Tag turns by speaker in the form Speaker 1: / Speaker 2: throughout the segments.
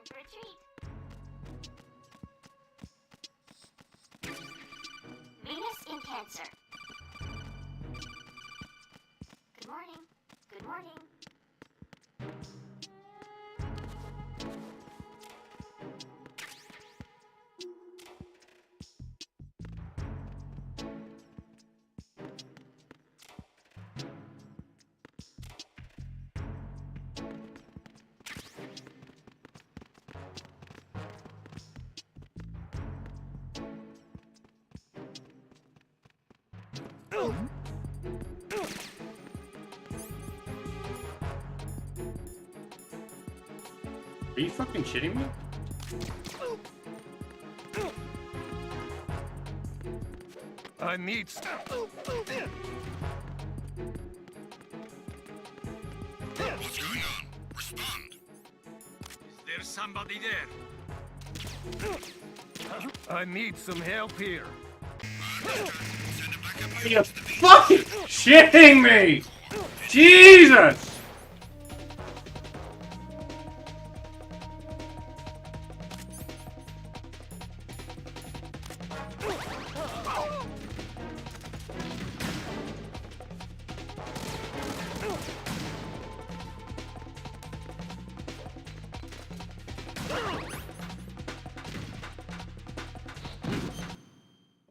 Speaker 1: for a treat. Venus in Cancer. Good morning. Good morning.
Speaker 2: Are you fucking shitting me?
Speaker 3: I need stuff.
Speaker 4: What's going on? Respond.
Speaker 3: Is there somebody there? I need some help here.
Speaker 4: Send it back up
Speaker 2: Are
Speaker 4: here.
Speaker 2: you fucking shitting me? Jesus!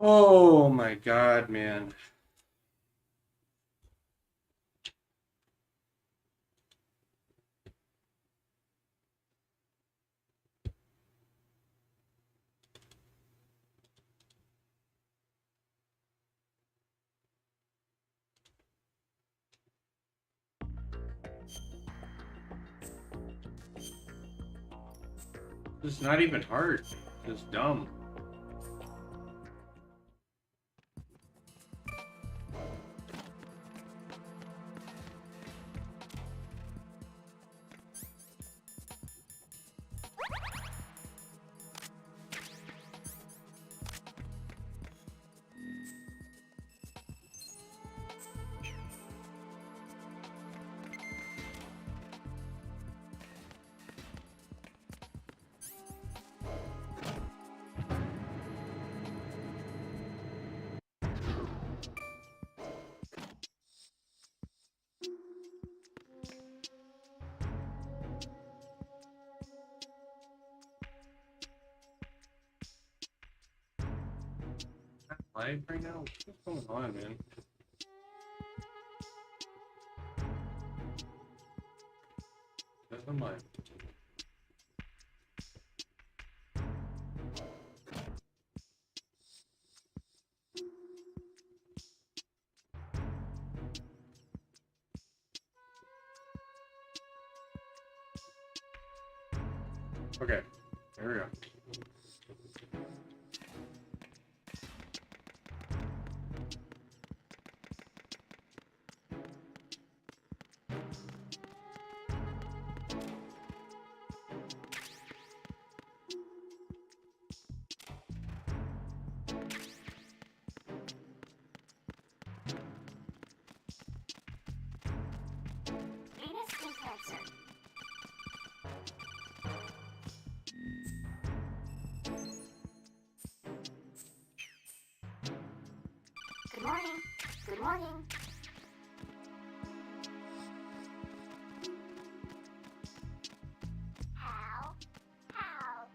Speaker 2: Oh my god, man. This is not even hard. It's dumb. Live right now? What's going on, man? Never mind. Okay, here we go.
Speaker 1: Venus in Cancer. Good morning. Good morning. How? How?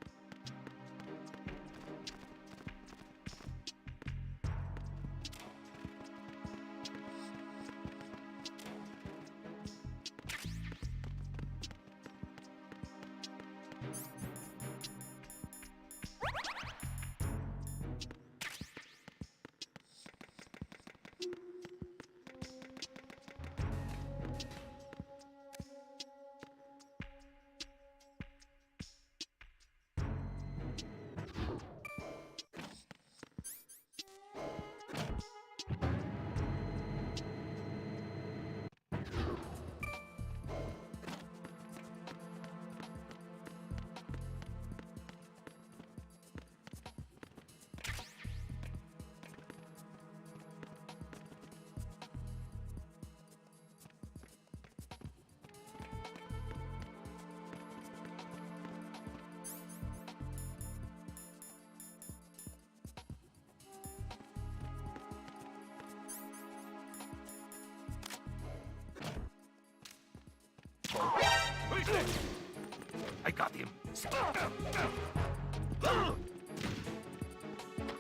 Speaker 3: I got him.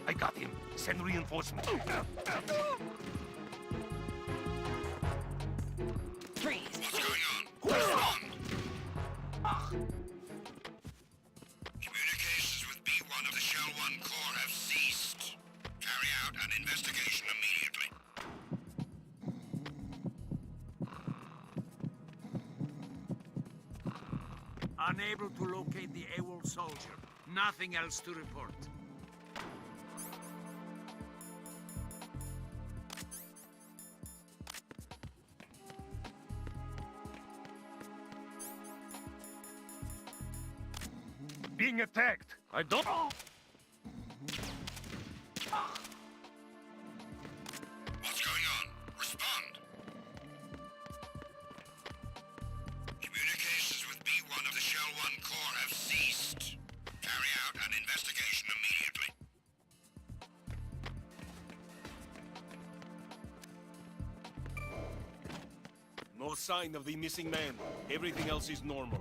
Speaker 3: I got him. Send reinforcements.
Speaker 5: Freeze.
Speaker 4: What's going on? Respond. Communications with B1 of the Shell 1 Corps have ceased. Carry out an investigation immediately.
Speaker 6: Unable to locate the AWOL soldier. Nothing else to report.
Speaker 3: Being attacked. I don't...
Speaker 4: What's going on? Respond. Communications with B1 of the Shell 1 Corps have ceased. Carry out an investigation immediately.
Speaker 3: No sign of the missing man. Everything else is normal.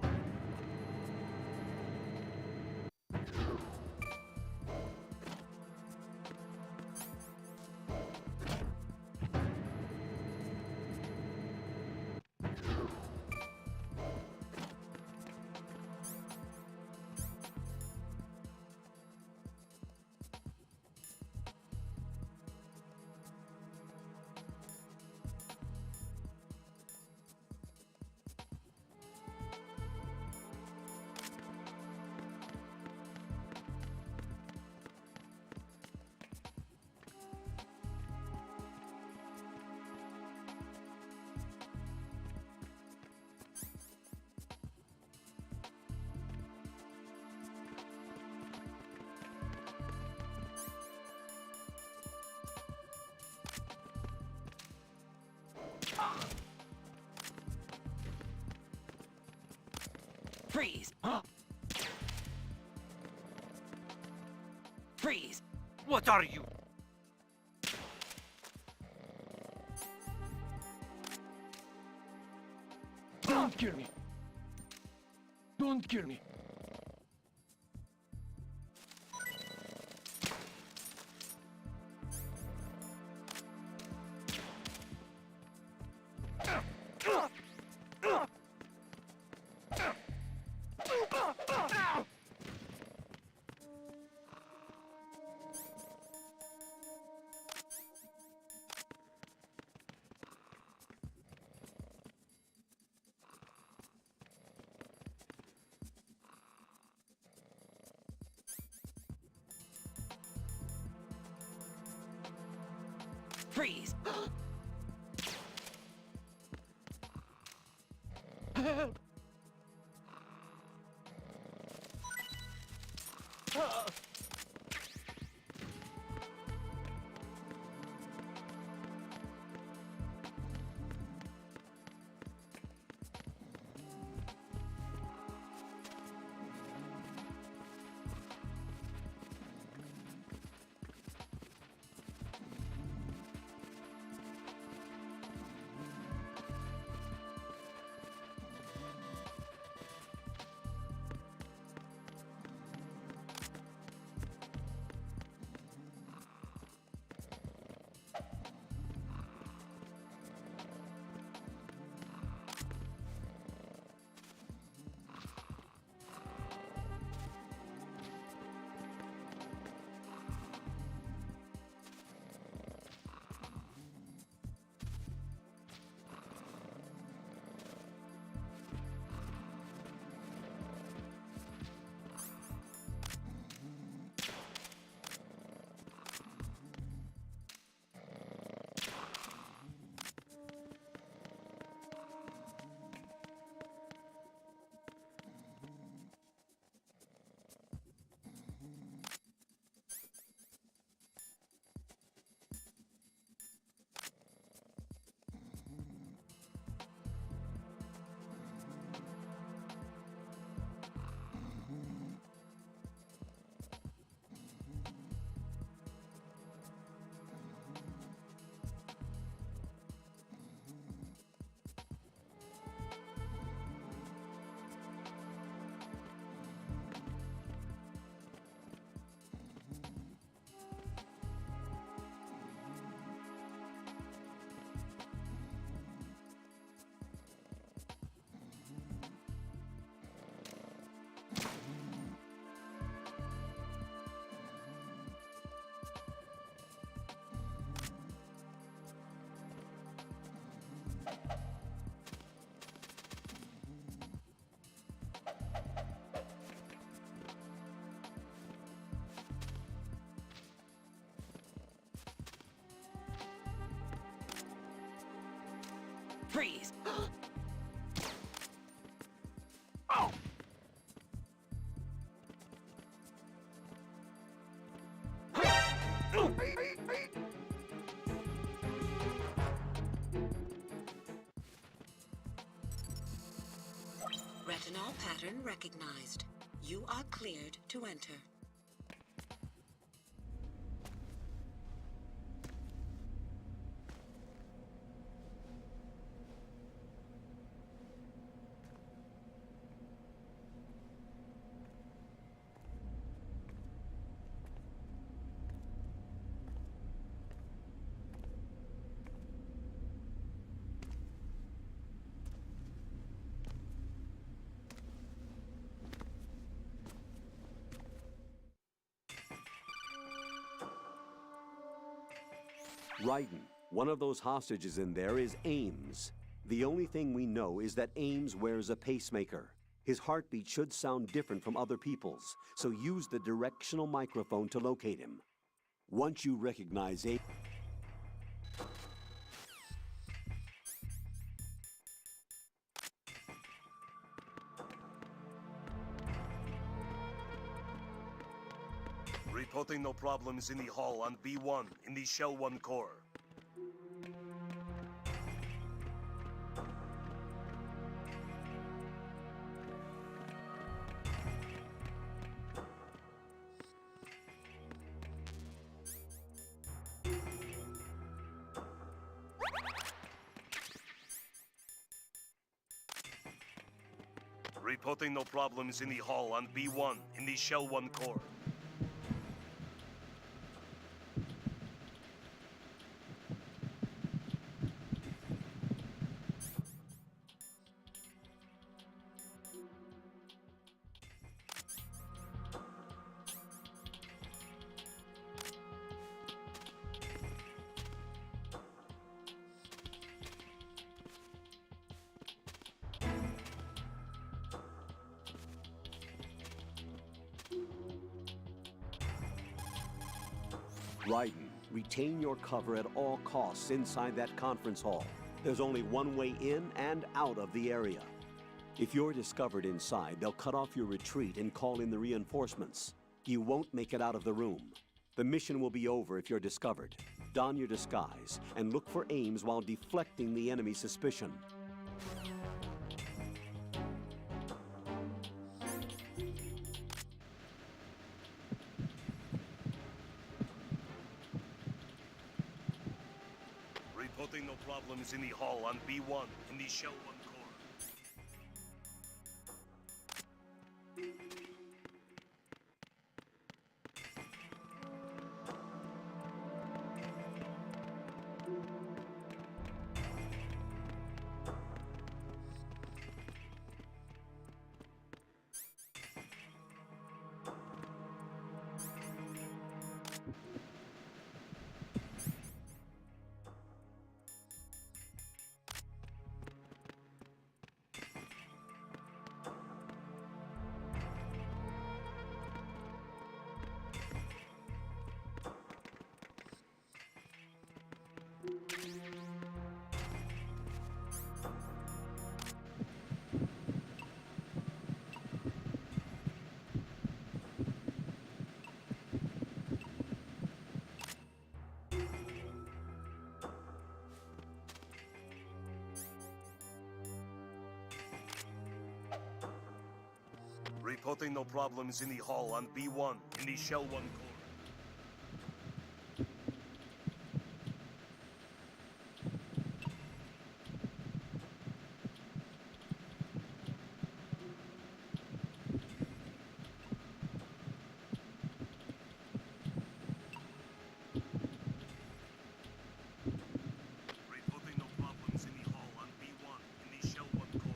Speaker 5: Freeze. Freeze.
Speaker 3: What are you? Don't kill me. Don't kill me.
Speaker 5: Freeze.
Speaker 7: Retinol pattern recognized. You are cleared to enter.
Speaker 8: Raiden, one of those hostages in there is Ames. The only thing we know is that Ames wears a pacemaker. His heartbeat should sound different from other people's, so use the directional microphone to locate him. Once you recognize Ames...
Speaker 3: Reporting no problems in the hall on B1 in the Shell 1 core. Reporting no problems in the hall on B1 in the Shell 1 core.
Speaker 8: Raiden, retain your cover at all costs inside that conference hall. There's only one way in and out of the area. If you're discovered inside, they'll cut off your retreat and call in the reinforcements. You won't make it out of the room. The mission will be over if you're discovered. Don your disguise and look for Ames while deflecting the enemy's suspicion.
Speaker 3: Reporting no problems in the hall on B1 in the Shell 1 core. Reporting no problems in the hall on B1 in the Shell 1 core. Reporting no problems in the hall on B1 in the Shell 1 core.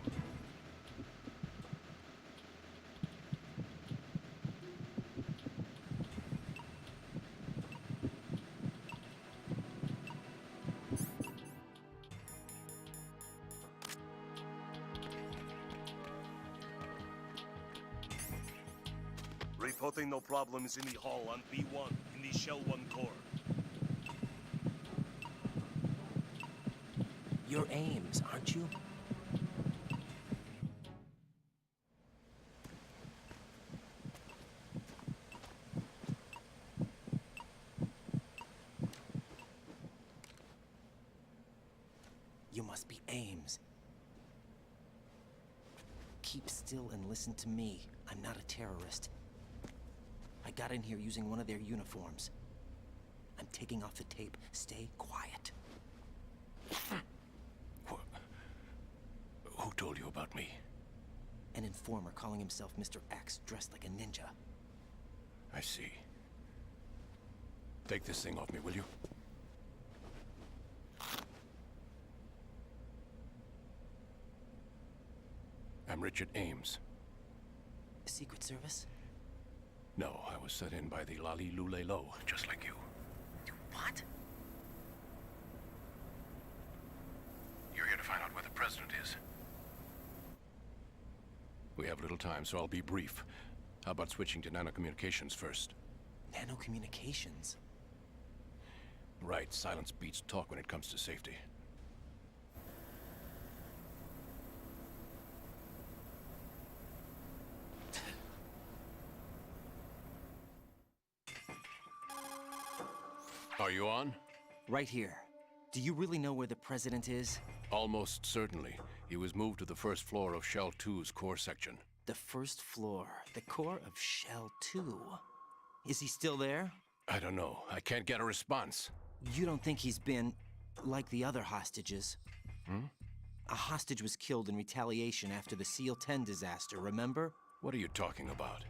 Speaker 3: Reporting no problems in the hall on B1 in the Shell 1 core.
Speaker 9: You're Ames, aren't you? You must be Ames. Keep still and listen to me. I'm not a terrorist. I got in here using one of their uniforms. I'm taking off the tape. Stay quiet.
Speaker 10: Who told you about me?
Speaker 9: An informer calling himself Mr. X, dressed like a ninja.
Speaker 10: I see. Take this thing off me, will you? I'm Richard Ames.
Speaker 9: Secret Service?
Speaker 10: No, I was set in by the Lali Lule Lo, just like you.
Speaker 9: What?
Speaker 10: You're here to find out where the president is. We have little time, so I'll be brief. How about switching to nanocommunications first?
Speaker 9: Nanocommunications?
Speaker 10: Right, silence beats talk when it comes to safety. Are you on?
Speaker 9: Right here. Do you really know where the president is?
Speaker 10: Almost certainly. He was moved to the first floor of Shell 2's core section.
Speaker 9: The first floor. The core of Shell 2. Is he still there?
Speaker 10: I don't know. I can't get a response.
Speaker 9: You don't think he's been like the other hostages? A hostage was killed in retaliation after the SEAL 10 disaster, remember?
Speaker 10: What are you talking about?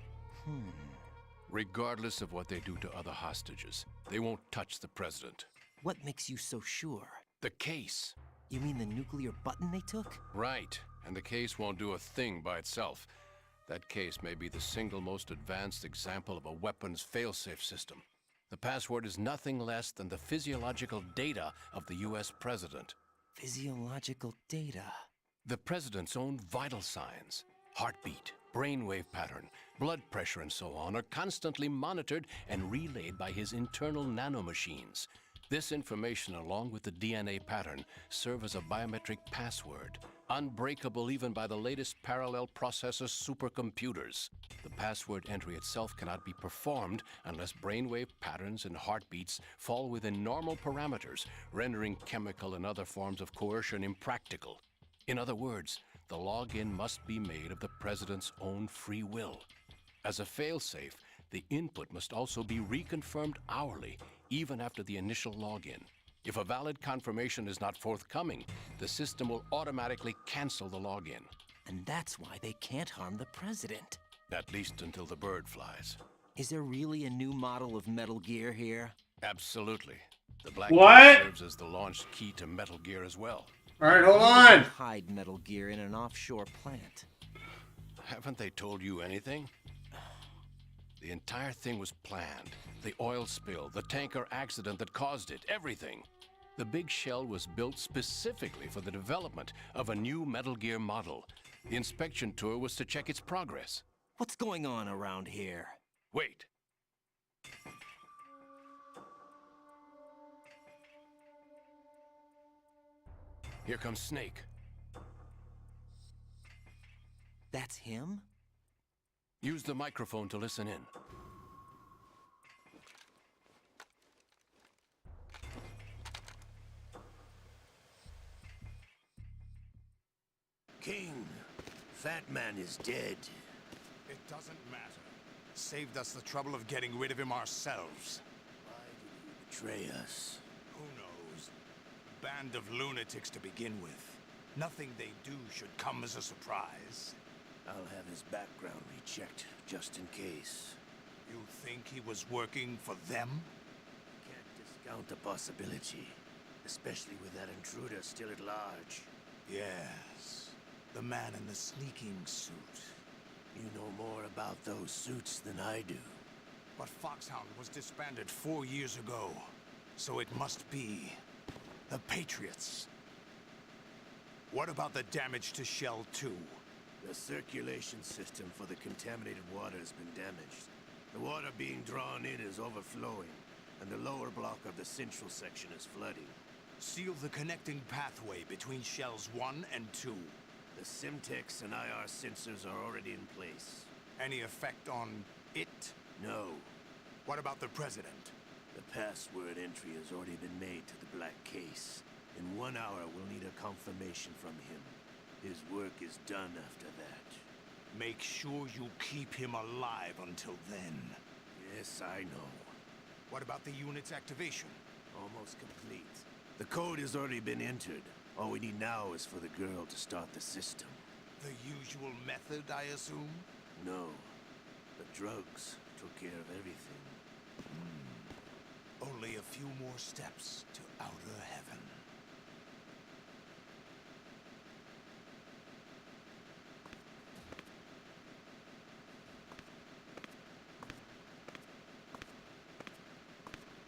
Speaker 10: Regardless of what they do to other hostages, they won't touch the president.
Speaker 9: What makes you so sure?
Speaker 10: The case.
Speaker 9: You mean the nuclear button they took?
Speaker 10: Right. And the case won't do a thing by itself. That case may be the single most advanced example of a weapons failsafe system. The password is nothing less than the physiological data of the US president.
Speaker 9: Physiological data?
Speaker 10: The president's own vital signs, heartbeat, brainwave pattern, blood pressure and so on are constantly monitored and relayed by his internal nanomachines. This information, along with the DNA pattern, serve as a biometric password, unbreakable even by the latest parallel processor supercomputers. The password entry itself cannot be performed unless brainwave patterns and heartbeats fall within normal parameters, rendering chemical and other forms of coercion impractical. In other words, the login must be made of the president's own free will. As a failsafe, the input must also be reconfirmed hourly, even after the initial login. If a valid confirmation is not forthcoming, the system will automatically cancel the login.
Speaker 9: And that's why they can't harm the president.
Speaker 10: At least until the bird flies.
Speaker 9: Is there really a new model of Metal Gear here?
Speaker 10: Absolutely. The Black
Speaker 2: What?
Speaker 10: Key serves as the launch key to Metal Gear as well.
Speaker 2: Alright, hold on.
Speaker 9: Hide Metal Gear in an offshore plant.
Speaker 10: Haven't they told you anything? The entire thing was planned. The oil spill, the tanker accident that caused it, everything. The big shell was built specifically for the development of a new Metal Gear model. The inspection tour was to check its progress.
Speaker 9: What's going on around here?
Speaker 10: Wait. Here comes Snake.
Speaker 9: That's him?
Speaker 10: Use the microphone to listen in.
Speaker 11: King, Fat Man is dead.
Speaker 12: It doesn't matter. Saved us the trouble of getting rid of him ourselves.
Speaker 11: Why did he betray us?
Speaker 12: Who knows? Band of lunatics to begin with. Nothing they do should come as a surprise.
Speaker 11: I'll have his background rechecked, just in case.
Speaker 12: You think he was working for them?
Speaker 11: Can't discount the possibility. Especially with that intruder still at large.
Speaker 12: Yes. The man in the sneaking suit.
Speaker 11: You know more about those suits than I do.
Speaker 12: But Foxhound was disbanded 4 years ago. So it must be the Patriots. What about the damage to Shell 2?
Speaker 11: The circulation system for the contaminated water has been damaged. The water being drawn in is overflowing, and the lower block of the central section is flooding.
Speaker 12: Seal the connecting pathway between Shells 1 and 2.
Speaker 11: The Simtex and IR sensors are already in place.
Speaker 12: Any effect on it?
Speaker 11: No.
Speaker 12: What about the President?
Speaker 11: The password entry has already been made to the black case. In 1 hour, we'll need a confirmation from him. His work is done after that.
Speaker 12: Make sure you keep him alive until then.
Speaker 11: Yes, I know.
Speaker 12: What about the unit's activation?
Speaker 11: Almost complete. The code has already been entered. All we need now is for the girl to start the system.
Speaker 12: The usual method, I assume?
Speaker 11: No. The drugs took care of everything.
Speaker 12: Only a few more steps to outer heaven.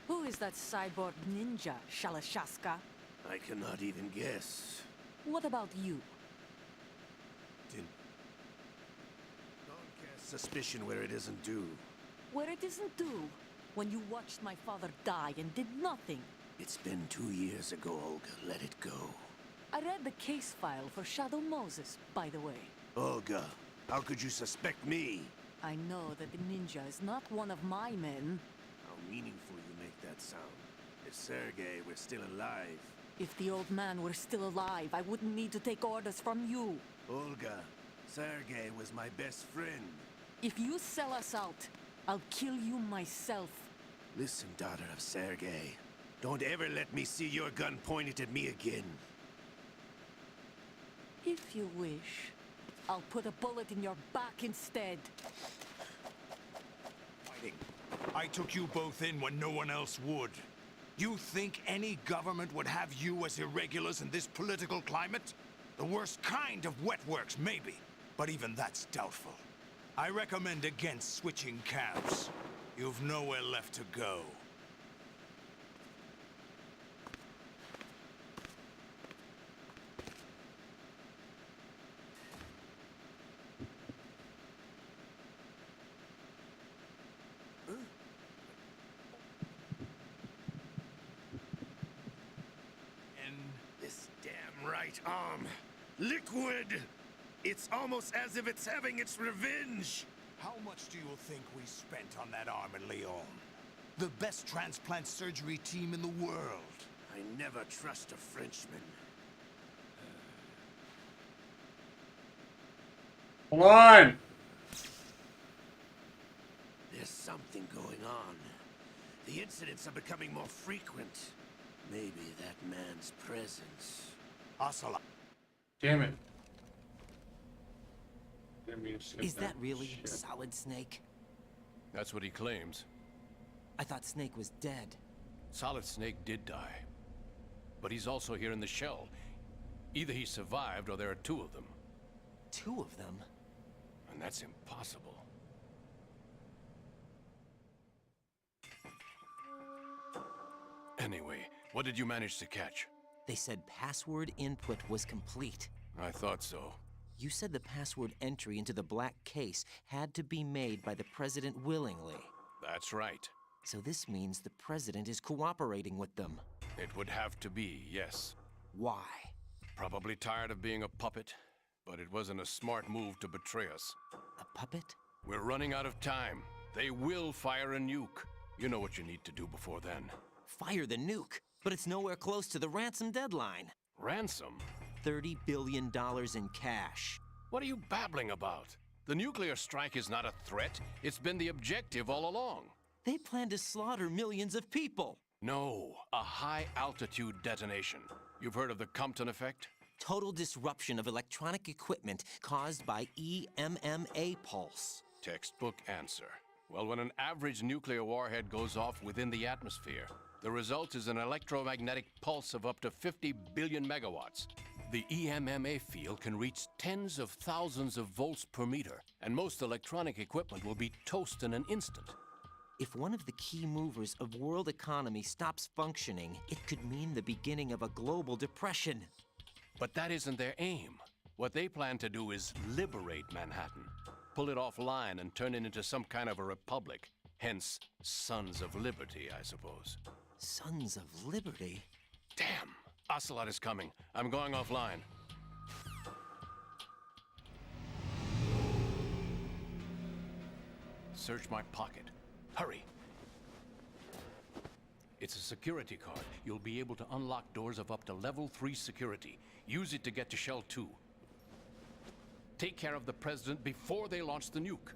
Speaker 5: Who is that cyborg ninja, Shalashaska?
Speaker 11: I cannot even guess.
Speaker 5: What about you?
Speaker 11: Don't cast suspicion where it isn't due.
Speaker 5: Where it isn't due? When you watched my father die and did nothing.
Speaker 11: It's been 2 years ago, Olga. Let it go.
Speaker 5: I read the case file for Shadow Moses, by the way.
Speaker 11: Olga, how could you suspect me?
Speaker 5: I know that the ninja is not one of my men.
Speaker 11: How meaningful you make that sound. If Sergei were still alive...
Speaker 5: If the old man were still alive, I wouldn't need to take orders from you.
Speaker 11: Olga, Sergei was my best friend.
Speaker 5: If you sell us out, I'll kill you myself.
Speaker 11: Listen, daughter of Sergei. Don't ever let me see your gun pointed at me again.
Speaker 5: If you wish, I'll put a bullet in your back instead.
Speaker 12: Fighting. I took you both in when no one else would. You think any government would have you as irregulars in this political climate? The worst kind of wet works, maybe. But even that's doubtful. I recommend against switching camps. You've nowhere left to go.
Speaker 11: This damn right arm. Liquid! It's almost as if it's having its revenge!
Speaker 12: How much do you think we spent on that arm in Lyon? The best transplant surgery team in the world.
Speaker 11: I never trust a Frenchman.
Speaker 2: Hold on!
Speaker 11: There's something going on. The incidents are becoming more frequent. Maybe that man's presence.
Speaker 12: Asala.
Speaker 2: Damn it. Didn't mean to skip
Speaker 9: Is that really
Speaker 2: shit.
Speaker 9: Solid Snake?
Speaker 10: That's what he claims.
Speaker 9: I thought Snake was dead.
Speaker 10: Solid Snake did die. But he's also here in the shell. Either he survived or there are two of them.
Speaker 9: Two of them?
Speaker 10: And that's impossible. Anyway, what did you manage to catch?
Speaker 9: They said password input was complete.
Speaker 10: I thought so.
Speaker 9: You said the password entry into the black case had to be made by the president willingly.
Speaker 10: That's right.
Speaker 9: So this means the president is cooperating with them.
Speaker 10: It would have to be, yes.
Speaker 9: Why?
Speaker 10: Probably tired of being a puppet, but it wasn't a smart move to betray us.
Speaker 9: A puppet?
Speaker 10: We're running out of time. They will fire a nuke. You know what you need to do before then.
Speaker 9: Fire the nuke, but it's nowhere close to the ransom deadline.
Speaker 10: Ransom?
Speaker 9: $30 billion in cash.
Speaker 10: What are you babbling about? The nuclear strike is not a threat. It's been the objective all along.
Speaker 9: They plan to slaughter millions of people.
Speaker 10: No, a high-altitude detonation. You've heard of the Compton effect?
Speaker 9: Total disruption of electronic equipment caused by EMMA pulse.
Speaker 10: Textbook answer. Well, when an average nuclear warhead goes off within the atmosphere, the result is an electromagnetic pulse of up to 50 billion megawatts. The EMMA field can reach tens of thousands of volts per meter, and most electronic equipment will be toast in an instant.
Speaker 9: If one of the key movers of world economy stops functioning, it could mean the beginning of a global depression.
Speaker 10: But that isn't their aim. What they plan to do is liberate Manhattan, pull it offline and turn it into some kind of a republic. Hence, Sons of Liberty, I suppose.
Speaker 9: Sons of Liberty?
Speaker 10: Damn! Ocelot is coming. I'm going offline. Search my pocket. Hurry! It's a security card. You'll be able to unlock doors of up to level 3 security. Use it to get to Shell 2. Take care of the President before they launch the nuke.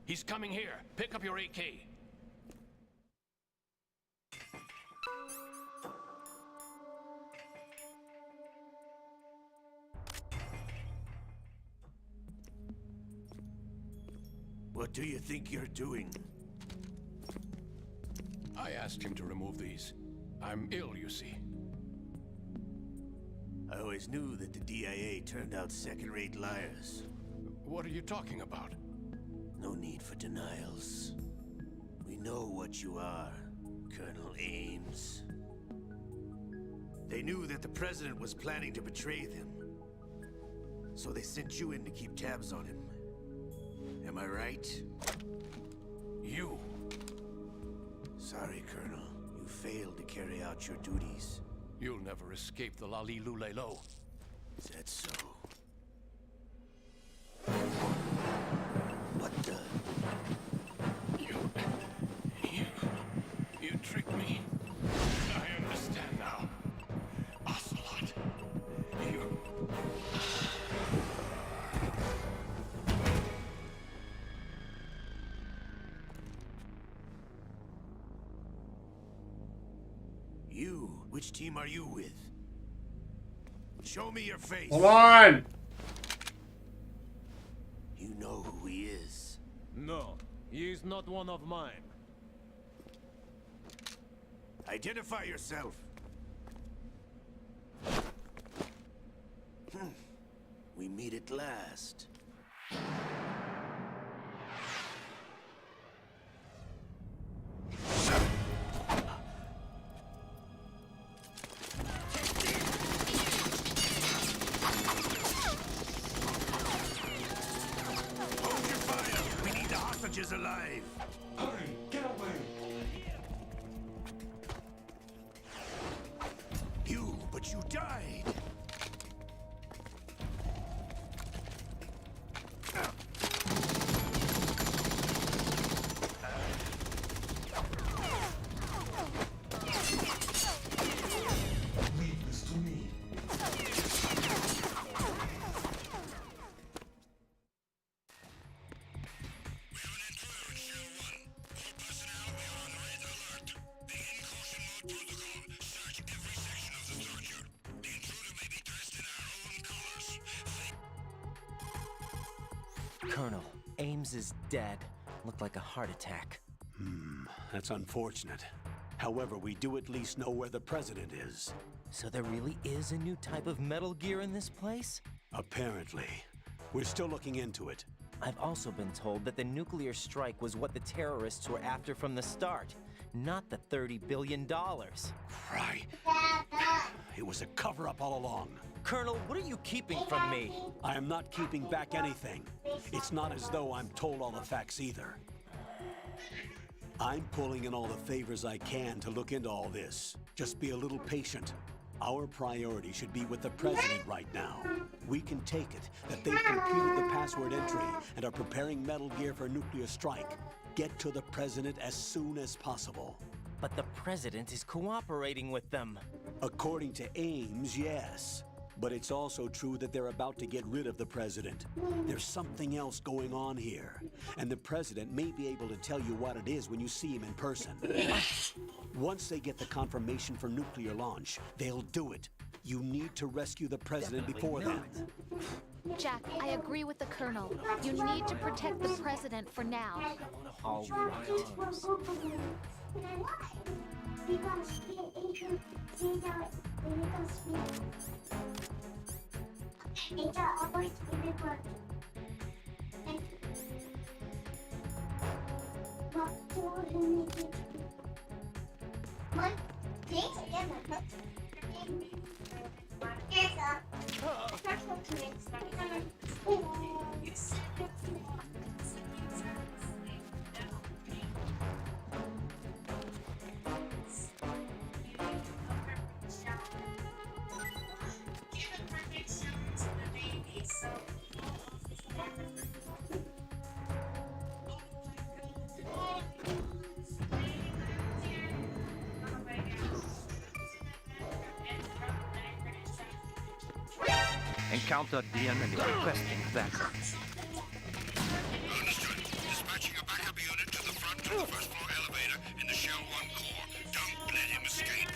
Speaker 10: He's coming here. Pick up your AK.
Speaker 11: What do you think you're doing?
Speaker 10: I asked him to remove these. I'm ill, you see.
Speaker 11: I always knew that the DIA turned out second-rate liars.
Speaker 10: What are you talking about?
Speaker 11: No need for denials. We know what you are, Colonel Ames. They knew that the President was planning to betray them. So they sent you in to keep tabs on him. Am I right?
Speaker 10: You.
Speaker 11: Sorry, Colonel. You failed to carry out your duties.
Speaker 10: You'll never escape the Lali Lulelo.
Speaker 11: Is that so? What the?
Speaker 10: You tricked me. I understand now. Ocelot. You...
Speaker 11: You? Which team are you with? Show me your face.
Speaker 2: Hold on!
Speaker 11: You know who he is.
Speaker 13: No, he is not one of mine.
Speaker 11: Identify yourself. We meet at last. Is alive.
Speaker 12: Hurry, get away.
Speaker 11: But you died.
Speaker 12: Leave this to me.
Speaker 9: Colonel, Ames is dead. Looked like a heart attack.
Speaker 8: That's unfortunate. However, we do at least know where the President is.
Speaker 9: So there really is a new type of Metal Gear in this place?
Speaker 8: Apparently. We're still looking into it.
Speaker 9: I've also been told that the nuclear strike was what the terrorists were after from the start, not the $30 billion.
Speaker 8: Right. It was a cover-up all along.
Speaker 9: Colonel, what are you keeping from me?
Speaker 8: I am not keeping back anything. It's not as though I'm told all the facts either. I'm pulling in all the favors I can to look into all this. Just be a little patient. Our priority should be with the President right now. We can take it that they've completed the password entry and are preparing Metal Gear for nuclear strike. Get to the President as soon as possible.
Speaker 9: But the President is cooperating with them.
Speaker 8: According to Ames, yes. But it's also true that they're about to get rid of the President. There's something else going on here. And the President may be able to tell you what it is when you see him in person. Once they get the confirmation for nuclear launch, they'll do it. You need to rescue the President before then.
Speaker 14: Jack, I agree with the Colonel. You need to protect the President for now.
Speaker 9: All right.
Speaker 15: Encountered the enemy requesting backup.
Speaker 4: Understood. Dispatching a backup unit to the front of the first floor elevator in the Shell 1 core. Don't let him escape.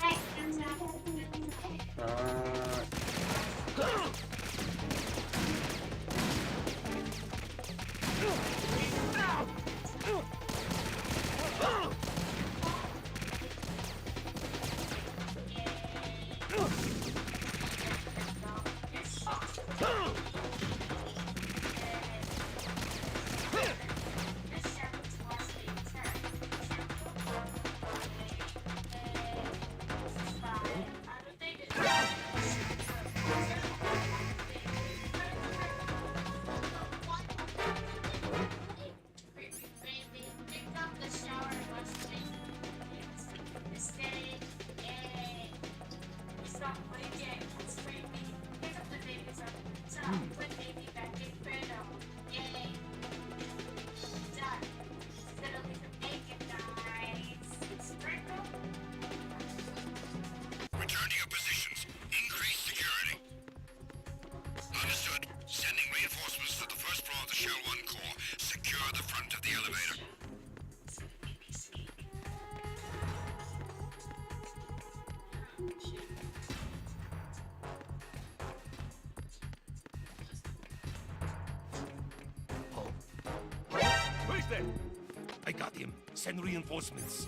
Speaker 4: Return to your positions. Increase security. Understood. Sending reinforcements to the first floor of the Shell 1 core. Secure the front of the elevator.
Speaker 3: Who's there? I got him. Send reinforcements.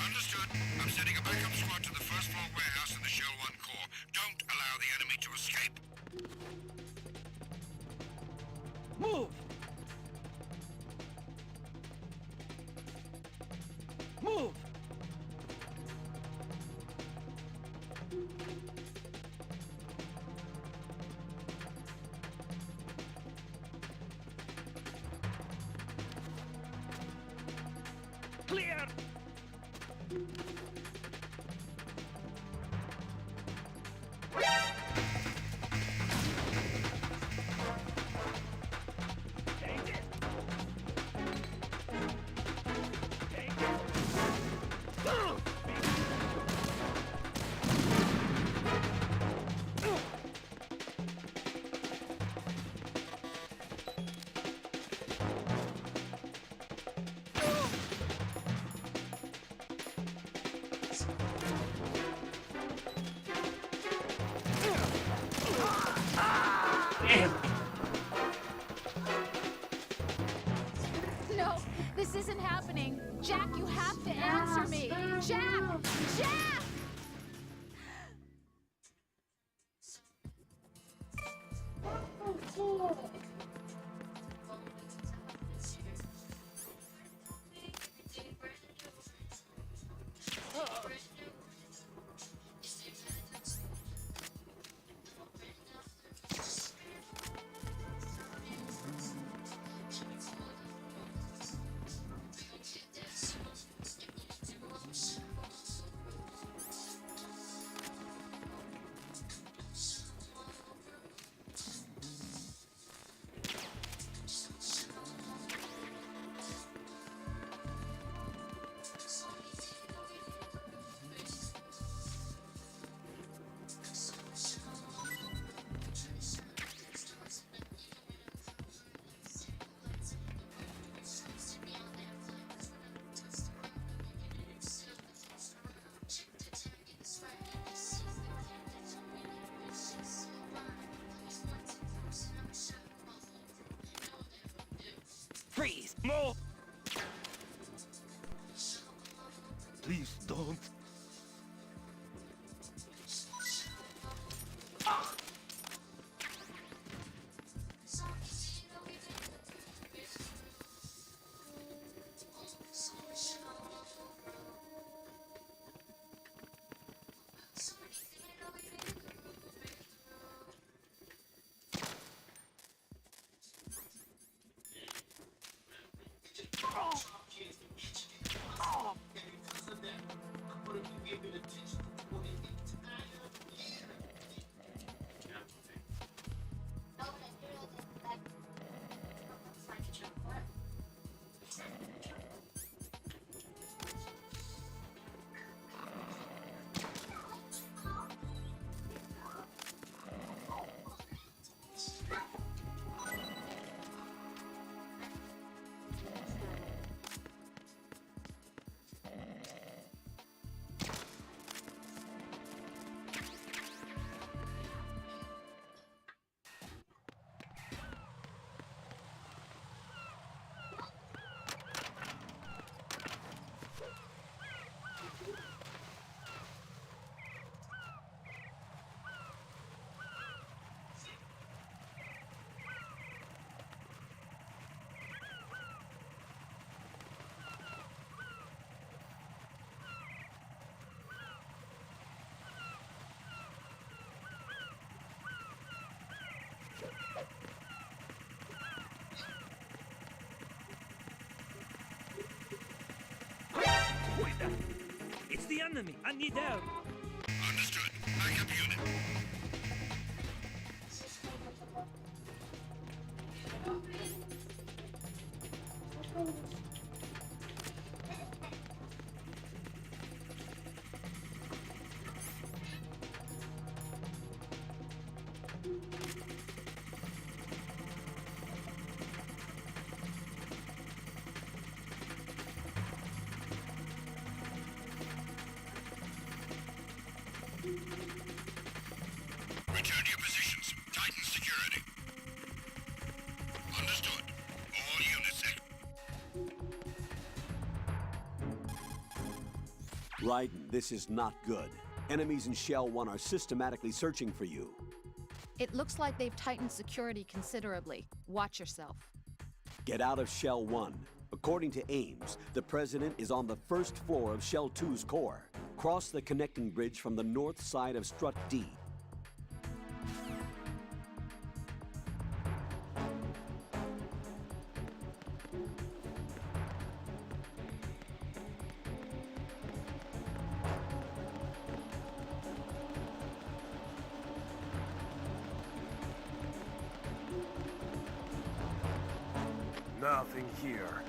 Speaker 4: Understood. I'm sending a backup squad to the first floor warehouse in the Shell 1 core. Don't allow the enemy to escape.
Speaker 15: Move! Move! Clear!
Speaker 14: No, this isn't happening. Jack, you have to answer me. Jack! Jack!
Speaker 15: Freeze!
Speaker 3: No! Please don't.
Speaker 15: that? It's the enemy. I need help.
Speaker 4: Understood. Backup unit. Return to your positions. Titan security. Understood. All units.
Speaker 8: Raiden, this is not good. Enemies in Shell 1 are systematically searching for you.
Speaker 14: It looks like they've tightened security considerably. Watch yourself.
Speaker 8: Get out of Shell 1. According to Ames, the President is on the first floor of Shell 2's core. Cross the connecting bridge from the north side of Strut D.
Speaker 3: Nothing here.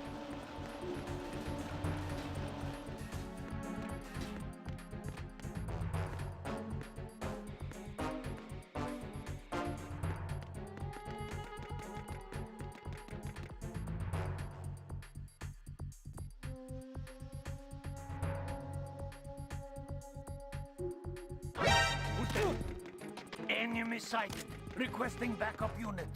Speaker 15: Enemy sighted. Requesting backup unit.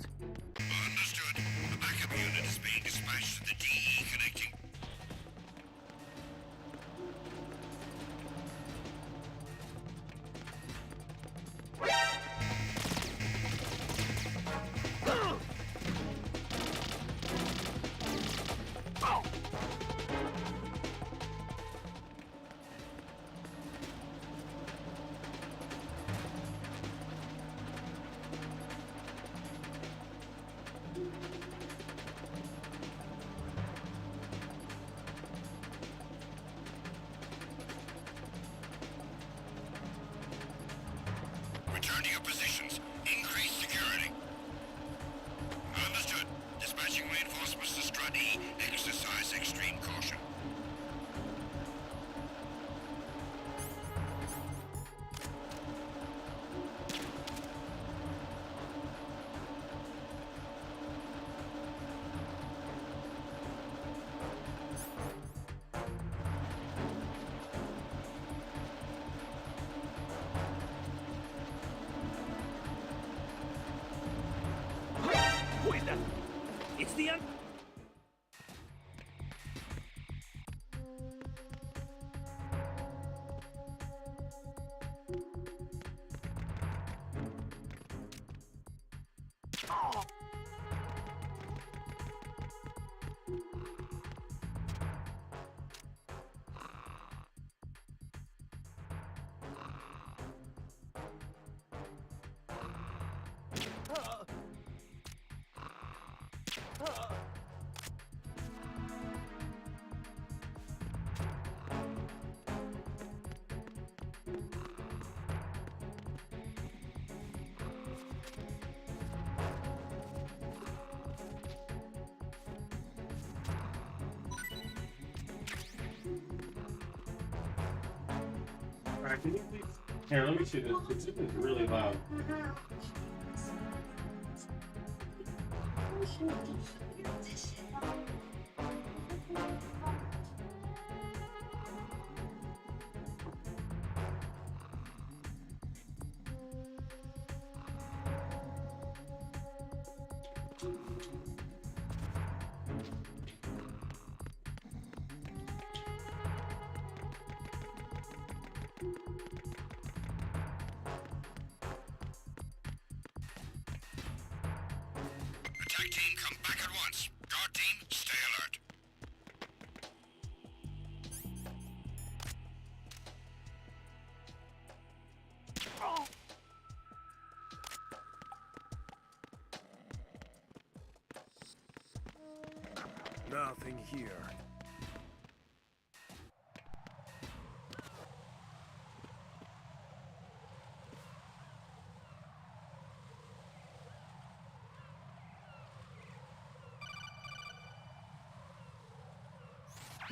Speaker 4: Understood. The backup unit is being dispatched to the DE connecting. Return to your positions. Increase security. Understood. Dispatching reinforcements to Strut E. Exercise extreme caution.
Speaker 15: Who is that? It's the enemy.
Speaker 2: Alright, can you please? Here, let me see this. This is really loud.
Speaker 4: Attack team, come back at once. Guard team, stay alert.
Speaker 3: Nothing here.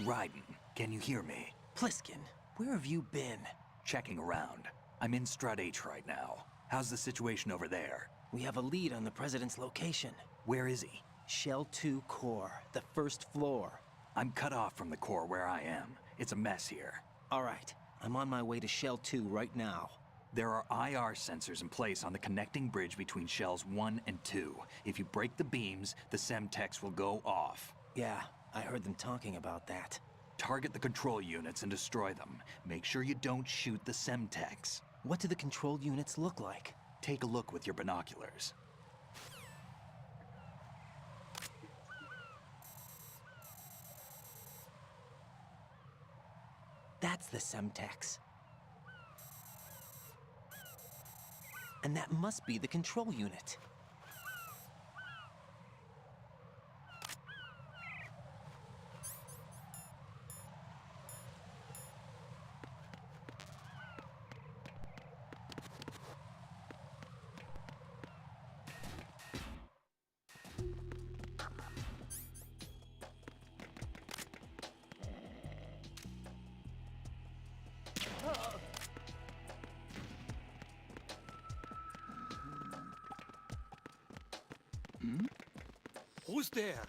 Speaker 16: Raiden, can you hear me?
Speaker 9: Pliskin, where have you been?
Speaker 16: Checking around. I'm in Strut H right now. How's the situation over there?
Speaker 9: We have a lead on the President's location.
Speaker 16: Where is he?
Speaker 9: Shell 2 core, the first floor.
Speaker 16: I'm cut off from the core where I am. It's a mess here.
Speaker 9: All right, I'm on my way to Shell 2 right now.
Speaker 16: There are IR sensors in place on the connecting bridge between Shells 1 and 2. If you break the beams, the Semtex will go off.
Speaker 9: Yeah, I heard them talking about that.
Speaker 16: Target the control units and destroy them. Make sure you don't shoot the Semtex.
Speaker 9: What do the control units look like?
Speaker 16: Take a look with your binoculars.
Speaker 9: That's the Semtex. And that must be the control unit.
Speaker 6: Who's there?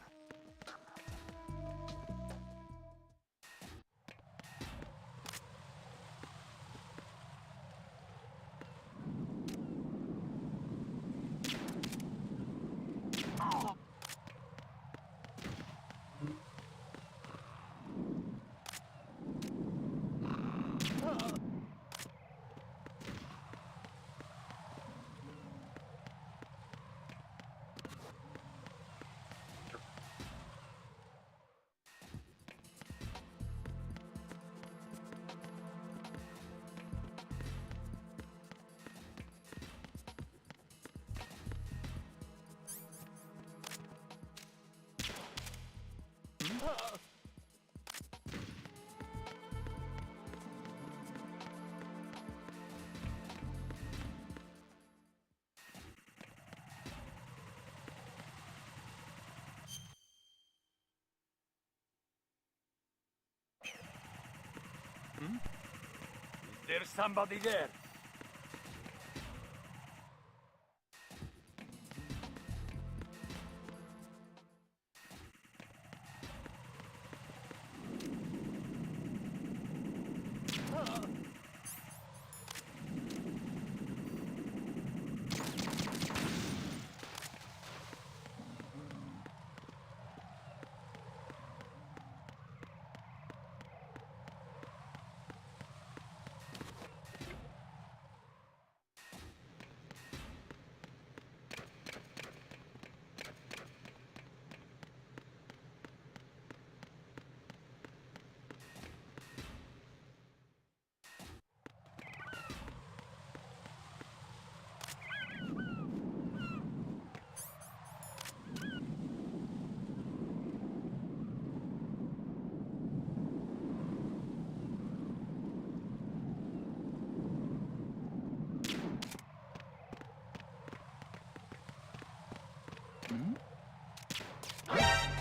Speaker 15: There's somebody there.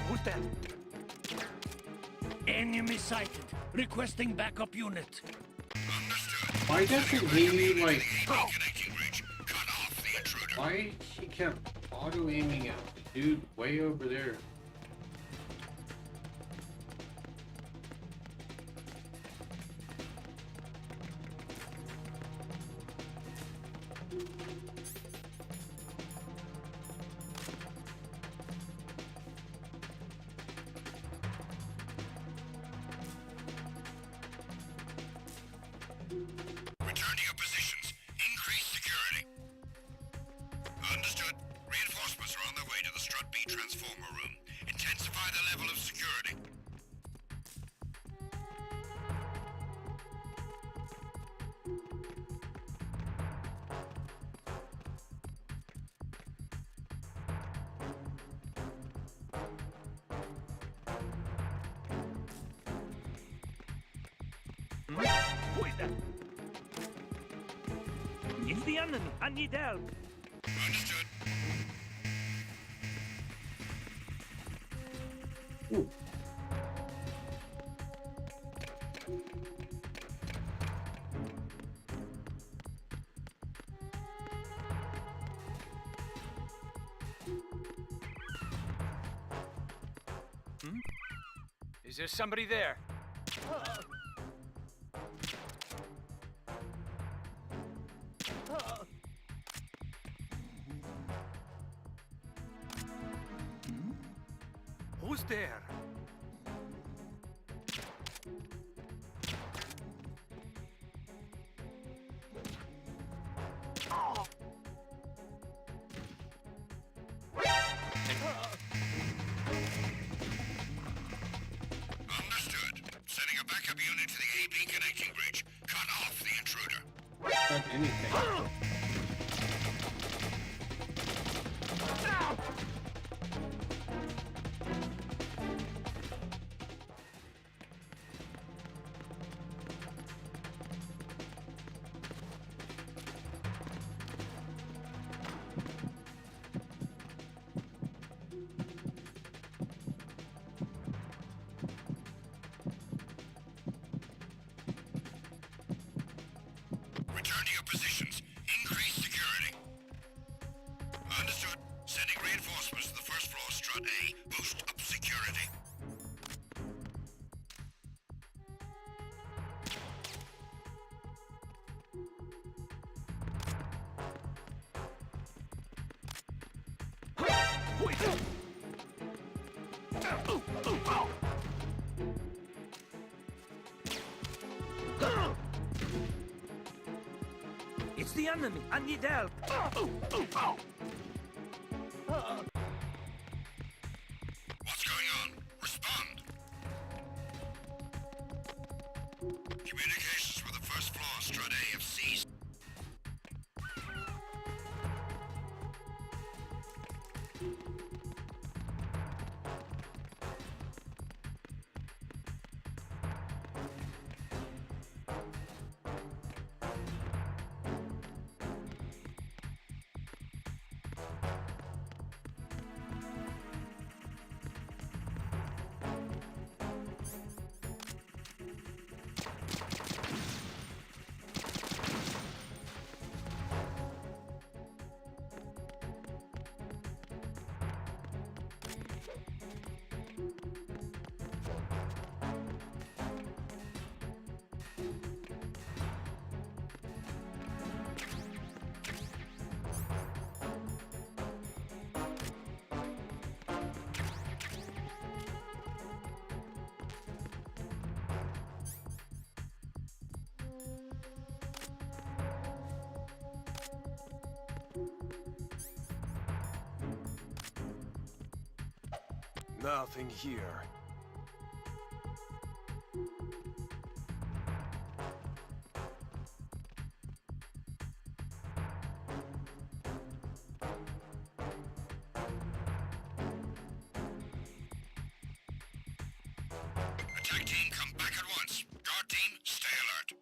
Speaker 15: Who's that? Enemy sighted. Requesting backup unit.
Speaker 2: Why doesn't he like? Why he kept auto aiming at the dude way over there?
Speaker 4: Return to your positions. Increase security. Understood. Reinforcements are on their way to the Strut B transformer room. Intensify the level of security.
Speaker 15: Who is that? It's the enemy. I need help.
Speaker 4: Understood.
Speaker 6: Is there somebody there? Who's there?
Speaker 4: Understood. Sending a backup unit to the AB connecting bridge. Cut off the intruder.
Speaker 2: Not anything.
Speaker 4: Return to your positions. Increase security. Understood. Sending reinforcements to the first floor, strut A. Boost up security.
Speaker 15: It's the enemy. I need help.
Speaker 4: What's going on? Respond. Communications with the first floor, strut A have ceased.
Speaker 3: Nothing here.
Speaker 4: Attack team, come back at once. Guard team, stay alert.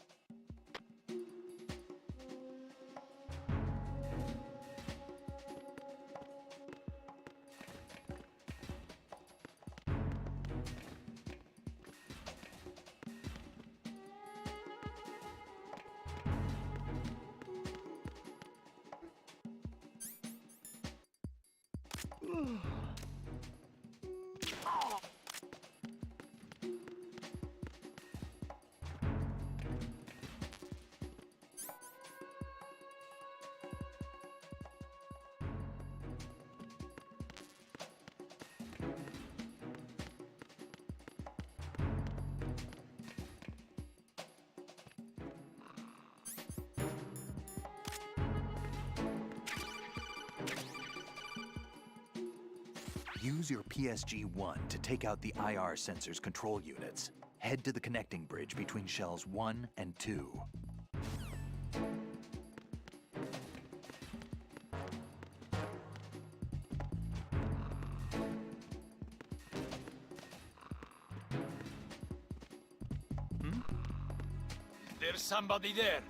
Speaker 16: Use your PSG-1 to take out the IR sensors control units. Head to the connecting bridge between shells 1 and 2.
Speaker 6: There's somebody there.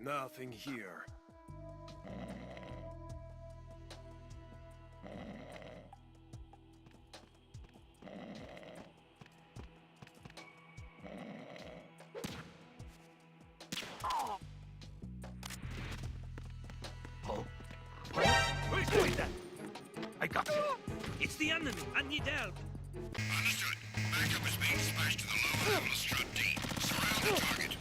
Speaker 3: Nothing here.
Speaker 15: Where's that? I got you. It's the enemy. I need help.
Speaker 4: Understood. Backup is being smashed to the lower level of Strut D. Surround the target.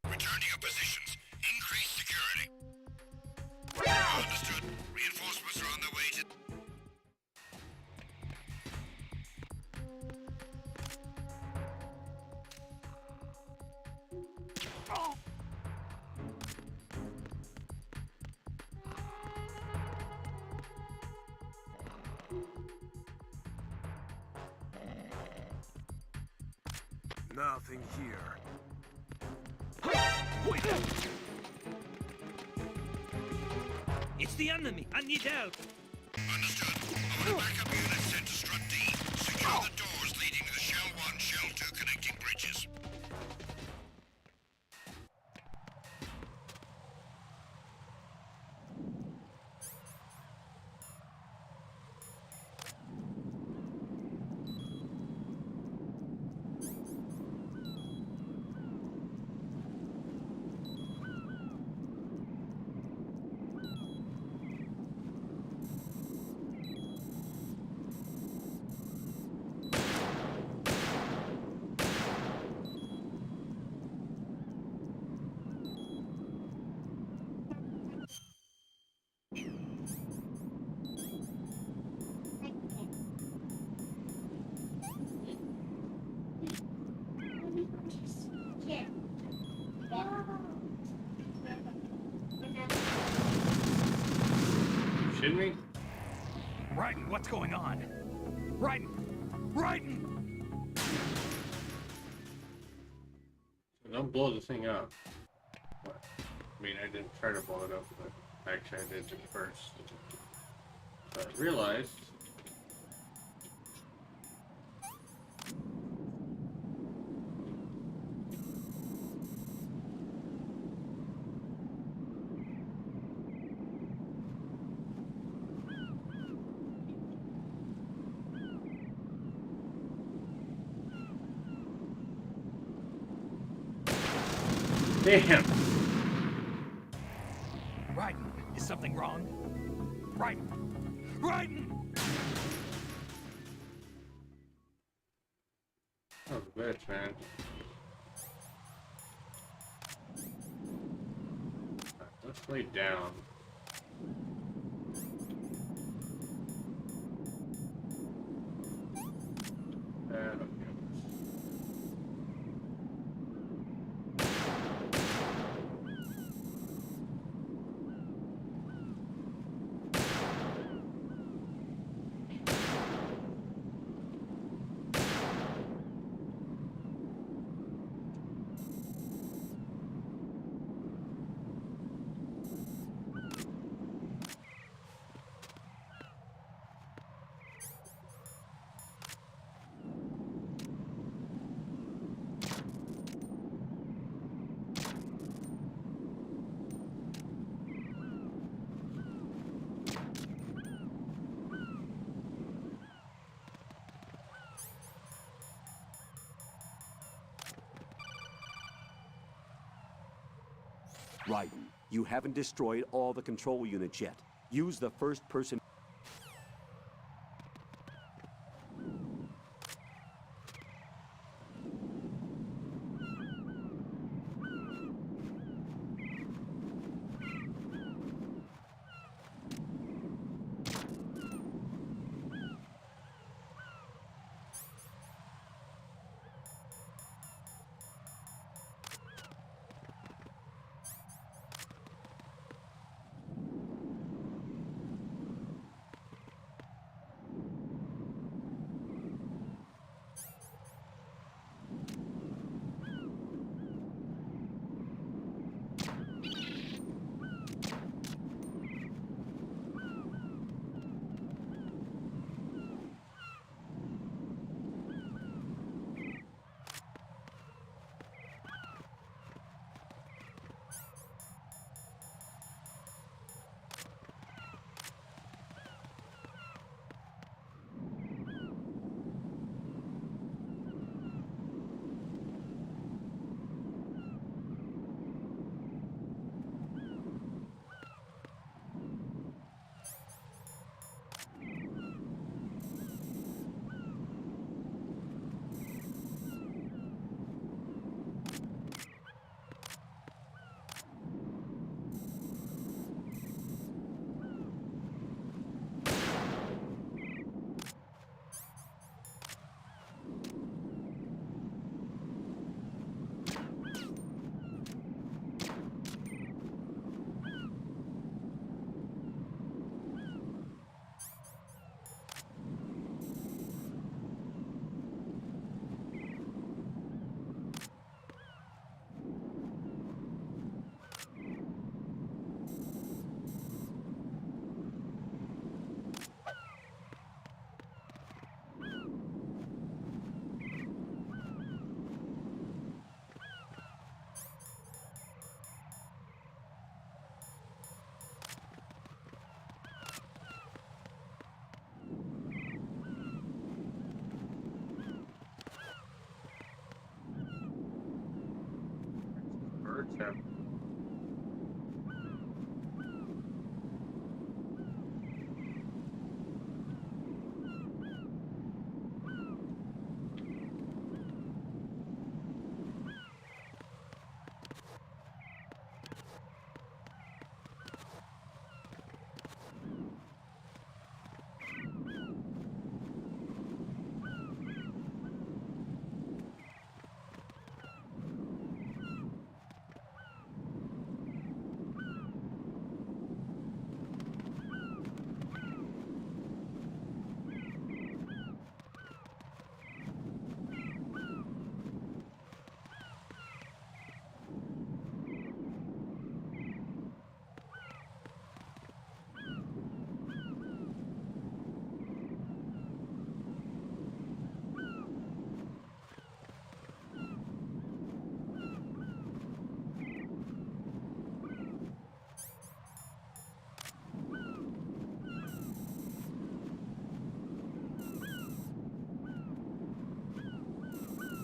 Speaker 4: Return to your positions. Increase security. Understood. Reinforcements are on their way to...
Speaker 3: Nothing here.
Speaker 15: It's the enemy. I need help.
Speaker 4: Understood. Order backup units sent to Strut D. Secure the doors leading to the Shell 1, Shell 2 connecting bridges.
Speaker 2: Shouldn't we?
Speaker 12: Raiden, what's going on? Raiden! Raiden!
Speaker 2: Don't blow the thing up. What? I mean, I didn't try to blow it up, but actually I did it first. But I realized... Damn!
Speaker 12: Raiden, is something wrong? Raiden! Raiden!
Speaker 2: Oh, the bitch, man. Let's lay down. Okay.
Speaker 8: Raiden, you haven't destroyed all the control units yet. Use the first-person...
Speaker 2: Okay.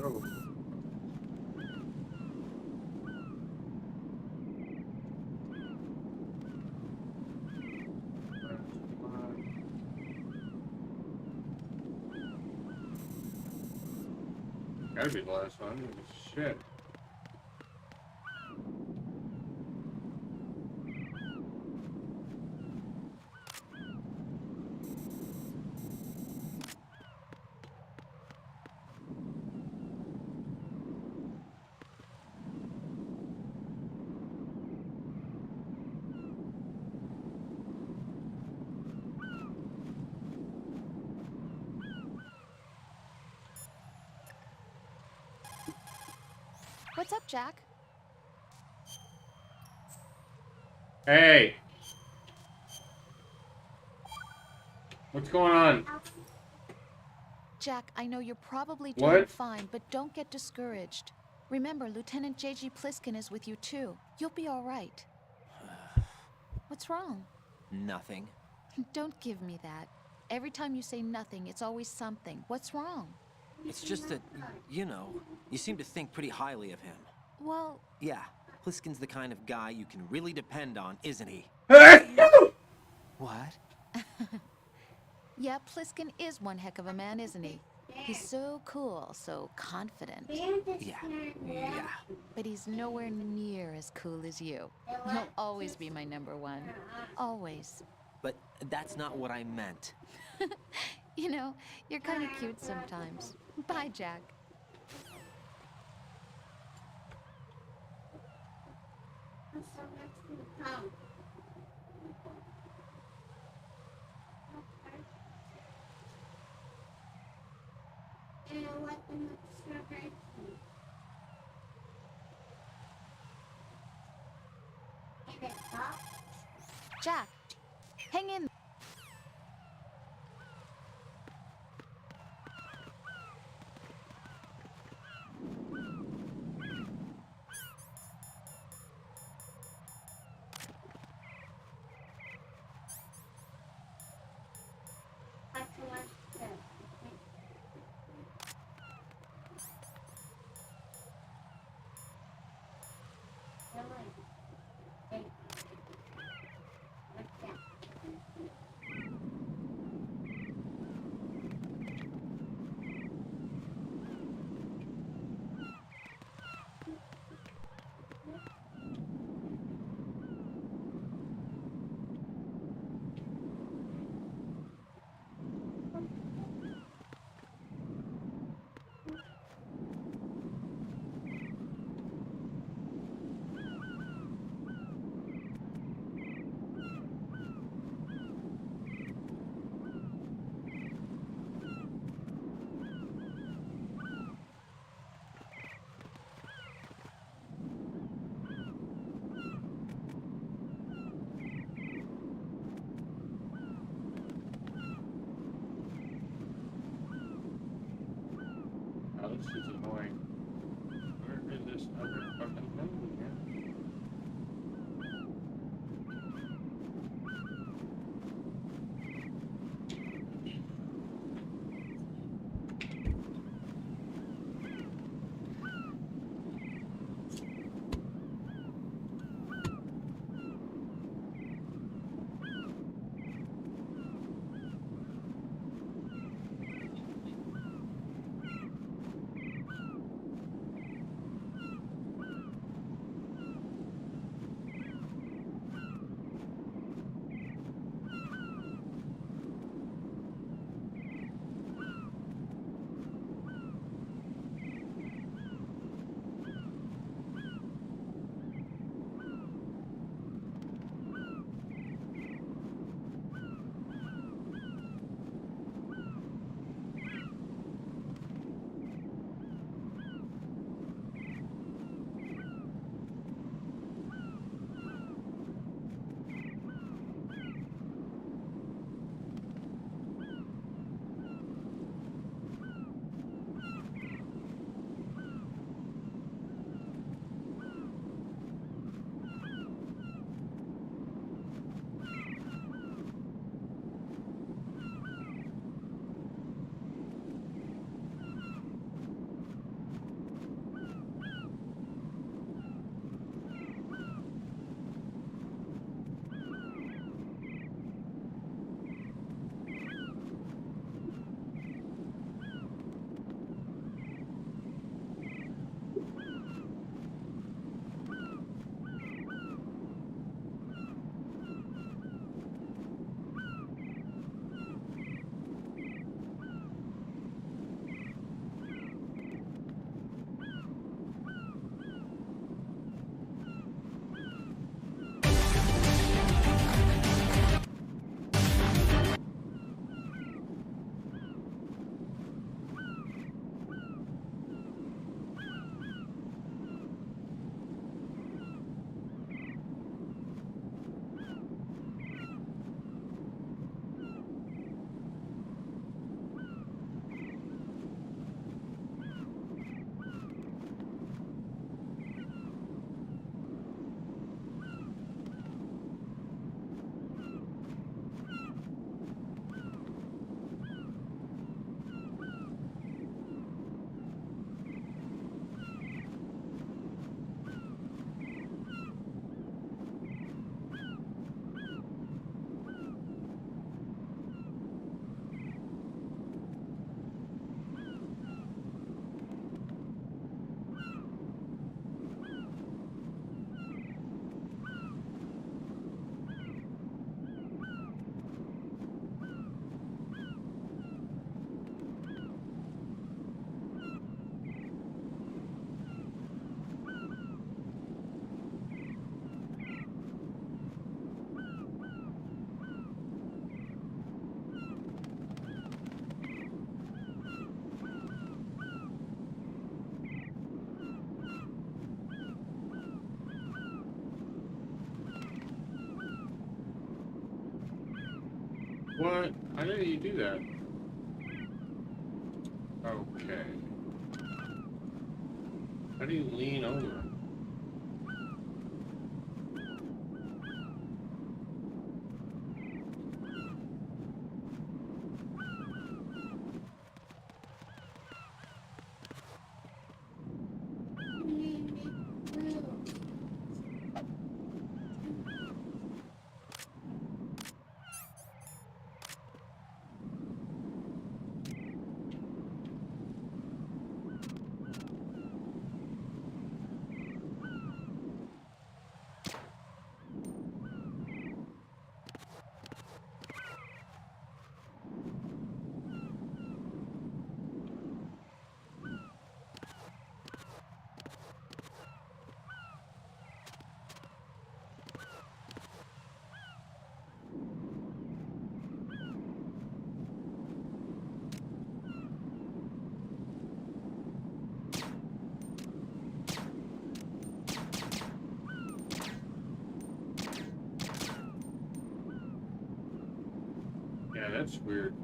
Speaker 2: Oh. Gotta be the last one. Shit.
Speaker 14: What's up, Jack?
Speaker 2: Hey! What's going on?
Speaker 14: Jack, I know you're probably doing
Speaker 2: What?
Speaker 14: fine, but don't get discouraged. Remember, Lieutenant J.G. Pliskin is with you too. You'll be all right. What's wrong?
Speaker 9: Nothing.
Speaker 14: Don't give me that. Every time you say nothing, it's always something. What's wrong?
Speaker 9: It's just that, you know, you seem to think pretty highly of him.
Speaker 14: Well...
Speaker 9: Yeah, Pliskin's the kind of guy you can really depend on, isn't he? What?
Speaker 14: Yeah, Pliskin is one heck of a man, isn't he? He's so cool, so confident.
Speaker 9: Yeah.
Speaker 14: But he's nowhere near as cool as you. He'll always be my number one. Always.
Speaker 9: But that's not what I meant.
Speaker 14: You know, you're kind of cute sometimes. Bye, Jack. Jack, hang in.
Speaker 2: Oh, this is annoying. Where is this other fucking thing again? What? How did you do that? Okay. How do you lean over? Yeah, that's weird.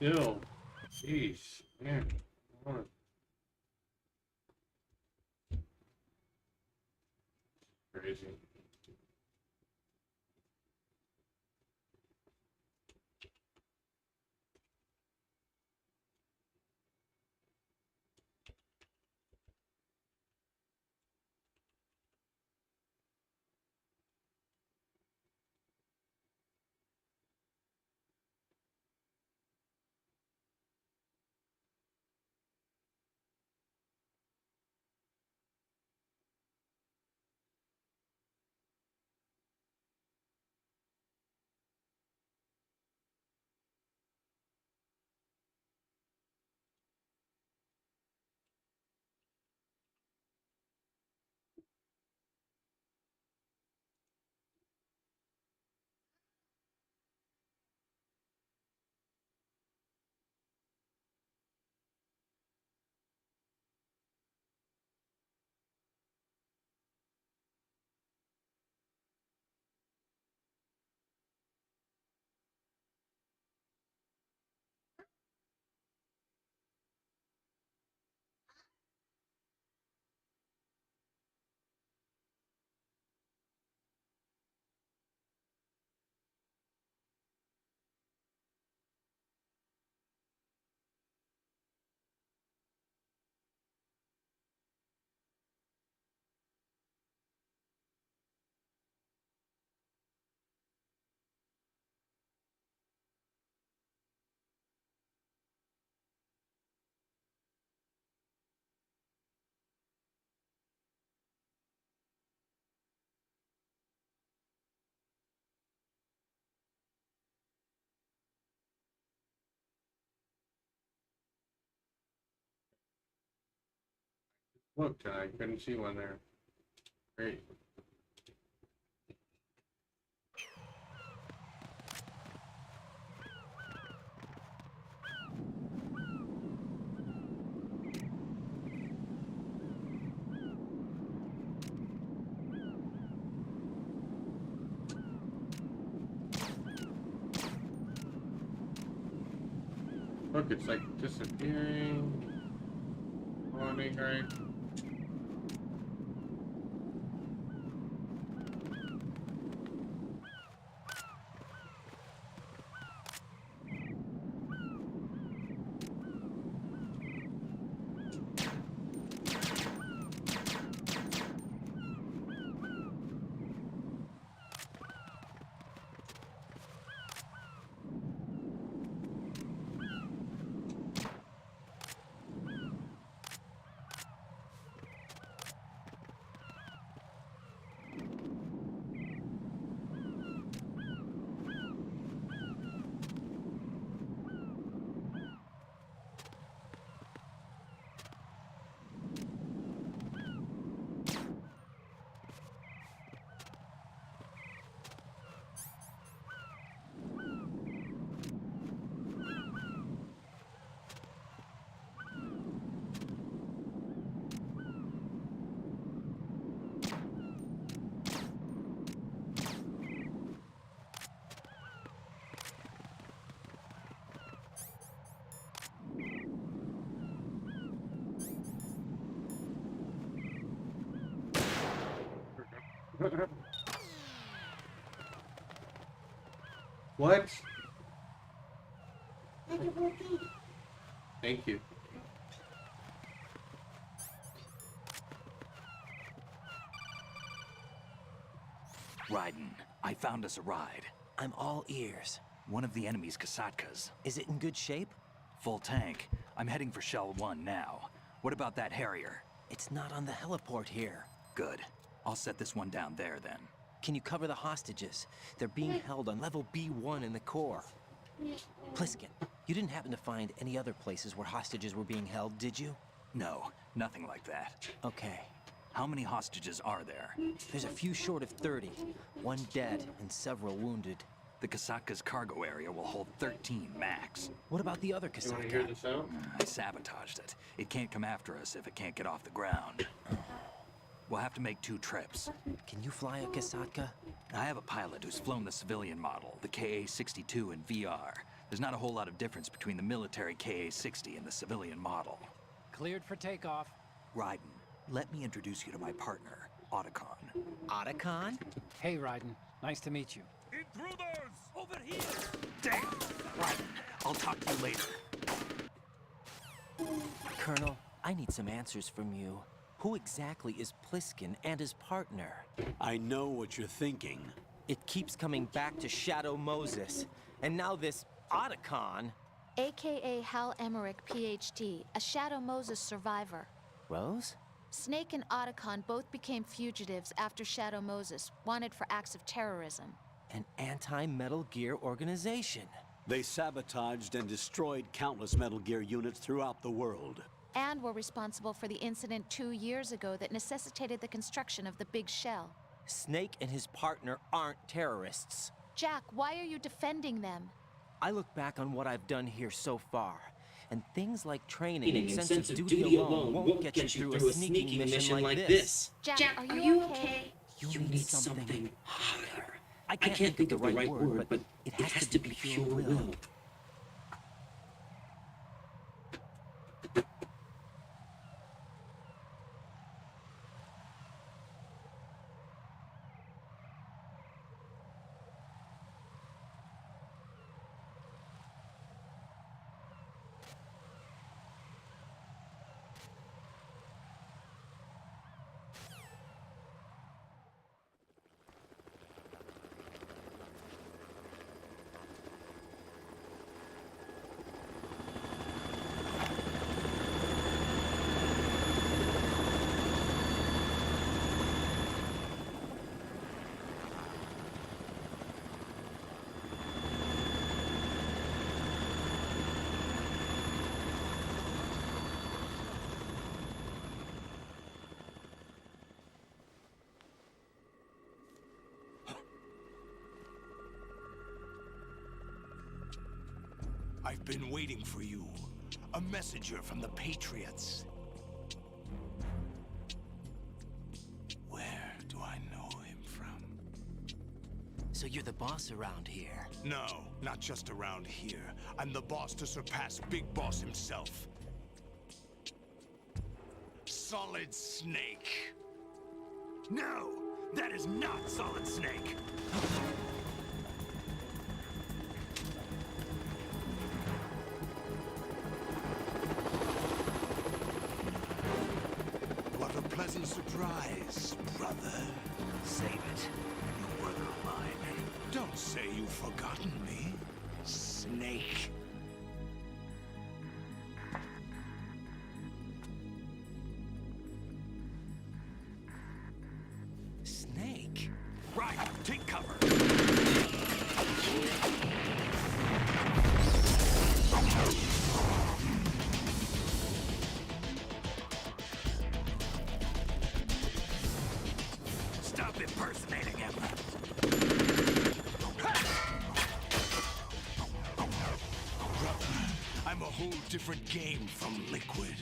Speaker 2: Yo, jeez, man. What? Crazy. Looked, I couldn't see one there. Great. Look, it's like disappearing. Morning, right? What? Thank you.
Speaker 16: Raiden, I found us a ride.
Speaker 9: I'm all ears.
Speaker 16: One of the enemy's Kasatkas.
Speaker 9: Is it in good shape?
Speaker 16: Full tank. I'm heading for Shell 1 now. What about that Harrier?
Speaker 9: It's not on the heliport here.
Speaker 16: Good. I'll set this one down there then.
Speaker 9: Can you cover the hostages? They're being held on level B1 in the core. Pliskin, you didn't happen to find any other places where hostages were being held, did you?
Speaker 16: No, nothing like that.
Speaker 9: Okay.
Speaker 16: How many hostages are there?
Speaker 9: There's a few short of 30. One dead and several wounded.
Speaker 16: The Kasatka's cargo area will hold 13 max.
Speaker 9: What about the other
Speaker 2: You want to hear
Speaker 9: Kasatka?
Speaker 2: this out?
Speaker 16: I sabotaged it. It can't come after us if it can't get off the ground. We'll have to make 2 trips.
Speaker 9: Can you fly a Kasatka?
Speaker 16: I have a pilot who's flown the civilian model, the KA-62 in VR. There's not a whole lot of difference between the military KA-60 and the civilian model.
Speaker 13: Cleared for takeoff.
Speaker 16: Raiden, let me introduce you to my partner, Otacon.
Speaker 9: Otacon?
Speaker 13: Hey, Raiden. Nice to meet you.
Speaker 12: Intruders!
Speaker 15: Over here!
Speaker 16: Damn! Raiden, I'll talk to you later.
Speaker 9: Colonel, I need some answers from you. Who exactly is Pliskin and his partner?
Speaker 8: I know what you're thinking.
Speaker 9: It keeps coming back to Shadow Moses. And now this Otacon.
Speaker 14: AKA Hal Emmerich, PhD, a Shadow Moses survivor.
Speaker 9: Rose?
Speaker 14: Snake and Otacon both became fugitives after Shadow Moses, wanted for acts of terrorism.
Speaker 9: An anti-Metal Gear organization.
Speaker 8: They sabotaged and destroyed countless Metal Gear units throughout the world.
Speaker 14: And were responsible for the incident 2 years ago that necessitated the construction of the Big Shell.
Speaker 9: Snake and his partner aren't terrorists.
Speaker 14: Jack, why are you defending them?
Speaker 9: I look back on what I've done here so far, and things like training and sense of duty alone won't get you through a sneaking mission like this.
Speaker 14: Jack, are you okay?
Speaker 9: You need something harder. I can't think of the right word, but it has to be pure will.
Speaker 12: I've been waiting for you. A messenger from the Patriots. Where do I know him from?
Speaker 9: So you're the boss around here?
Speaker 12: No, not just around here. I'm the boss to surpass Big Boss himself. Solid Snake. No, that is not Solid Snake. What a pleasant surprise, brother.
Speaker 11: Save it. A new brother of mine.
Speaker 12: Don't say you've forgotten me, Snake.
Speaker 9: Snake?
Speaker 12: Right, take cover. Stop impersonating him. Brother, I'm a whole different game from Liquid.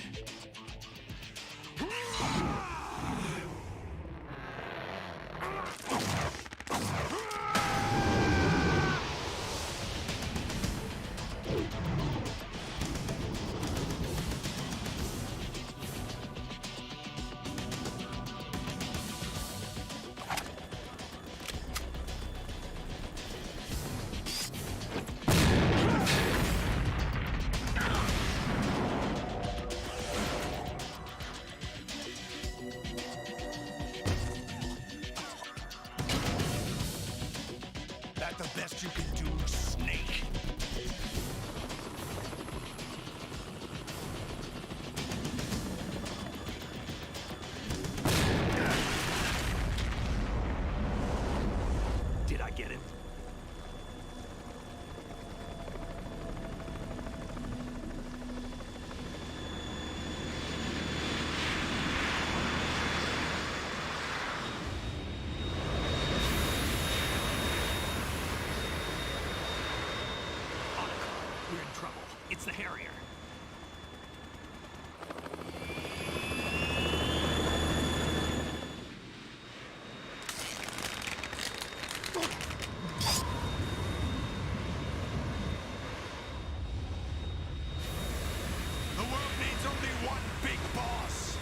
Speaker 12: There's only one big boss.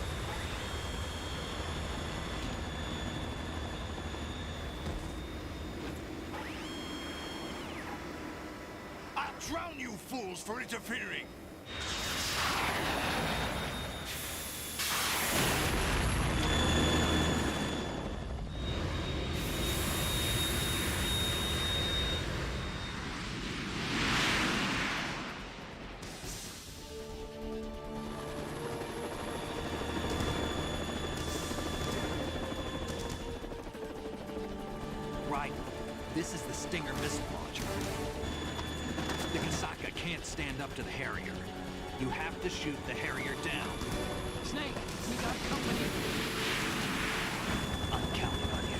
Speaker 12: I'll drown you fools for interfering.
Speaker 16: Right. This is the Stinger missile launcher. The Kasaka can't stand up to the Harrier. You have to shoot the Harrier down.
Speaker 13: Snake, we got company.
Speaker 16: I'm counting on you.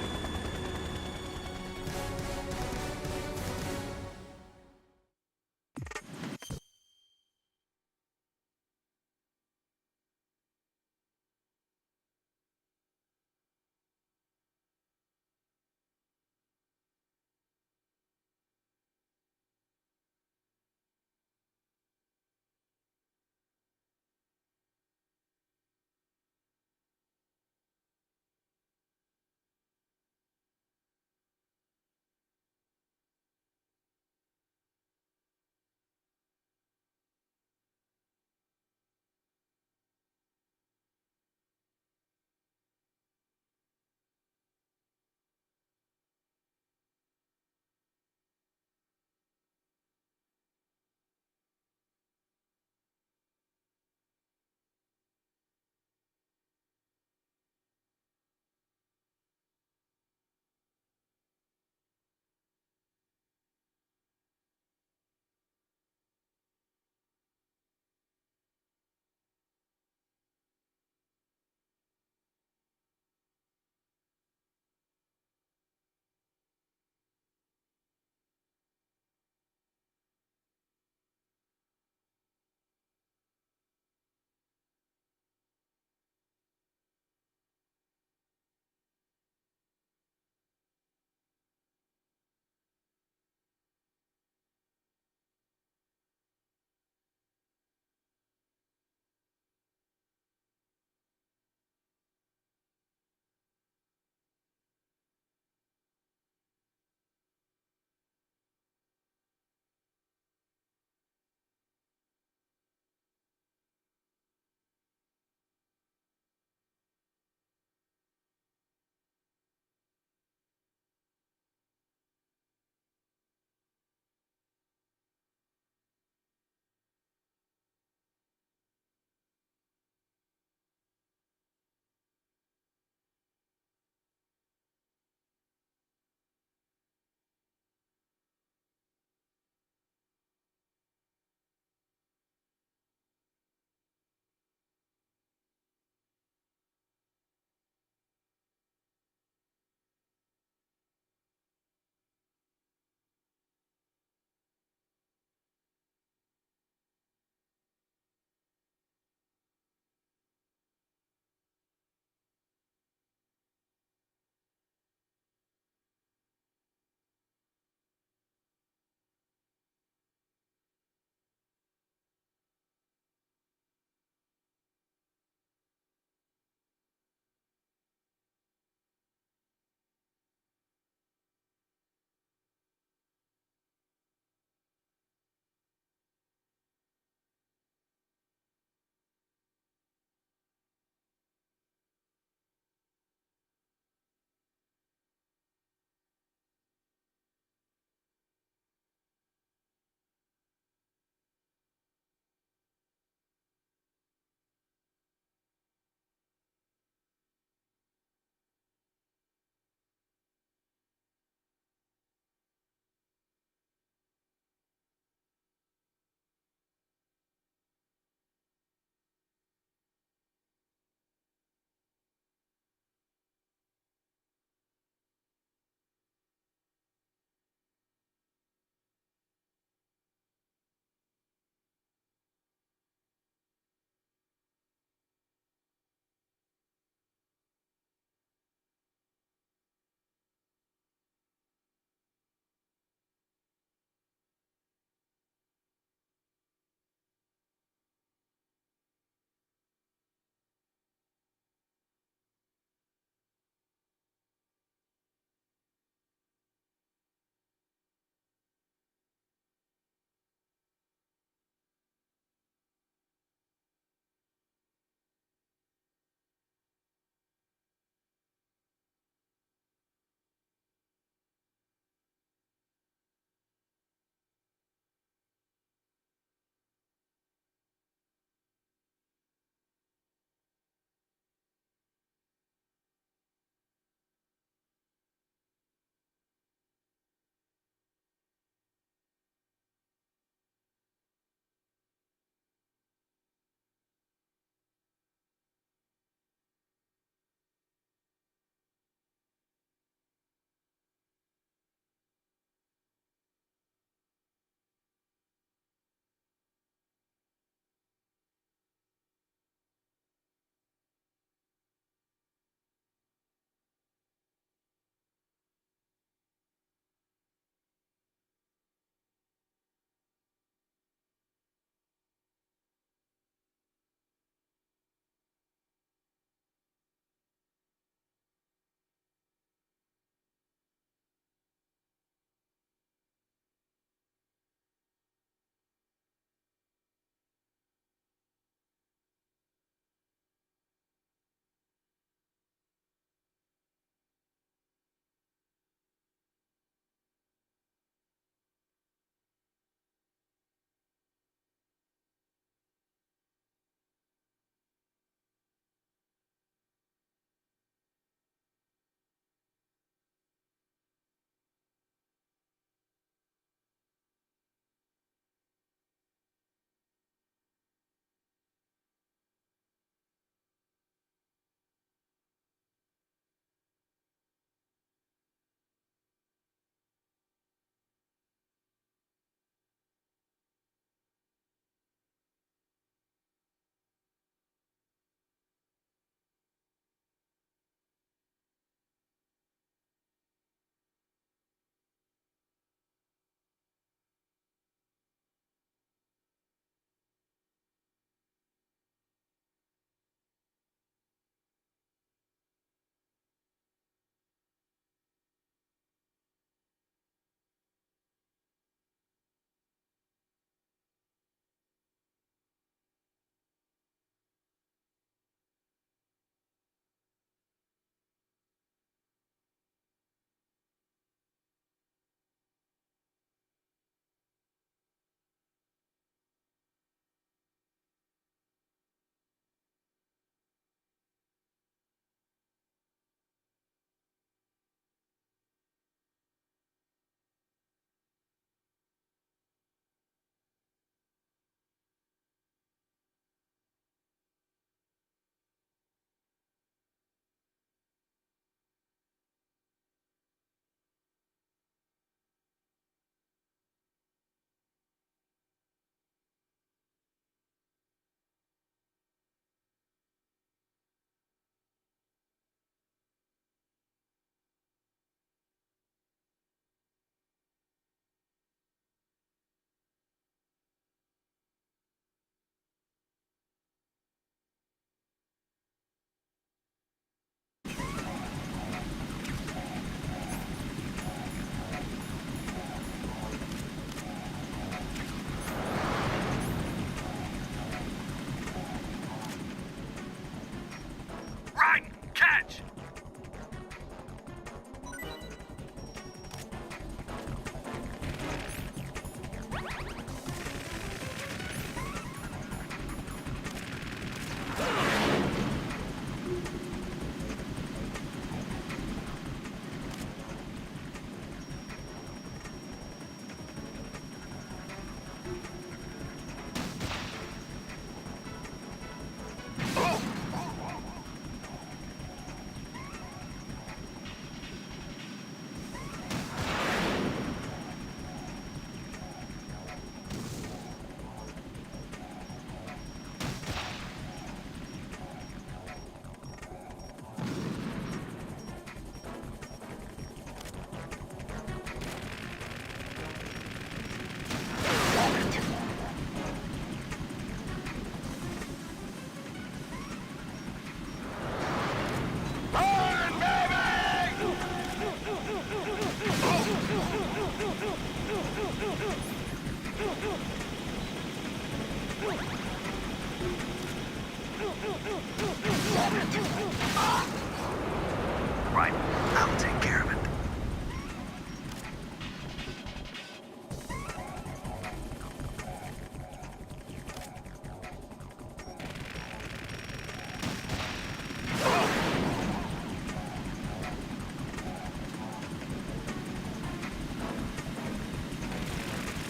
Speaker 11: Right, I'll take care of it.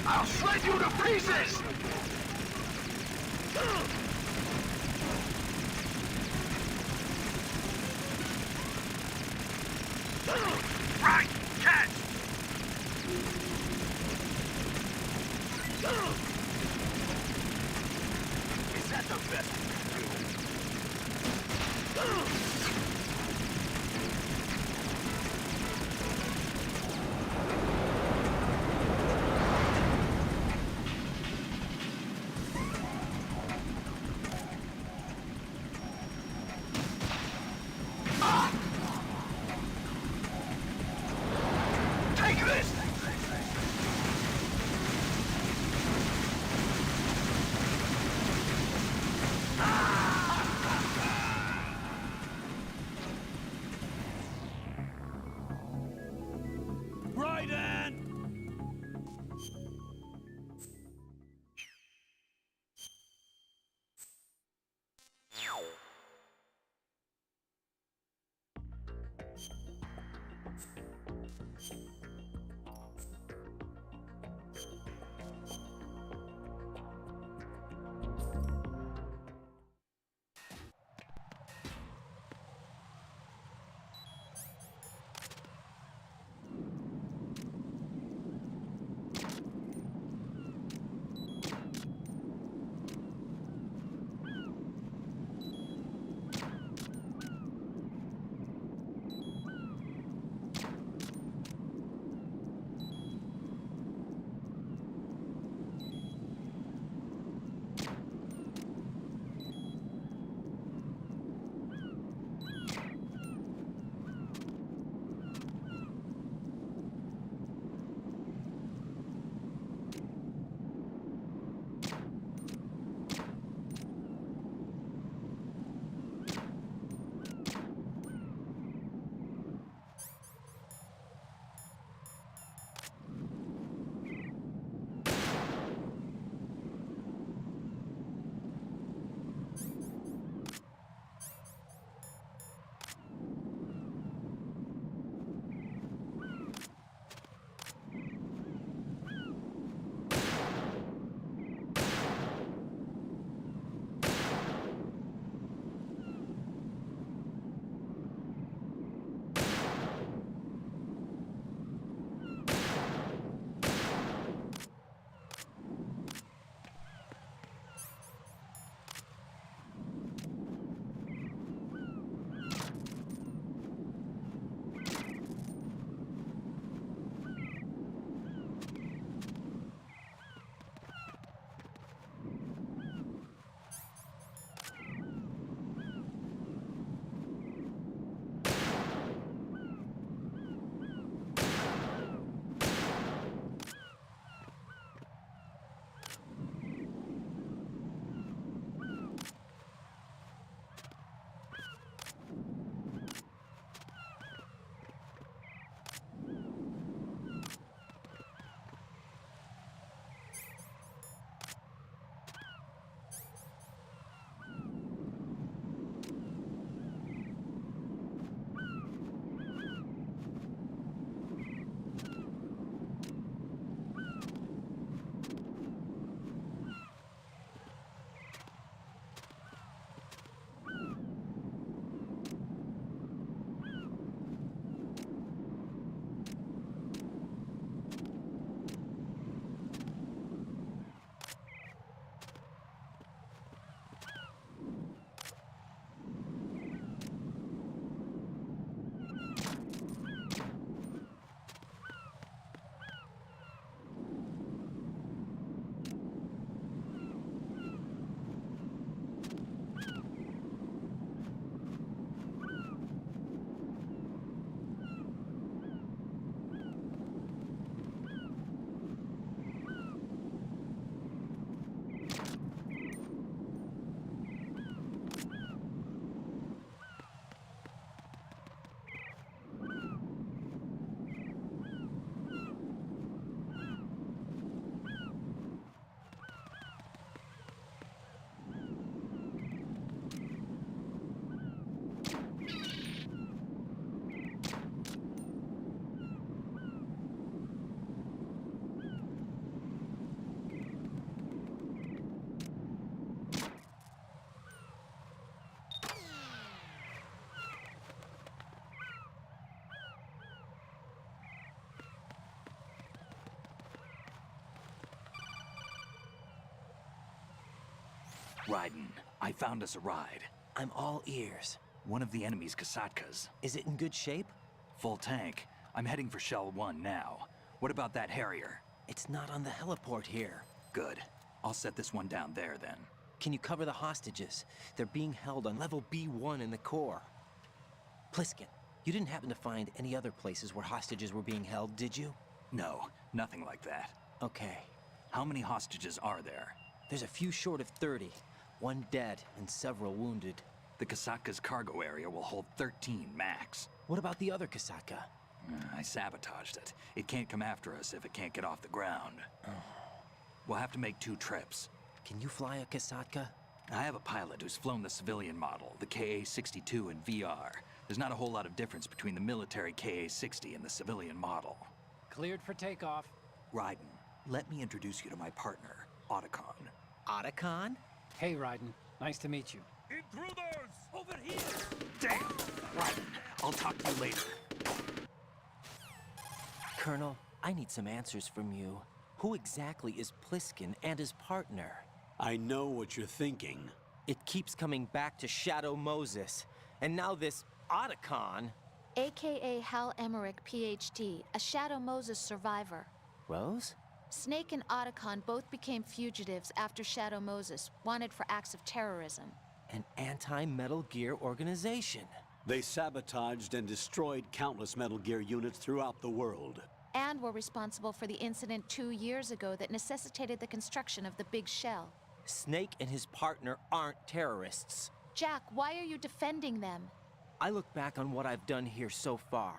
Speaker 17: I'll shred you to pieces!
Speaker 11: Right, catch!
Speaker 17: Is that the best you can do? Take this!
Speaker 16: Raiden, I found us a ride.
Speaker 9: I'm all ears.
Speaker 16: One of the enemy's Kasatkas.
Speaker 9: Is it in good shape?
Speaker 16: Full tank. I'm heading for Shell 1 now. What about that Harrier?
Speaker 9: It's not on the heliport here.
Speaker 16: Good. I'll set this one down there then.
Speaker 9: Can you cover the hostages? They're being held on level B1 in the core. Pliskin, you didn't happen to find any other places where hostages were being held, did you?
Speaker 16: No, nothing like that.
Speaker 9: Okay.
Speaker 16: How many hostages are there?
Speaker 9: There's a few short of 30. One dead and several wounded.
Speaker 16: The Kasatka's cargo area will hold 13 max.
Speaker 9: What about the other Kasaka?
Speaker 16: I sabotaged it. It can't come after us if it can't get off the ground. We'll have to make 2 trips.
Speaker 9: Can you fly a Kasatka?
Speaker 16: I have a pilot who's flown the civilian model, the KA-62 in VR. There's not a whole lot of difference between the military KA-60 and the civilian model.
Speaker 13: Cleared for takeoff.
Speaker 16: Raiden, let me introduce you to my partner, Otacon.
Speaker 9: Otacon?
Speaker 13: Hey, Raiden. Nice to meet you.
Speaker 15: Intruders! Over here!
Speaker 16: Damn! Raiden, I'll talk to you later.
Speaker 9: Colonel, I need some answers from you. Who exactly is Pliskin and his partner?
Speaker 8: I know what you're thinking.
Speaker 9: It keeps coming back to Shadow Moses. And now this Otacon.
Speaker 14: AKA Hal Emmerich, PhD, a Shadow Moses survivor.
Speaker 9: Rose?
Speaker 14: Snake and Otacon both became fugitives after Shadow Moses, wanted for acts of terrorism.
Speaker 9: An anti-Metal Gear organization.
Speaker 8: They sabotaged and destroyed countless Metal Gear units throughout the world.
Speaker 14: And were responsible for the incident 2 years ago that necessitated the construction of the Big Shell.
Speaker 9: Snake and his partner aren't terrorists.
Speaker 14: Jack, why are you defending them?
Speaker 9: I look back on what I've done here so far,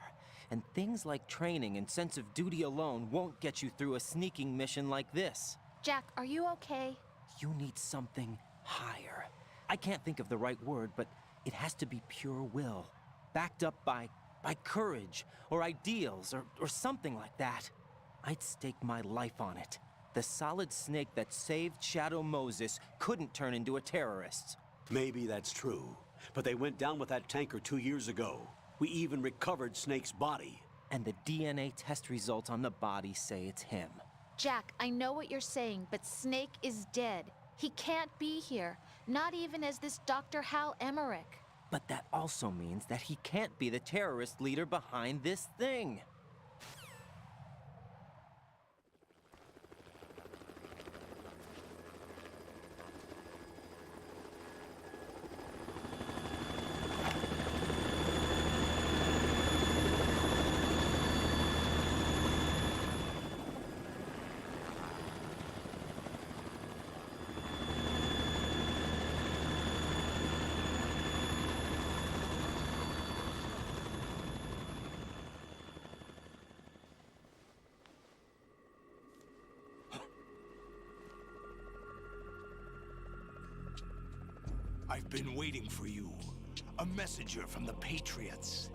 Speaker 9: and things like training and sense of duty alone won't get you through a sneaking mission like this.
Speaker 14: Jack, are you okay?
Speaker 9: You need something higher. I can't think of the right word, but it has to be pure will, backed up by courage, or ideals, or something like that. I'd stake my life on it. The solid Snake that saved Shadow Moses couldn't turn into a terrorist.
Speaker 8: Maybe that's true, but they went down with that tanker 2 years ago. We even recovered Snake's body.
Speaker 9: And the DNA test results on the body say it's him.
Speaker 14: Jack, I know what you're saying, but Snake is dead. He can't be here, not even as this Dr. Hal Emmerich.
Speaker 9: But that also means that he can't be the terrorist leader behind this thing.
Speaker 12: I've been waiting for you. A messenger from the Patriots.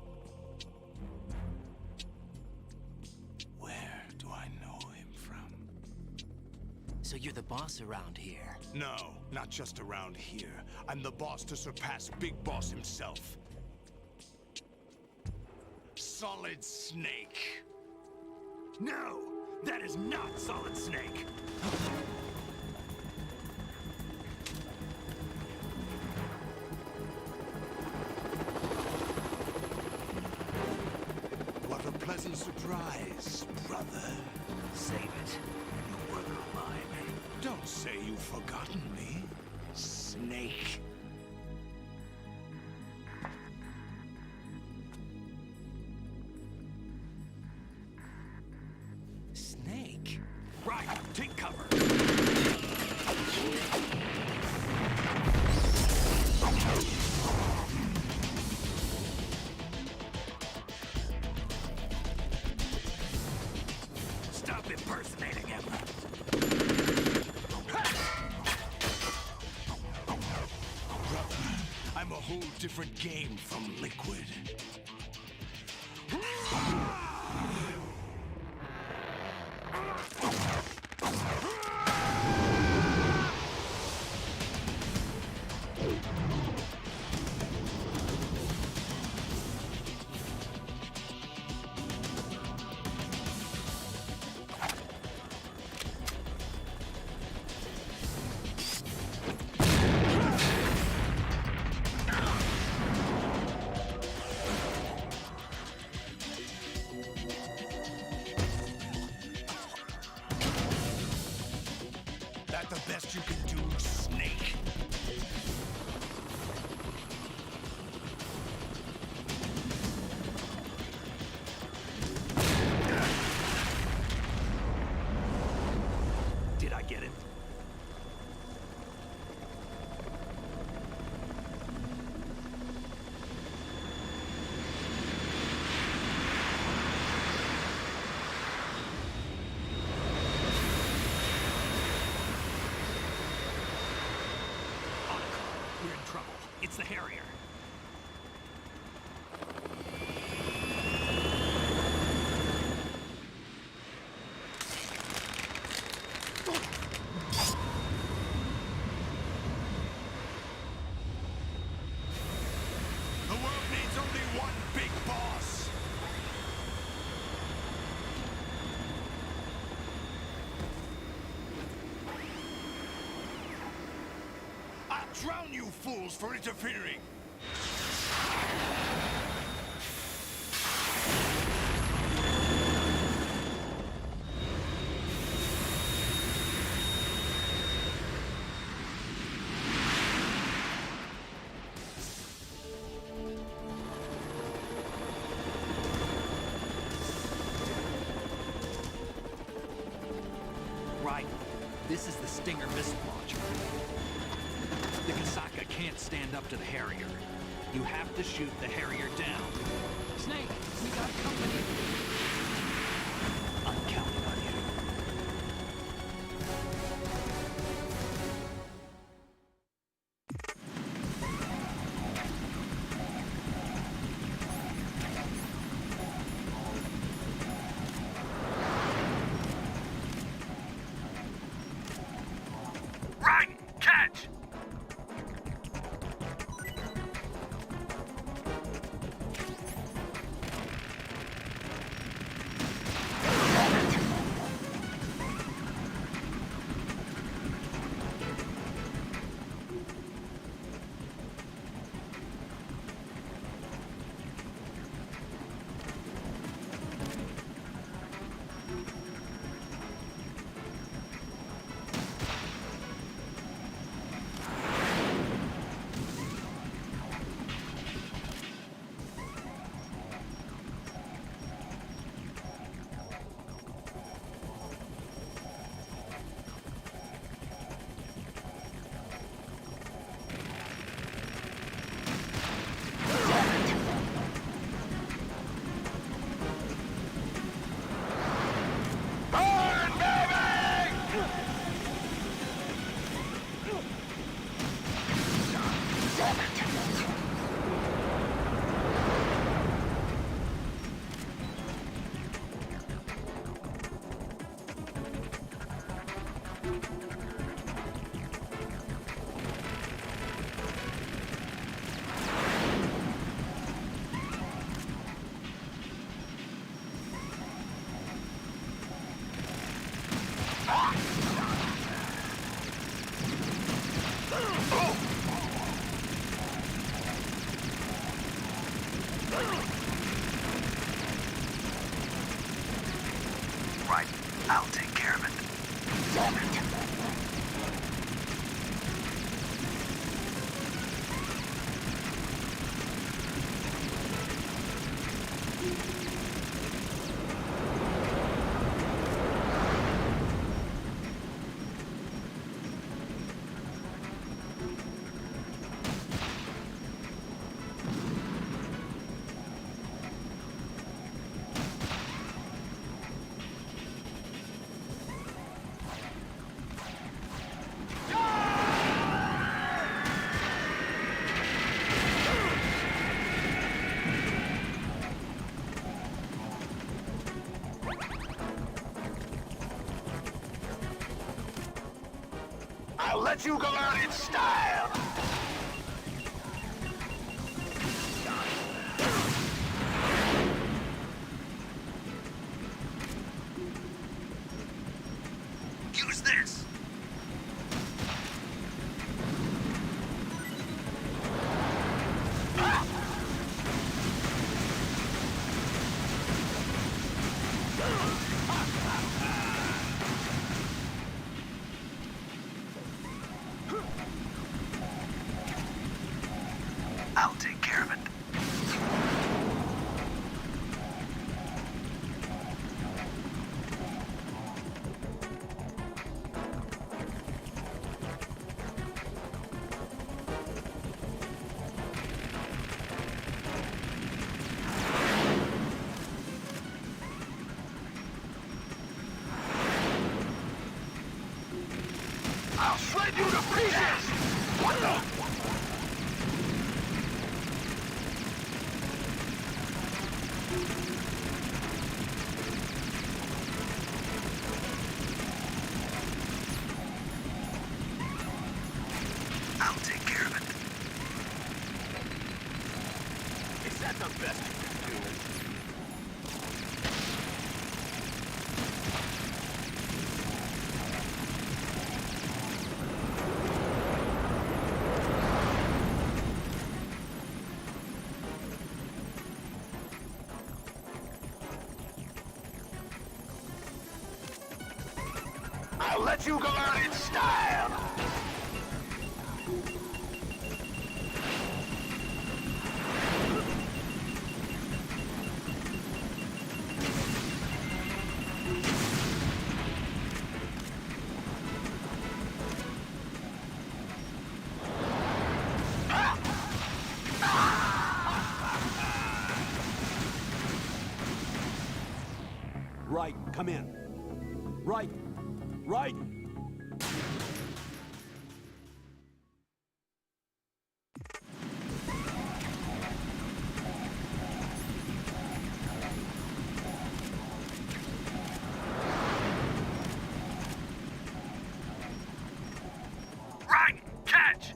Speaker 12: Where do I know him from?
Speaker 9: So you're the boss around here?
Speaker 12: No, not just around here. I'm the boss to surpass Big Boss himself. Solid Snake.
Speaker 15: No! That is not Solid Snake!
Speaker 12: What a pleasant surprise, brother.
Speaker 11: Save it. You work of mine.
Speaker 12: Don't say you've forgotten me, Snake.
Speaker 9: Snake?
Speaker 12: Right, take cover.
Speaker 15: Stop impersonating him!
Speaker 12: Brother, I'm a whole different game from Liquid. you can do, Snake?
Speaker 16: Did I get it?
Speaker 11: We're in trouble. It's the Harrier.
Speaker 12: The world needs only one big boss. I'll drown you fools for interfering.
Speaker 11: Right. This is the Stinger missile launcher. The Kasaka can't stand up to the Harrier. You have to shoot the Harrier down.
Speaker 13: Snake, we got company.
Speaker 11: I'm counting on you.
Speaker 17: Right! Catch!
Speaker 11: Right. I'll take care of it.
Speaker 17: I'll let you go out in style!
Speaker 11: Use this! I'll take care of it.
Speaker 17: I'll shred you to pieces! What the?
Speaker 11: I'll take care of it.
Speaker 17: Is that the best you can do? I'll let you go out in style!
Speaker 8: Right, come in. Right, right.
Speaker 17: Right! Catch!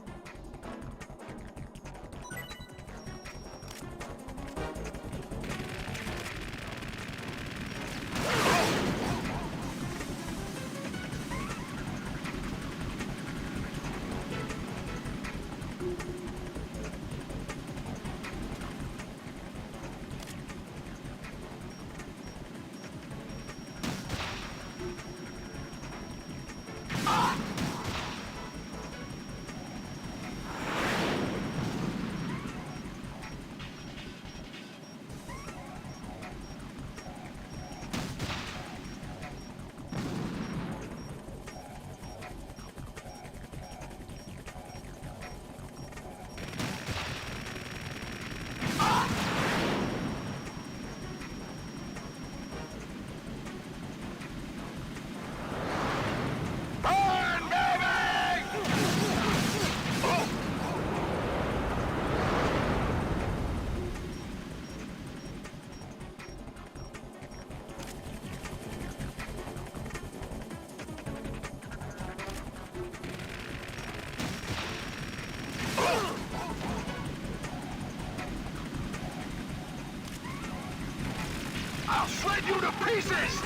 Speaker 17: I'll shred you to pieces!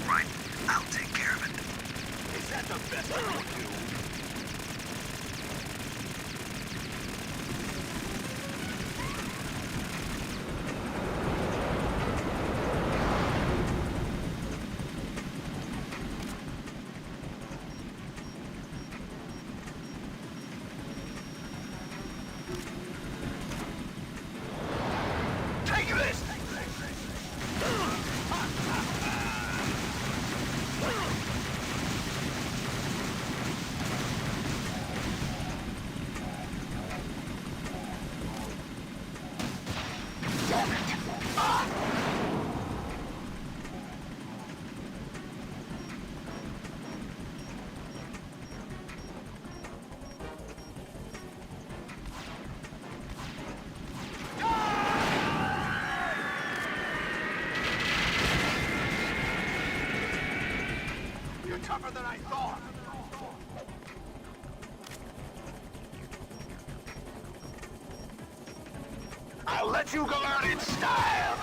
Speaker 11: Right, I'll take care of it.
Speaker 17: Is that the best you can do? Take this! Damn it! You're tougher than I thought! I'll let you go out in style!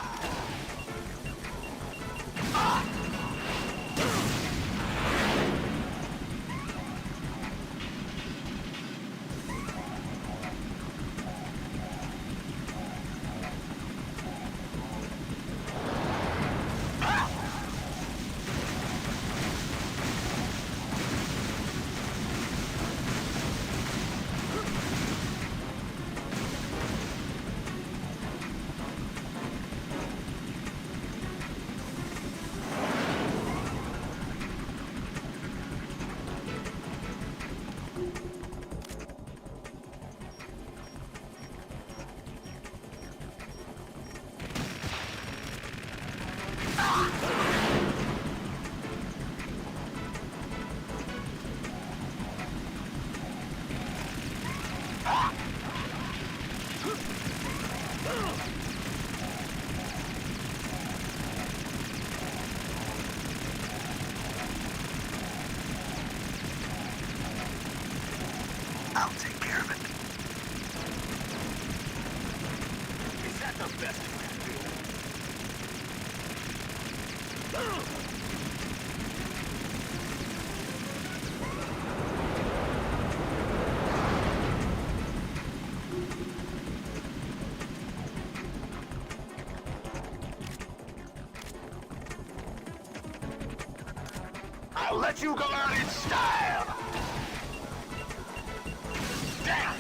Speaker 17: best it can do. I'll let you go out in style! Damn!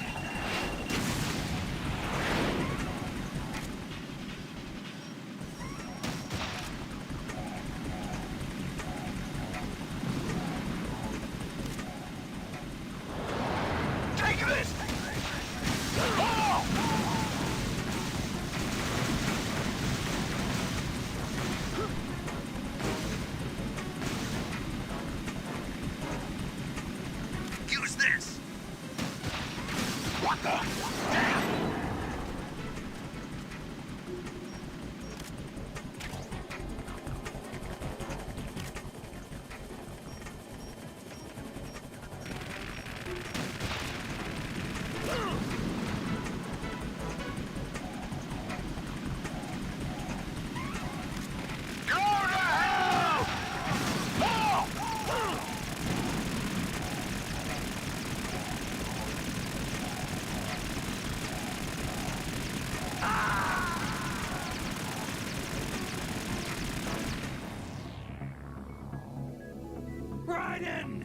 Speaker 17: Take this! Oh! Use this! What the? Damn! Go to hell! Oh!
Speaker 12: Raiden!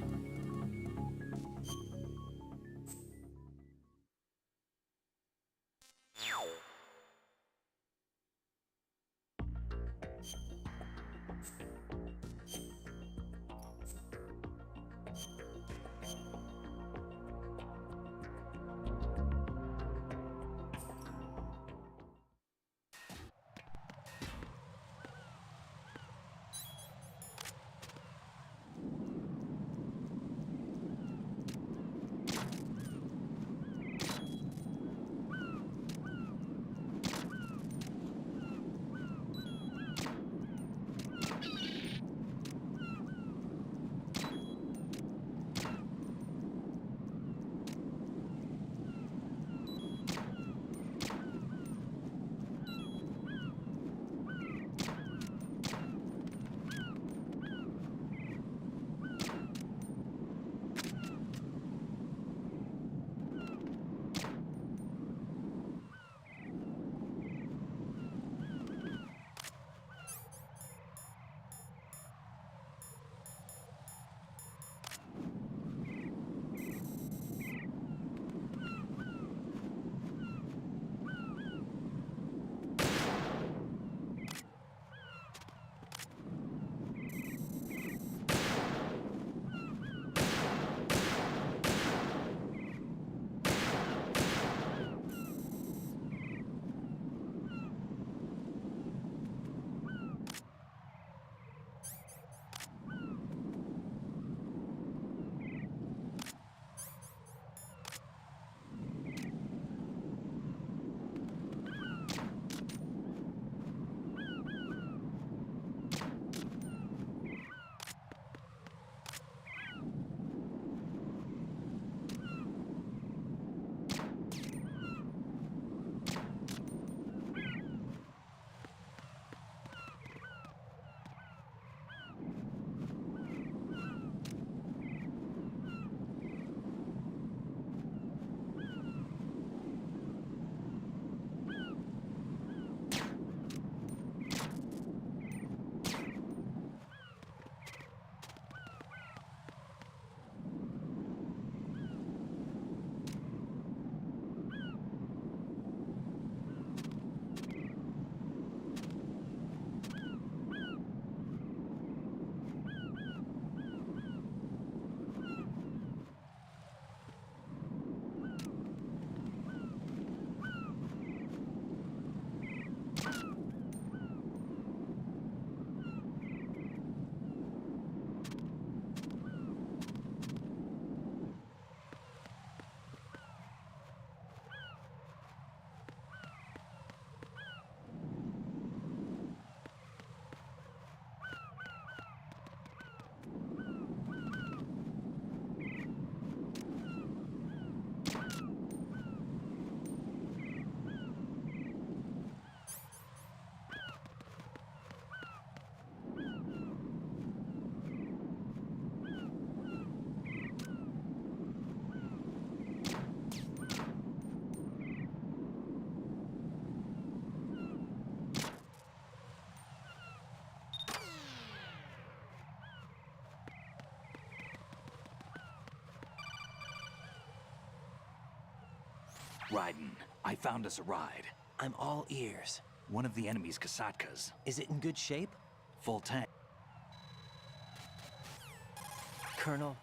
Speaker 16: Raiden. I found us a ride.
Speaker 9: I'm all ears.
Speaker 16: One of the enemy's Kasatkas.
Speaker 9: Is it in good shape?
Speaker 16: Full tank.
Speaker 9: Colonel,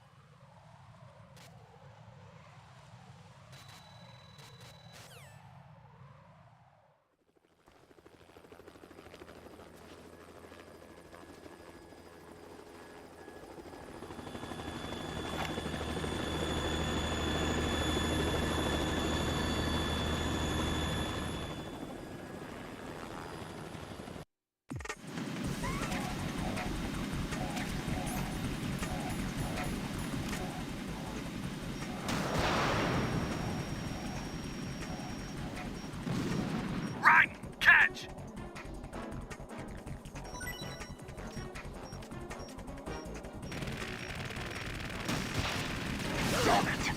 Speaker 17: Raiden, catch! Damn it!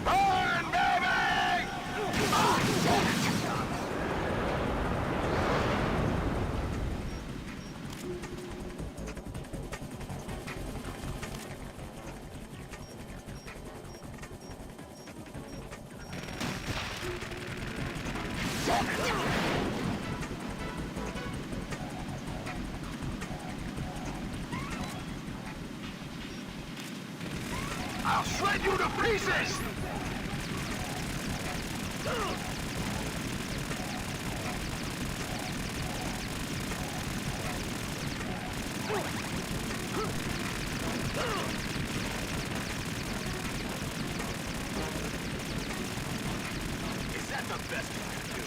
Speaker 17: Burn, baby! Damn it! I'll shred you to pieces! Is that the best you can do?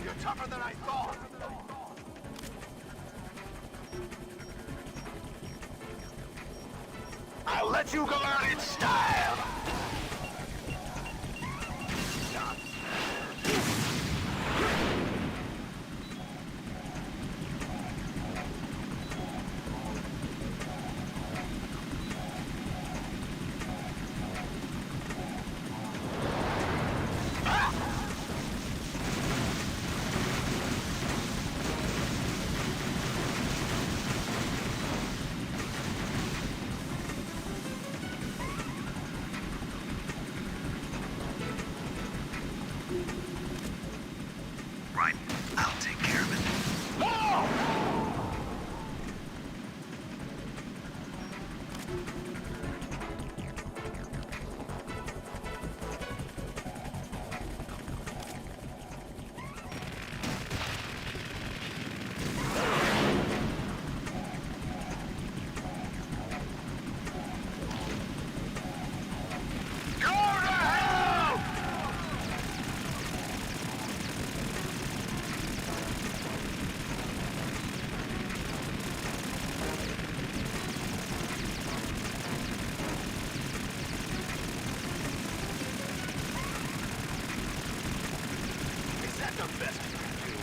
Speaker 17: You're tougher than I thought! I'll let you go out in style! that the best you can do?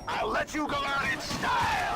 Speaker 17: I'll let you go out in style!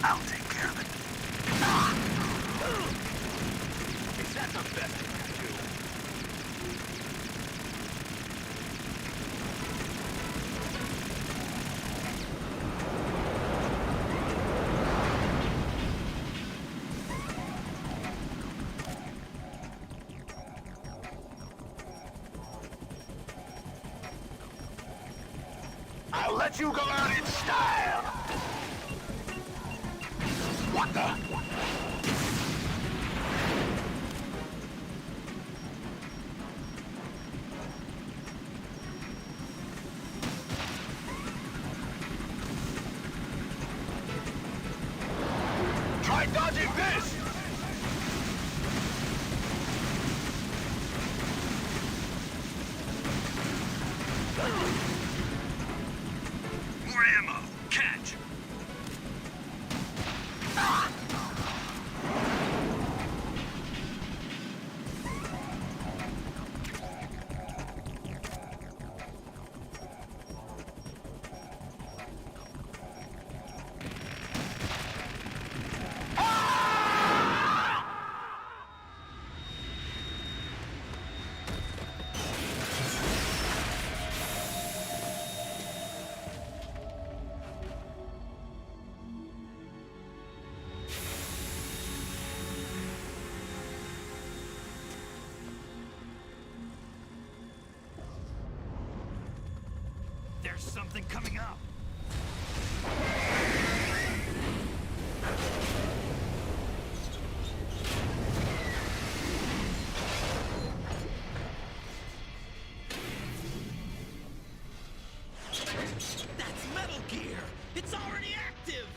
Speaker 17: I'll take care of it. Is that the best you can do? I'll let you go out in style! What the? Try dodging this! More ammo! Catch! There's something coming up.
Speaker 15: That's Metal Gear! It's already active!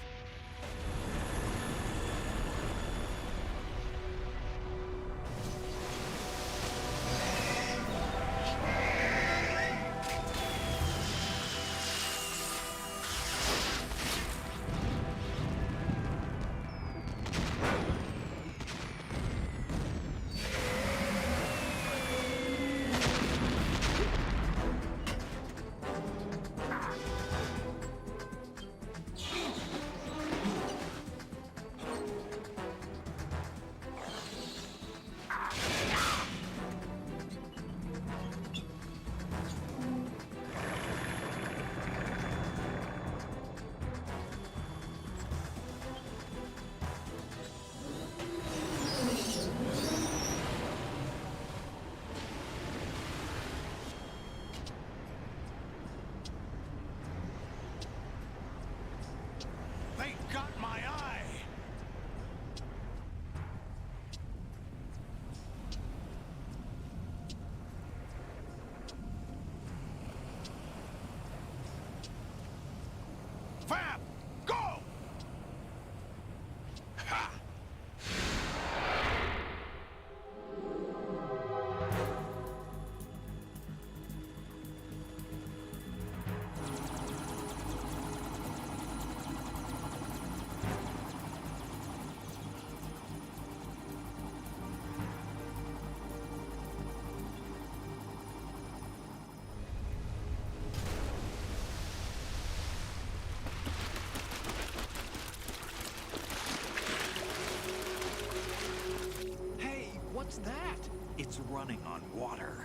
Speaker 13: What's that?
Speaker 16: It's running on water.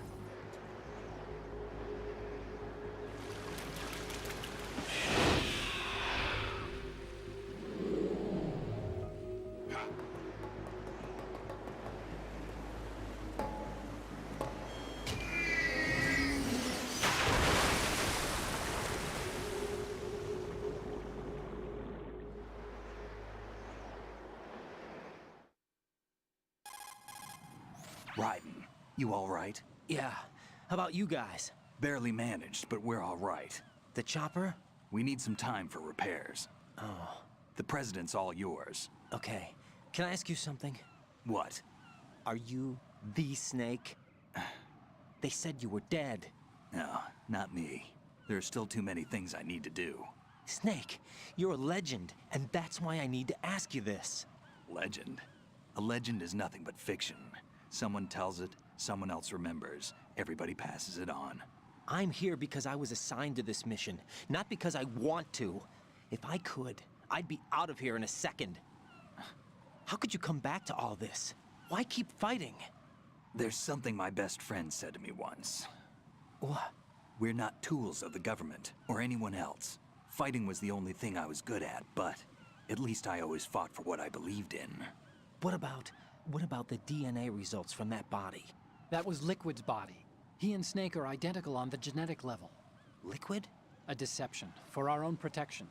Speaker 16: Raiden, you all right?
Speaker 9: Yeah. How about you guys?
Speaker 16: Barely managed, but we're all right.
Speaker 9: The chopper?
Speaker 16: We need some time for repairs.
Speaker 9: Oh.
Speaker 16: The president's all yours.
Speaker 9: Okay. Can I ask you something?
Speaker 16: What?
Speaker 9: Are you the Snake? They said you were dead.
Speaker 16: No, not me. There are still too many things I need to do.
Speaker 9: Snake, you're a legend, and that's why I need to ask you this.
Speaker 16: Legend? A legend is nothing but fiction. Someone tells it, someone else remembers. Everybody passes it on.
Speaker 9: I'm here because I was assigned to this mission, not because I want to. If I could, I'd be out of here in a second. How could you come back to all this? Why keep fighting?
Speaker 16: There's something my best friend said to me once.
Speaker 9: What?
Speaker 16: We're not tools of the government, or anyone else. Fighting was the only thing I was good at, but at least I always fought for what I believed in.
Speaker 9: What about the DNA results from that body?
Speaker 13: That was Liquid's body. He and Snake are identical on the genetic level.
Speaker 9: Liquid?
Speaker 13: A deception, for our own protection.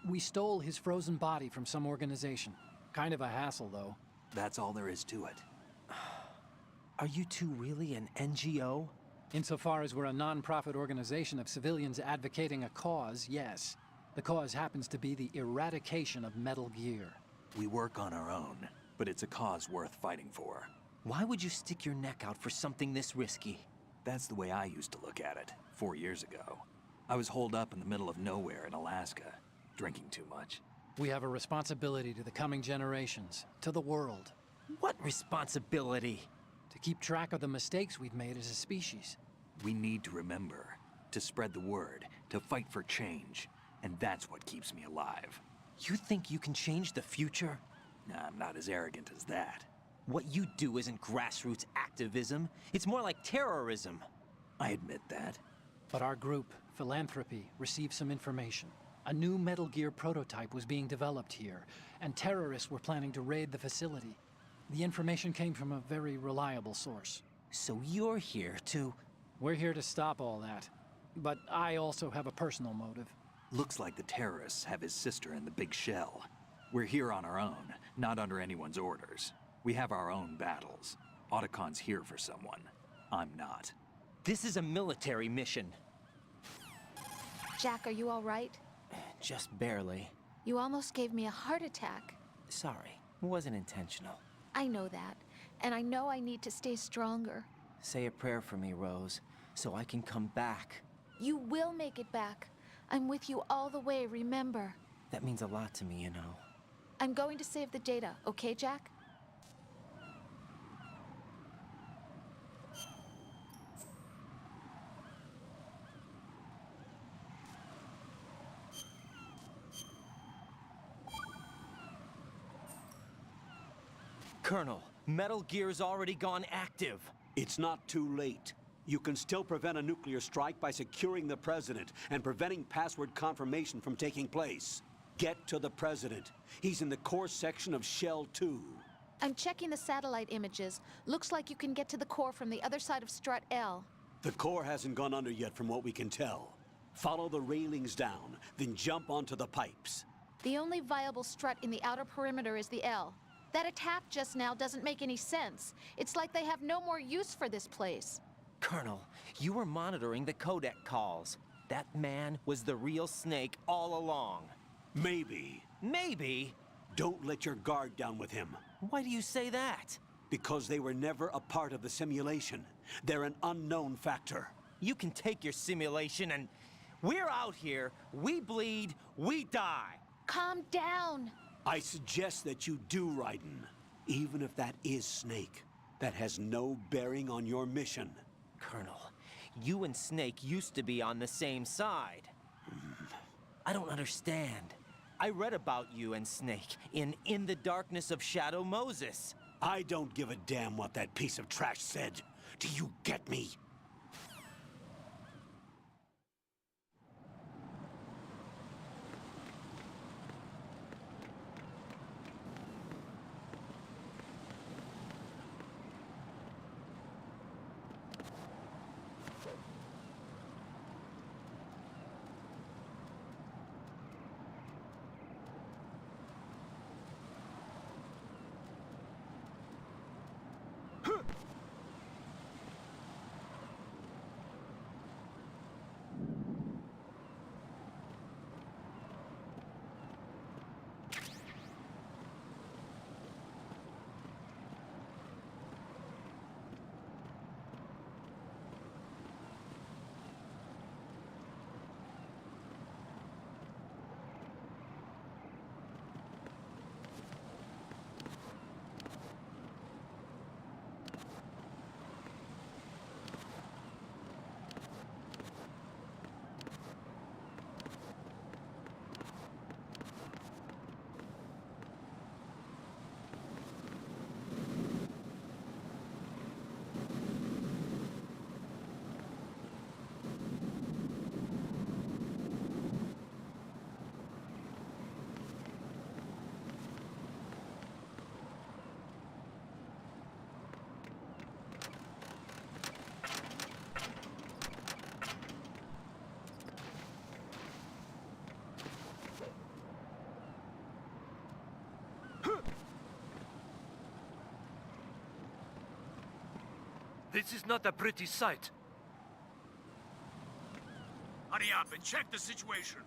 Speaker 13: We stole his frozen body from some organization. Kind of a hassle, though.
Speaker 16: That's all there is to it.
Speaker 9: Are you two really an NGO?
Speaker 13: Insofar as we're a non-profit organization of civilians advocating a cause, yes. The cause happens to be the eradication of Metal Gear.
Speaker 16: We work on our own, but it's a cause worth fighting for.
Speaker 9: Why would you stick your neck out for something this risky?
Speaker 16: That's the way I used to look at it, 4 years ago. I was holed up in the middle of nowhere in Alaska, drinking too much.
Speaker 13: We have a responsibility to the coming generations, to the world.
Speaker 9: What responsibility?
Speaker 13: To keep track of the mistakes we've made as a species.
Speaker 16: We need to remember, to spread the word, to fight for change. And that's what keeps me alive.
Speaker 9: You think you can change the future?
Speaker 16: Nah, I'm not as arrogant as that.
Speaker 9: What you do isn't grassroots activism. It's more like terrorism.
Speaker 16: I admit that.
Speaker 13: But our group, Philanthropy, received some information. A new Metal Gear prototype was being developed here, and terrorists were planning to raid the facility. The information came from a very reliable source.
Speaker 9: So you're here to...
Speaker 13: We're here to stop all that. But I also have a personal motive.
Speaker 16: Looks like the terrorists have his sister in the big shell. We're here on our own, not under anyone's orders. We have our own battles. Otacon's here for someone. I'm not.
Speaker 9: This is a military mission.
Speaker 14: Jack, are you all right?
Speaker 9: Just barely.
Speaker 14: You almost gave me a heart attack.
Speaker 9: Sorry, it wasn't intentional.
Speaker 14: I know that, and I know I need to stay stronger.
Speaker 9: Say a prayer for me, Rose, so I can come back.
Speaker 14: You will make it back. I'm with you all the way, remember?
Speaker 9: That means a lot to me, you know.
Speaker 14: I'm going to save the data, okay, Jack?
Speaker 9: Colonel, Metal Gear's already gone active.
Speaker 8: It's not too late. You can still prevent a nuclear strike by securing the President and preventing password confirmation from taking place. Get to the President. He's in the core section of Shell 2.
Speaker 14: I'm checking the satellite images. Looks like you can get to the core from the other side of Strut L.
Speaker 8: The core hasn't gone under yet from what we can tell. Follow the railings down, then jump onto the pipes.
Speaker 14: The only viable strut in the outer perimeter is the L. That attack just now doesn't make any sense. It's like they have no more use for this place.
Speaker 9: Colonel, you were monitoring the codec calls. That man was the real Snake all along.
Speaker 8: Maybe.
Speaker 9: Maybe?
Speaker 8: Don't let your guard down with him.
Speaker 9: Why do you say that?
Speaker 8: Because they were never a part of the simulation. They're an unknown factor.
Speaker 9: You can take your simulation and... We're out here, we bleed, we die.
Speaker 14: Calm down.
Speaker 8: I suggest that you do, Raiden. Even if that is Snake. That has no bearing on your mission.
Speaker 9: Colonel, you and Snake used to be on the same side. I don't understand. I read about you and Snake in the Darkness of Shadow Moses.
Speaker 8: I don't give a damn what that piece of trash said. Do you get me?
Speaker 15: This is not a pretty sight.
Speaker 6: Hurry up and check the situation.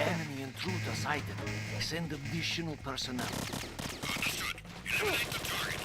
Speaker 15: Enemy intruder sighted. Send additional personnel.
Speaker 4: Understood. Eliminate the target.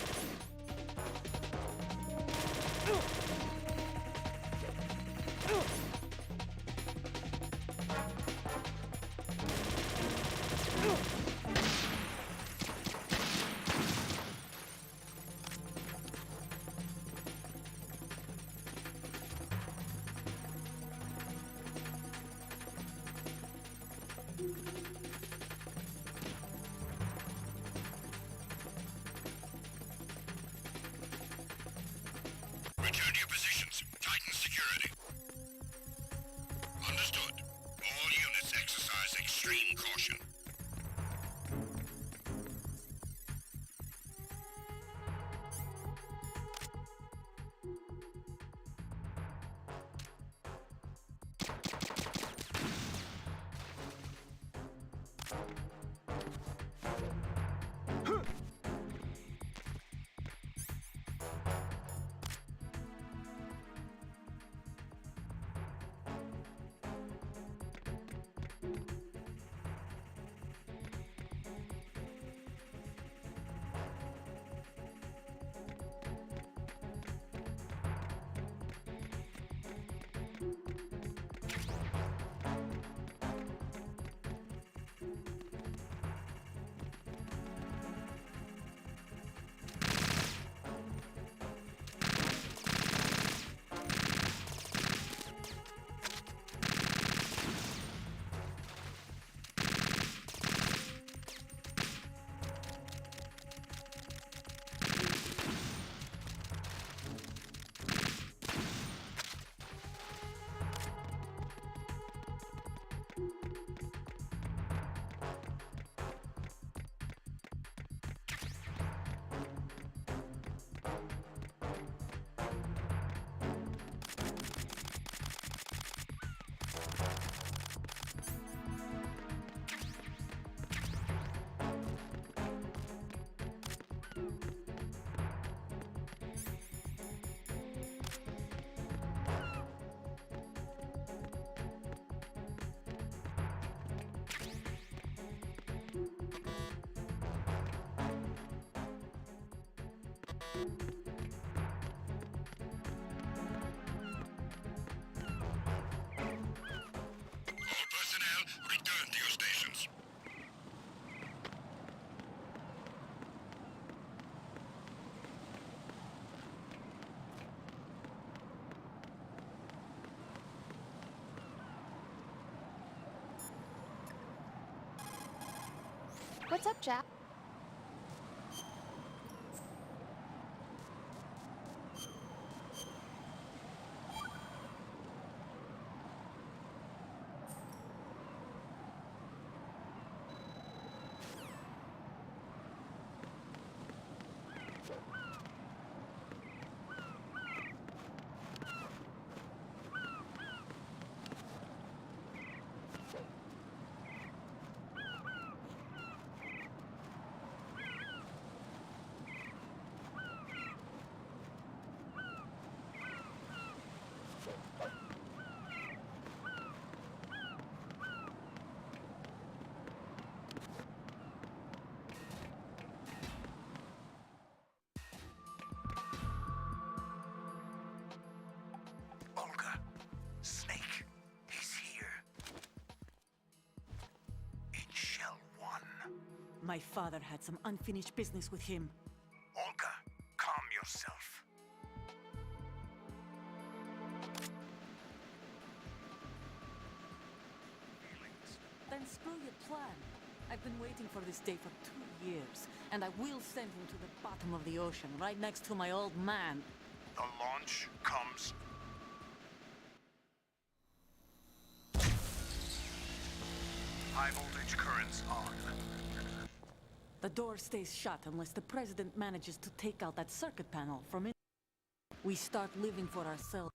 Speaker 4: All personnel, return to your stations.
Speaker 14: What's up, Jack?
Speaker 11: Olga, Snake, he's here. In Shell 1.
Speaker 5: My father had some unfinished business with him.
Speaker 11: Olga, calm yourself.
Speaker 5: Then screw your plan. I've been waiting for this day for 2 years, and I will send him to the bottom of the ocean, right next to my old man.
Speaker 11: The launch comes. High voltage currents on.
Speaker 5: The door stays shut unless the president manages to take out that circuit panel from it. We start living for ourselves.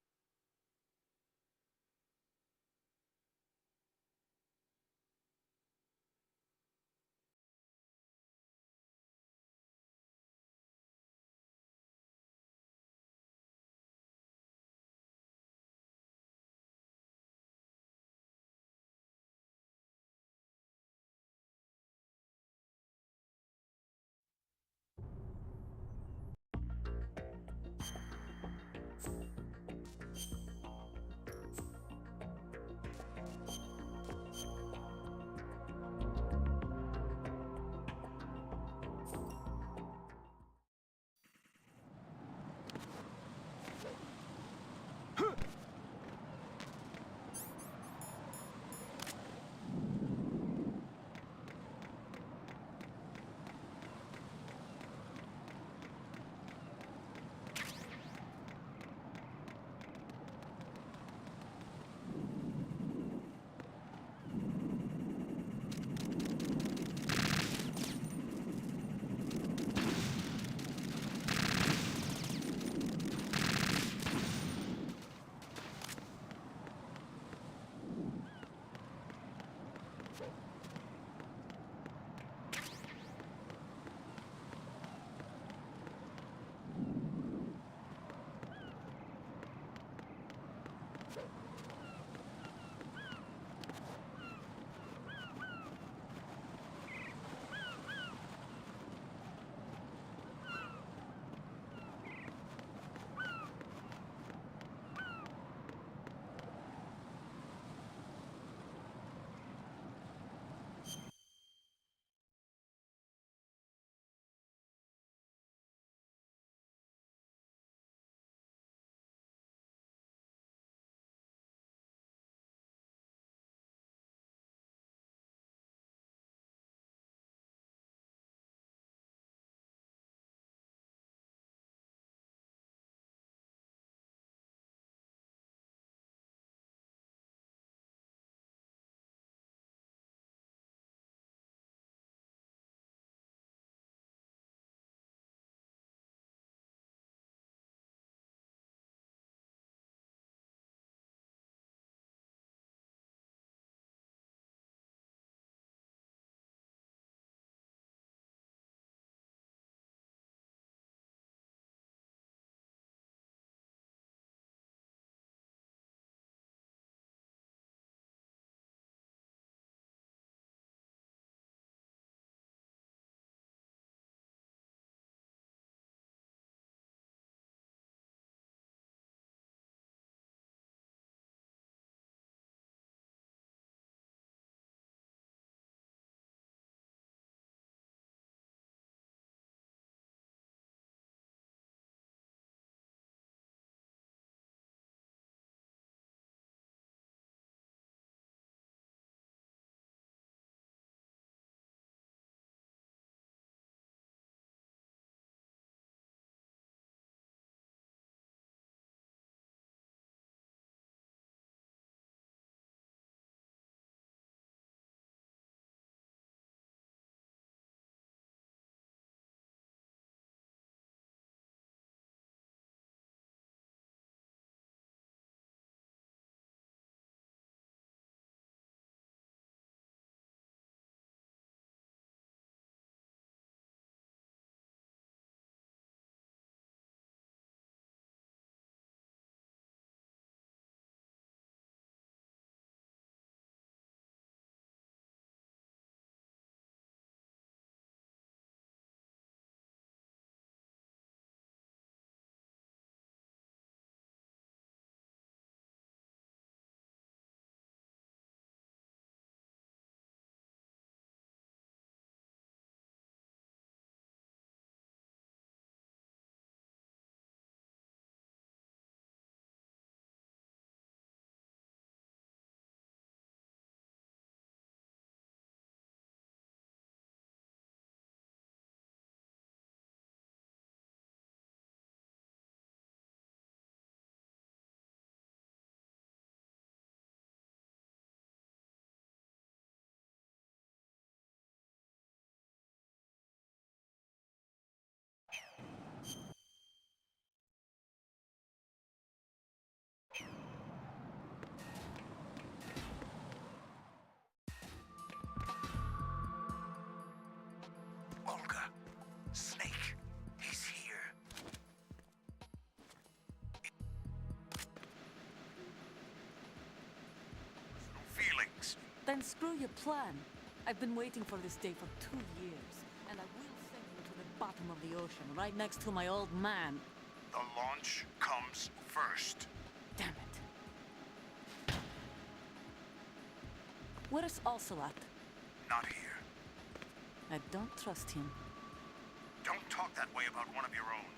Speaker 5: Then screw your plan. I've been waiting for this day for 2 years, and I will send him to the bottom of the ocean, right next to my old man.
Speaker 12: The launch comes first.
Speaker 5: Damn it. Where's Ocelot?
Speaker 12: Not here.
Speaker 5: I don't trust him.
Speaker 12: Don't talk that way about one of your own.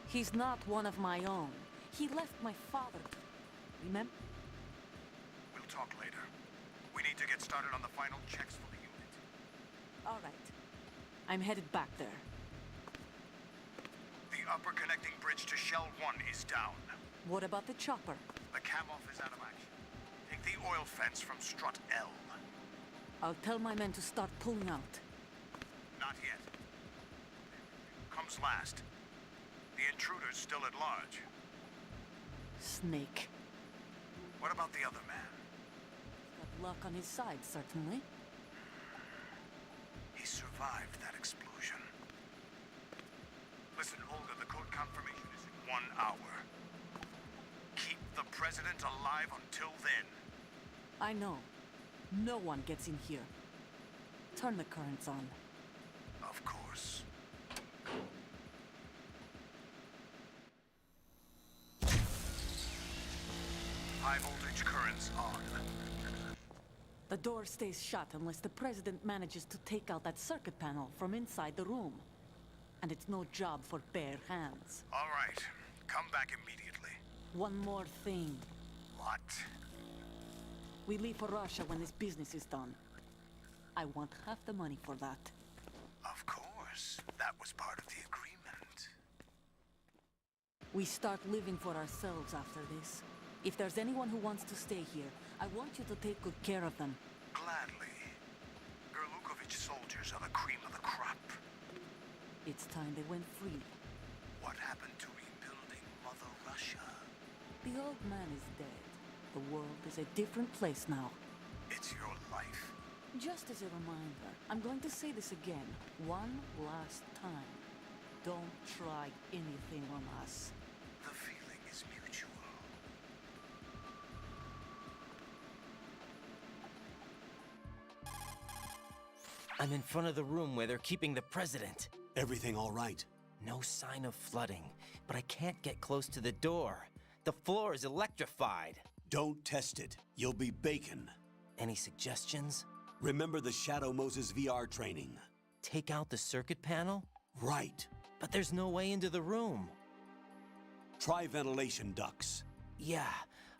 Speaker 5: He's not one of my own. He left my father. Remember?
Speaker 12: We'll talk later. We need to get started on the final checks for the unit.
Speaker 5: All right. I'm headed back there.
Speaker 12: The upper connecting bridge to Shell 1 is down.
Speaker 5: What about the chopper?
Speaker 12: The cam-off is out of action. Take the oil fence from strut L.
Speaker 5: I'll tell my men to start pulling out.
Speaker 12: Not yet. Comes last. The intruder's still at large.
Speaker 5: Snake.
Speaker 12: What about the other man?
Speaker 5: Got luck on his side, certainly.
Speaker 12: He survived that explosion. Listen, Olga, the code confirmation is in 1 hour. Keep the president alive until then.
Speaker 5: I know. No one gets in here. Turn the currents on.
Speaker 12: Of course. High voltage currents on.
Speaker 5: The door stays shut unless the president manages to take out that circuit panel from inside the room. And it's no job for bare hands.
Speaker 12: All right. Come back immediately.
Speaker 5: One more thing.
Speaker 12: What?
Speaker 5: We leave for Russia when this business is done. I want half the money for that.
Speaker 12: Of course. That was part of the agreement.
Speaker 5: We start living for ourselves after this. If there's anyone who wants to stay here, I want you to take good care of them.
Speaker 12: Gladly. Gurlukovich soldiers are the cream of the crop.
Speaker 5: It's time they went free.
Speaker 12: What happened to rebuilding Mother Russia?
Speaker 5: The old man is dead. The world is a different place now.
Speaker 12: It's your life.
Speaker 5: Just as a reminder, I'm going to say this again, one last time. Don't try anything on us.
Speaker 12: The feeling is mutual.
Speaker 9: I'm in front of the room where they're keeping the president.
Speaker 8: Everything all right?
Speaker 9: No sign of flooding, but I can't get close to the door. The floor is electrified.
Speaker 8: Don't test it. You'll be bacon.
Speaker 9: Any suggestions?
Speaker 8: Remember the Shadow Moses VR training.
Speaker 9: Take out the circuit panel?
Speaker 8: Right.
Speaker 9: But there's no way into the room.
Speaker 8: Try ventilation ducts.
Speaker 9: Yeah,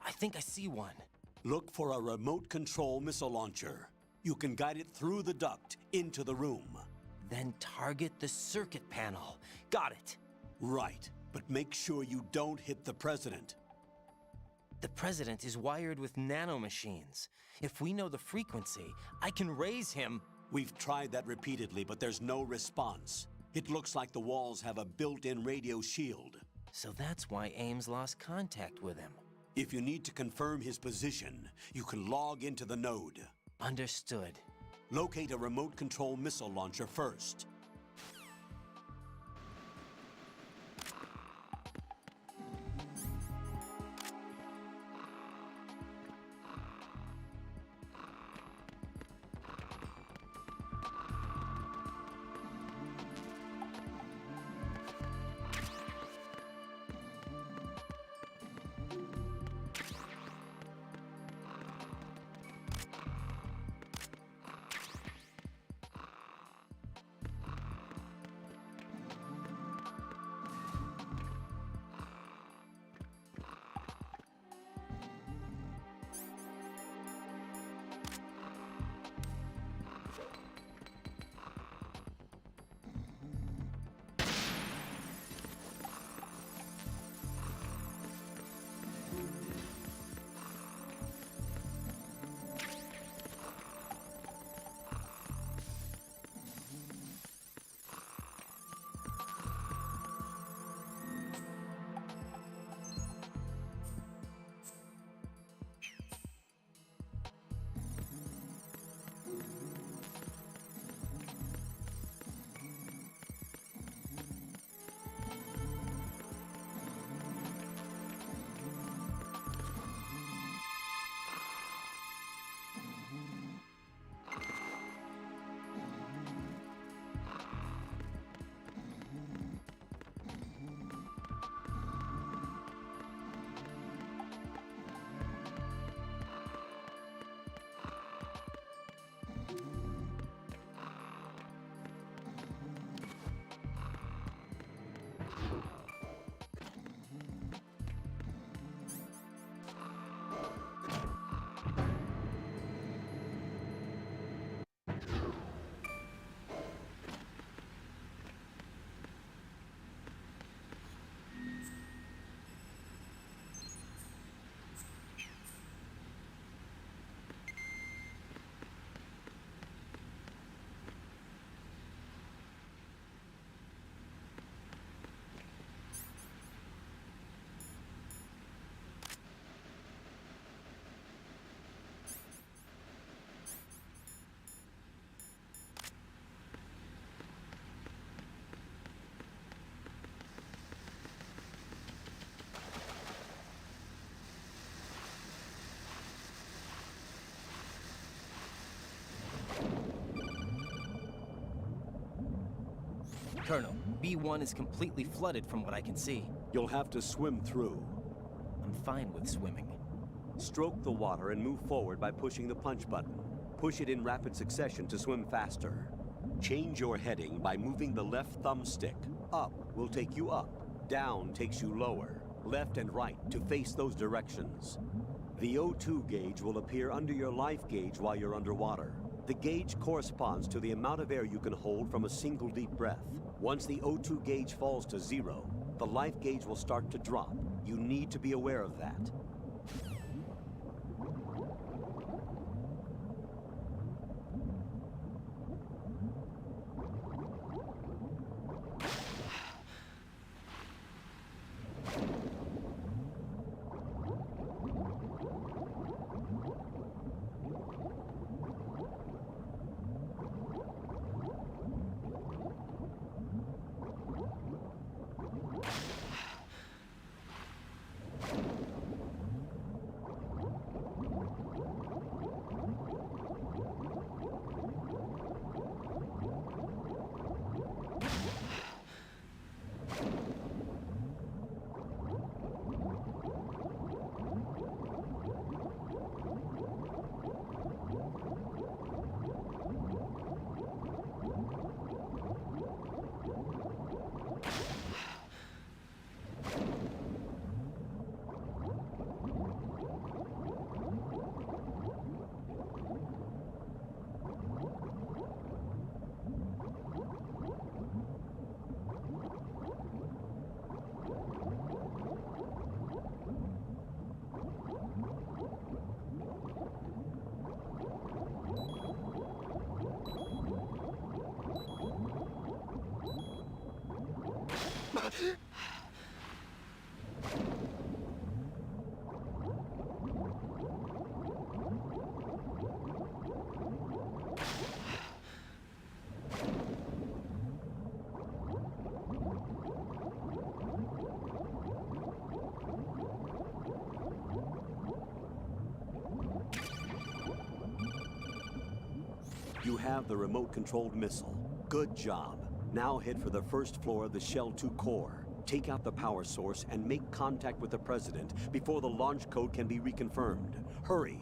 Speaker 9: I think I see one.
Speaker 8: Look for a remote control missile launcher. You can guide it through the duct into the room.
Speaker 9: Then target the circuit panel. Got it.
Speaker 8: Right, but make sure you don't hit the president.
Speaker 9: The president is wired with nanomachines. If we know the frequency, I can raise him.
Speaker 8: We've tried that repeatedly, but there's no response. It looks like the walls have a built-in radio shield.
Speaker 9: So that's why Ames lost contact with him.
Speaker 8: If you need to confirm his position, you can log into the node.
Speaker 9: Understood.
Speaker 8: Locate a remote control missile launcher first.
Speaker 9: Colonel, B1 is completely flooded from what I can see.
Speaker 8: You'll have to swim through.
Speaker 9: I'm fine with swimming.
Speaker 8: Stroke the water and move forward by pushing the punch button. Push it in rapid succession to swim faster. Change your heading by moving the left thumbstick. Up will take you up. Down takes you lower. Left and right to face those directions. The O2 gauge will appear under your life gauge while you're underwater. The gauge corresponds to the amount of air you can hold from a single deep breath. Once the O2 gauge falls to 0, the life gauge will start to drop. You need to be aware of that. You have the remote-controlled missile. Good job. Now head for the first floor of the Shell 2 core. Take out the power source and make contact with the President before the launch code can be reconfirmed. Hurry!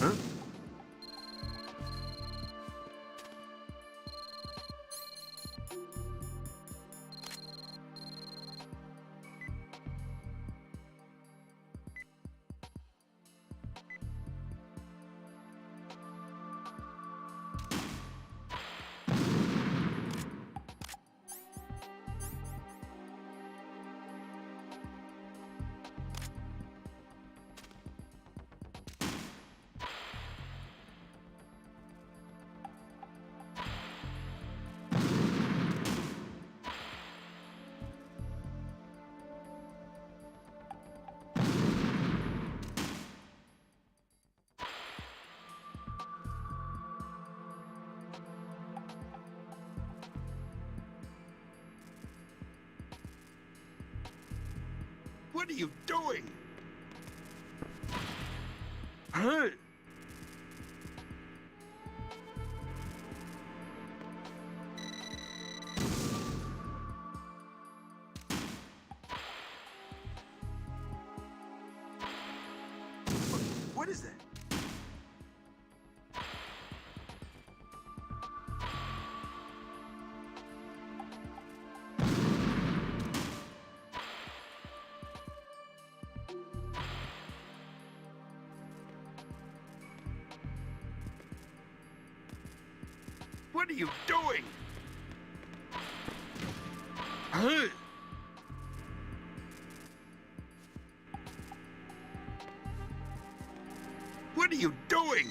Speaker 3: Huh?
Speaker 12: What are you doing? Huh? What is that? What are you doing? Huh? What are you doing?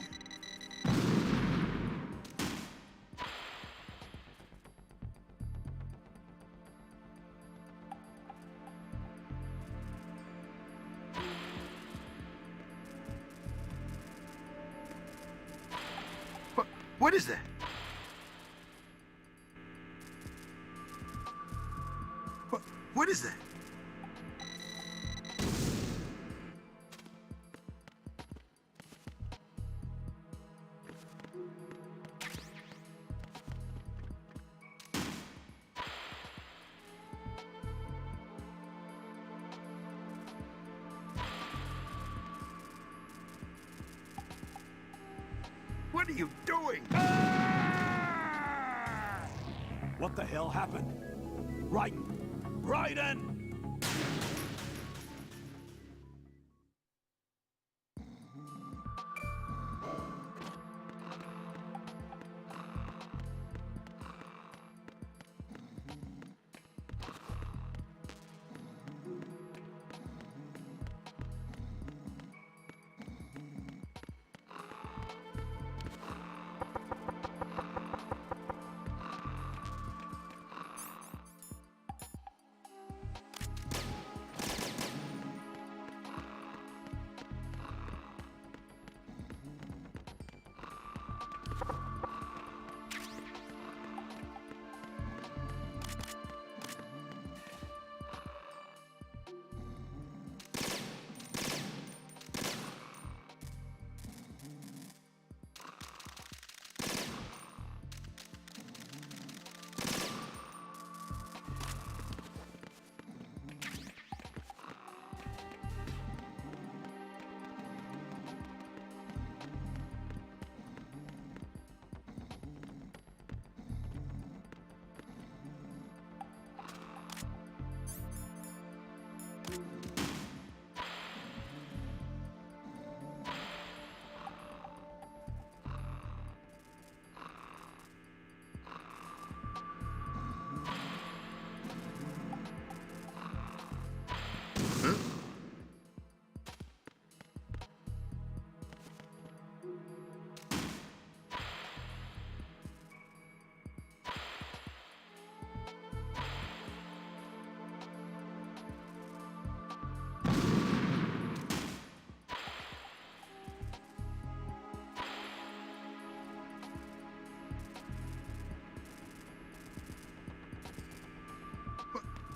Speaker 12: What is that? What is that? What are you doing?
Speaker 8: What the hell happened? Raiden! Raiden!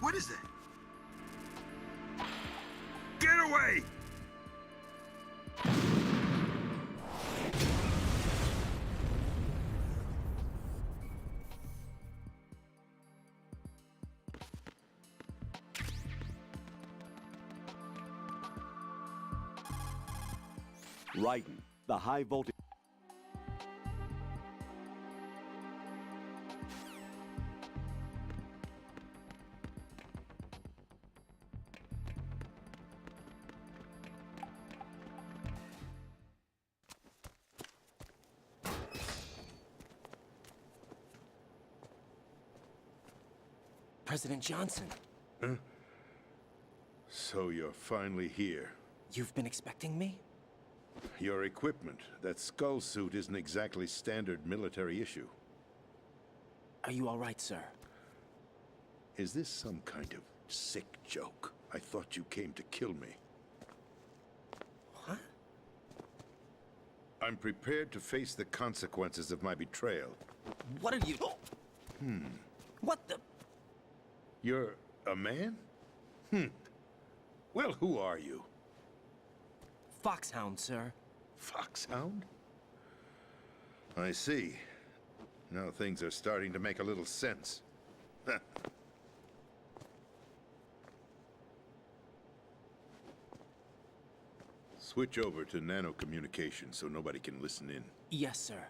Speaker 12: What is that? Get away!
Speaker 8: Raiden, The high voltage...
Speaker 9: President Johnson.
Speaker 18: Huh? So you're finally here.
Speaker 9: You've been expecting me?
Speaker 18: Your equipment, that skull suit, isn't exactly standard military issue.
Speaker 9: Are you all right, sir?
Speaker 18: Is this some kind of sick joke? I thought you came to kill me.
Speaker 9: What?
Speaker 18: I'm prepared to face the consequences of my betrayal.
Speaker 9: What are you... What the...
Speaker 18: You're a man? Well, who are you?
Speaker 9: Foxhound, sir.
Speaker 18: Foxhound? I see. Now things are starting to make a little sense. Switch over to nano-communication so nobody can listen in.
Speaker 9: Yes, sir.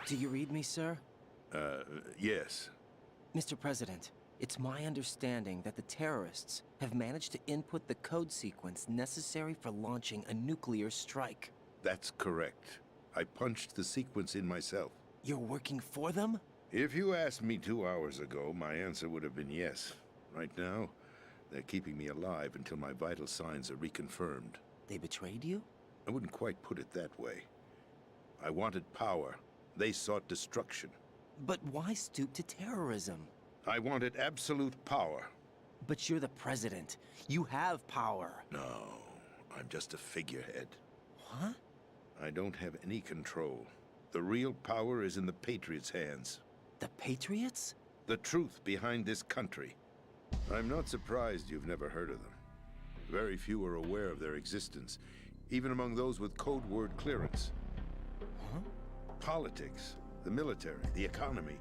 Speaker 9: Do you read me, sir?
Speaker 18: Yes.
Speaker 9: Mr. President, it's my understanding that the terrorists have managed to input the code sequence necessary for launching a nuclear strike.
Speaker 18: That's correct. I punched the sequence in myself.
Speaker 9: You're working for them?
Speaker 18: If you asked me 2 hours ago, my answer would have been yes. Right now, they're keeping me alive until my vital signs are reconfirmed.
Speaker 9: They betrayed you?
Speaker 18: I wouldn't quite put it that way. I wanted power. They sought destruction.
Speaker 9: But why stoop to terrorism?
Speaker 18: I wanted absolute power.
Speaker 9: But you're the president. You have power.
Speaker 18: No, I'm just a figurehead.
Speaker 9: What?
Speaker 18: I don't have any control. The real power is in the Patriots' hands.
Speaker 9: The Patriots?
Speaker 18: The truth behind this country. I'm not surprised you've never heard of them. Very few are aware of their existence, even among those with code word clearance.
Speaker 9: Huh?
Speaker 18: Politics, the military, the economy,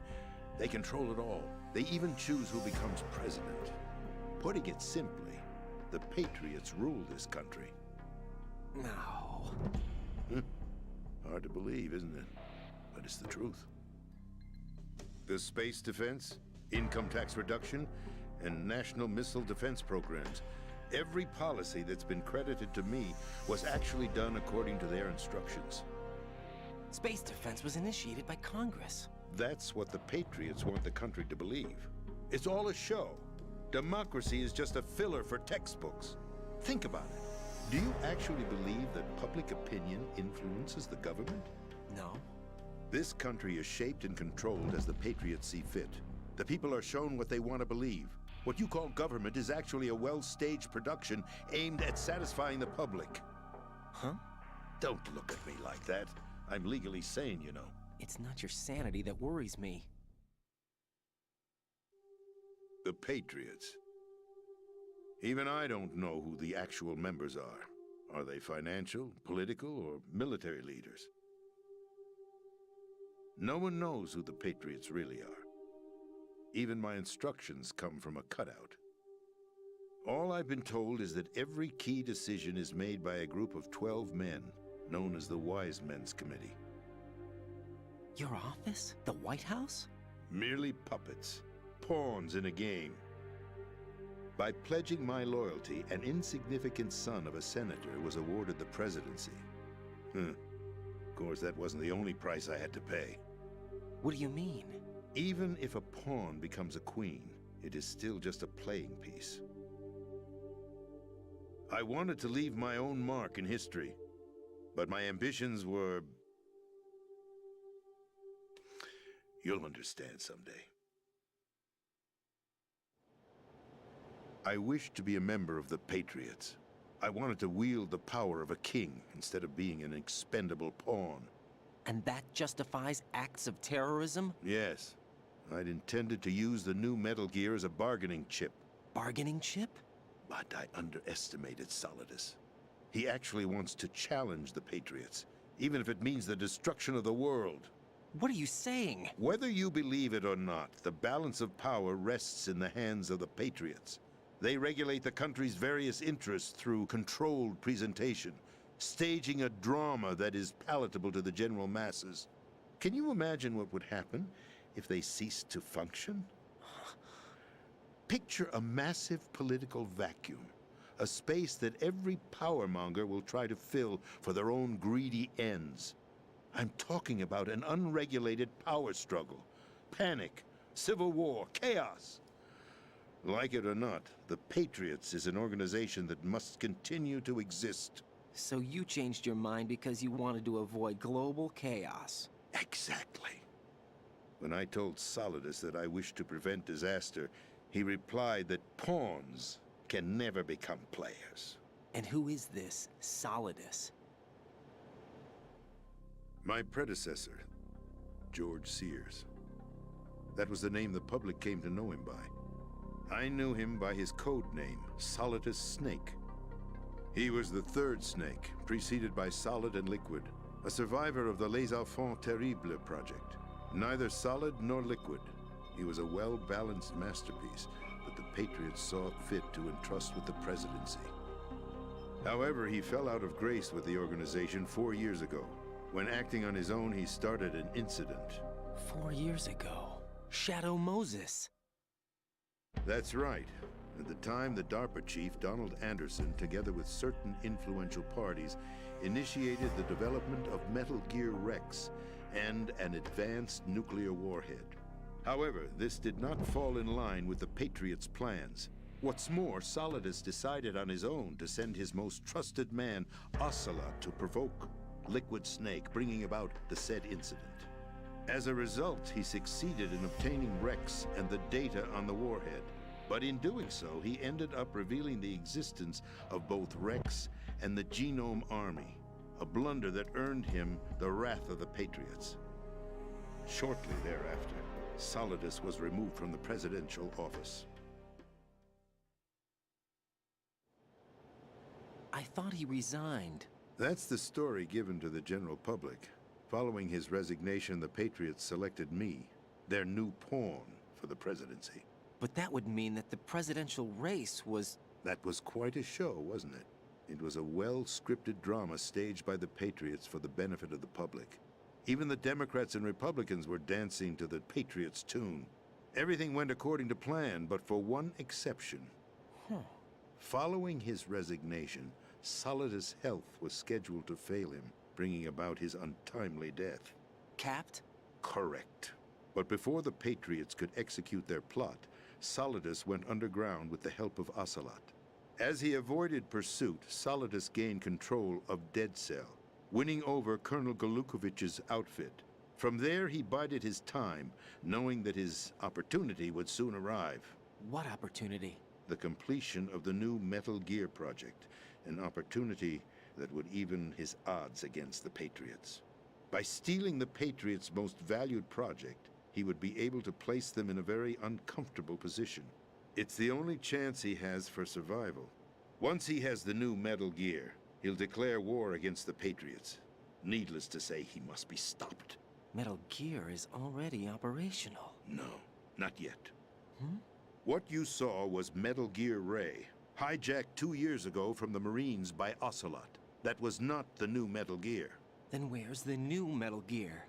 Speaker 18: they control it all. They even choose who becomes president. Putting it simply, the Patriots rule this country.
Speaker 9: No.
Speaker 18: Hard to believe, isn't it? But it's the truth. The space defense, income tax reduction, and national missile defense programs. Every policy that's been credited to me was actually done according to their instructions.
Speaker 9: Space defense was initiated by Congress.
Speaker 18: That's what the Patriots want the country to believe. It's all a show. Democracy is just a filler for textbooks. Think about it. Do you actually believe that public opinion influences the government?
Speaker 9: No.
Speaker 18: This country is shaped and controlled as the Patriots see fit. The people are shown what they want to believe. What you call government is actually a well-staged production aimed at satisfying the public.
Speaker 9: Huh?
Speaker 18: Don't look at me like that. I'm legally sane, you know.
Speaker 9: It's not your sanity that worries me.
Speaker 18: The Patriots. Even I don't know who the actual members are. Are they financial, political, or military leaders? No one knows who the Patriots really are. Even my instructions come from a cutout. All I've been told is that every key decision is made by a group of 12 men, known as the Wise Men's Committee.
Speaker 9: Your office? The White House?
Speaker 18: Merely puppets, pawns in a game. By pledging my loyalty, an insignificant son of a senator was awarded the presidency. Of course, that wasn't the only price I had to pay.
Speaker 9: What do you mean?
Speaker 18: Even if a pawn becomes a queen, it is still just a playing piece. I wanted to leave my own mark in history, but my ambitions were... You'll understand someday. I wished to be a member of the Patriots. I wanted to wield the power of a king instead of being an expendable pawn.
Speaker 9: And that justifies acts of terrorism?
Speaker 18: Yes. I'd intended to use the new Metal Gear as a bargaining chip.
Speaker 9: Bargaining chip?
Speaker 18: But I underestimated Solidus. He actually wants to challenge the Patriots, even if it means the destruction of the world.
Speaker 9: What are you saying?
Speaker 18: Whether you believe it or not, the balance of power rests in the hands of the Patriots. They regulate the country's various interests through controlled presentation, staging a drama that is palatable to the general masses. Can you imagine what would happen if they ceased to function? Picture a massive political vacuum, a space that every powermonger will try to fill for their own greedy ends. I'm talking about an unregulated power struggle, panic, civil war, chaos. Like it or not, the Patriots is an organization that must continue to exist.
Speaker 9: So you changed your mind because you wanted to avoid global chaos.
Speaker 18: Exactly. When I told Solidus that I wished to prevent disaster, he replied that pawns can never become players.
Speaker 9: And who is this Solidus?
Speaker 18: My predecessor, George Sears. That was the name the public came to know him by. I knew him by his code name, Solidus Snake. He was the third Snake, preceded by Solid and Liquid, a survivor of the Les Enfants Terribles project. Neither solid nor liquid, he was a well-balanced masterpiece that the Patriots saw fit to entrust with the presidency. However, he fell out of grace with the organization 4 years ago. When acting on his own, he started an incident.
Speaker 9: 4 years ago? Shadow Moses.
Speaker 18: That's right. At the time, the DARPA chief, Donald Anderson, together with certain influential parties, initiated the development of Metal Gear Rex and an advanced nuclear warhead. However, this did not fall in line with the Patriots' plans. What's more, Solidus decided on his own to send his most trusted man, Ocelot, to provoke Liquid Snake, bringing about the said incident. As a result, he succeeded in obtaining Rex and the data on the warhead. But in doing so, he ended up revealing the existence of both Rex and the Genome Army, a blunder that earned him the wrath of the Patriots. Shortly thereafter, Solidus was removed from the presidential office.
Speaker 9: I thought he resigned.
Speaker 18: That's the story given to the general public. Following his resignation, the Patriots selected me, their new pawn, for the presidency.
Speaker 9: But that would mean that the presidential race was...
Speaker 18: That was quite a show, wasn't it? It was a well-scripted drama staged by the Patriots for the benefit of the public. Even the Democrats and Republicans were dancing to the Patriots' tune. Everything went according to plan, but for one exception. Following his resignation, Solidus' health was scheduled to fail him, bringing about his untimely death.
Speaker 9: Capped?
Speaker 18: Correct. But before the Patriots could execute their plot, Solidus went underground with the help of Ocelot. As he avoided pursuit, Solidus gained control of Dead Cell, winning over Colonel Golukovich's outfit. From there, he bided his time, knowing that his opportunity would soon arrive.
Speaker 9: What opportunity?
Speaker 18: The completion of the new Metal Gear project, an opportunity that would even his odds against the Patriots. By stealing the Patriots' most valued project, he would be able to place them in a very uncomfortable position. It's the only chance he has for survival. Once he has the new Metal Gear, he'll declare war against the Patriots. Needless to say, he must be stopped.
Speaker 9: Metal Gear is already operational.
Speaker 18: No, not yet. What you saw was Metal Gear Ray, hijacked 2 years ago from the Marines by Ocelot. That was not the new Metal Gear.
Speaker 9: Then where's the new Metal Gear?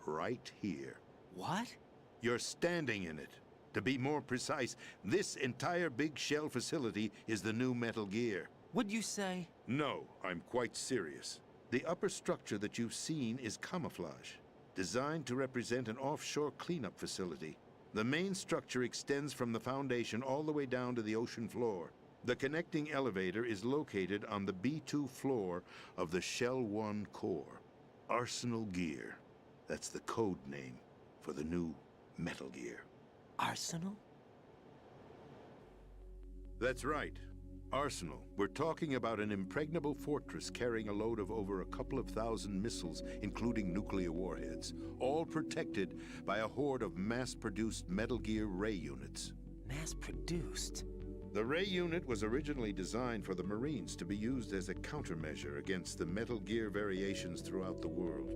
Speaker 18: Right here.
Speaker 9: What?
Speaker 18: You're standing in it. To be more precise, this entire big shell facility is the new Metal Gear.
Speaker 9: Would you say?
Speaker 18: No, I'm quite serious. The upper structure that you've seen is camouflage, designed to represent an offshore cleanup facility. The main structure extends from the foundation all the way down to the ocean floor. The connecting elevator is located on the B2 floor of the Shell 1 core. Arsenal Gear. That's the code name for the new Metal Gear.
Speaker 9: Arsenal?
Speaker 18: That's right. Arsenal. We're talking about an impregnable fortress carrying a load of over a couple of thousand missiles, including nuclear warheads, all protected by a horde of mass-produced Metal Gear Ray units.
Speaker 9: Mass-produced?
Speaker 18: The Ray unit was originally designed for the Marines to be used as a countermeasure against the Metal Gear variations throughout the world.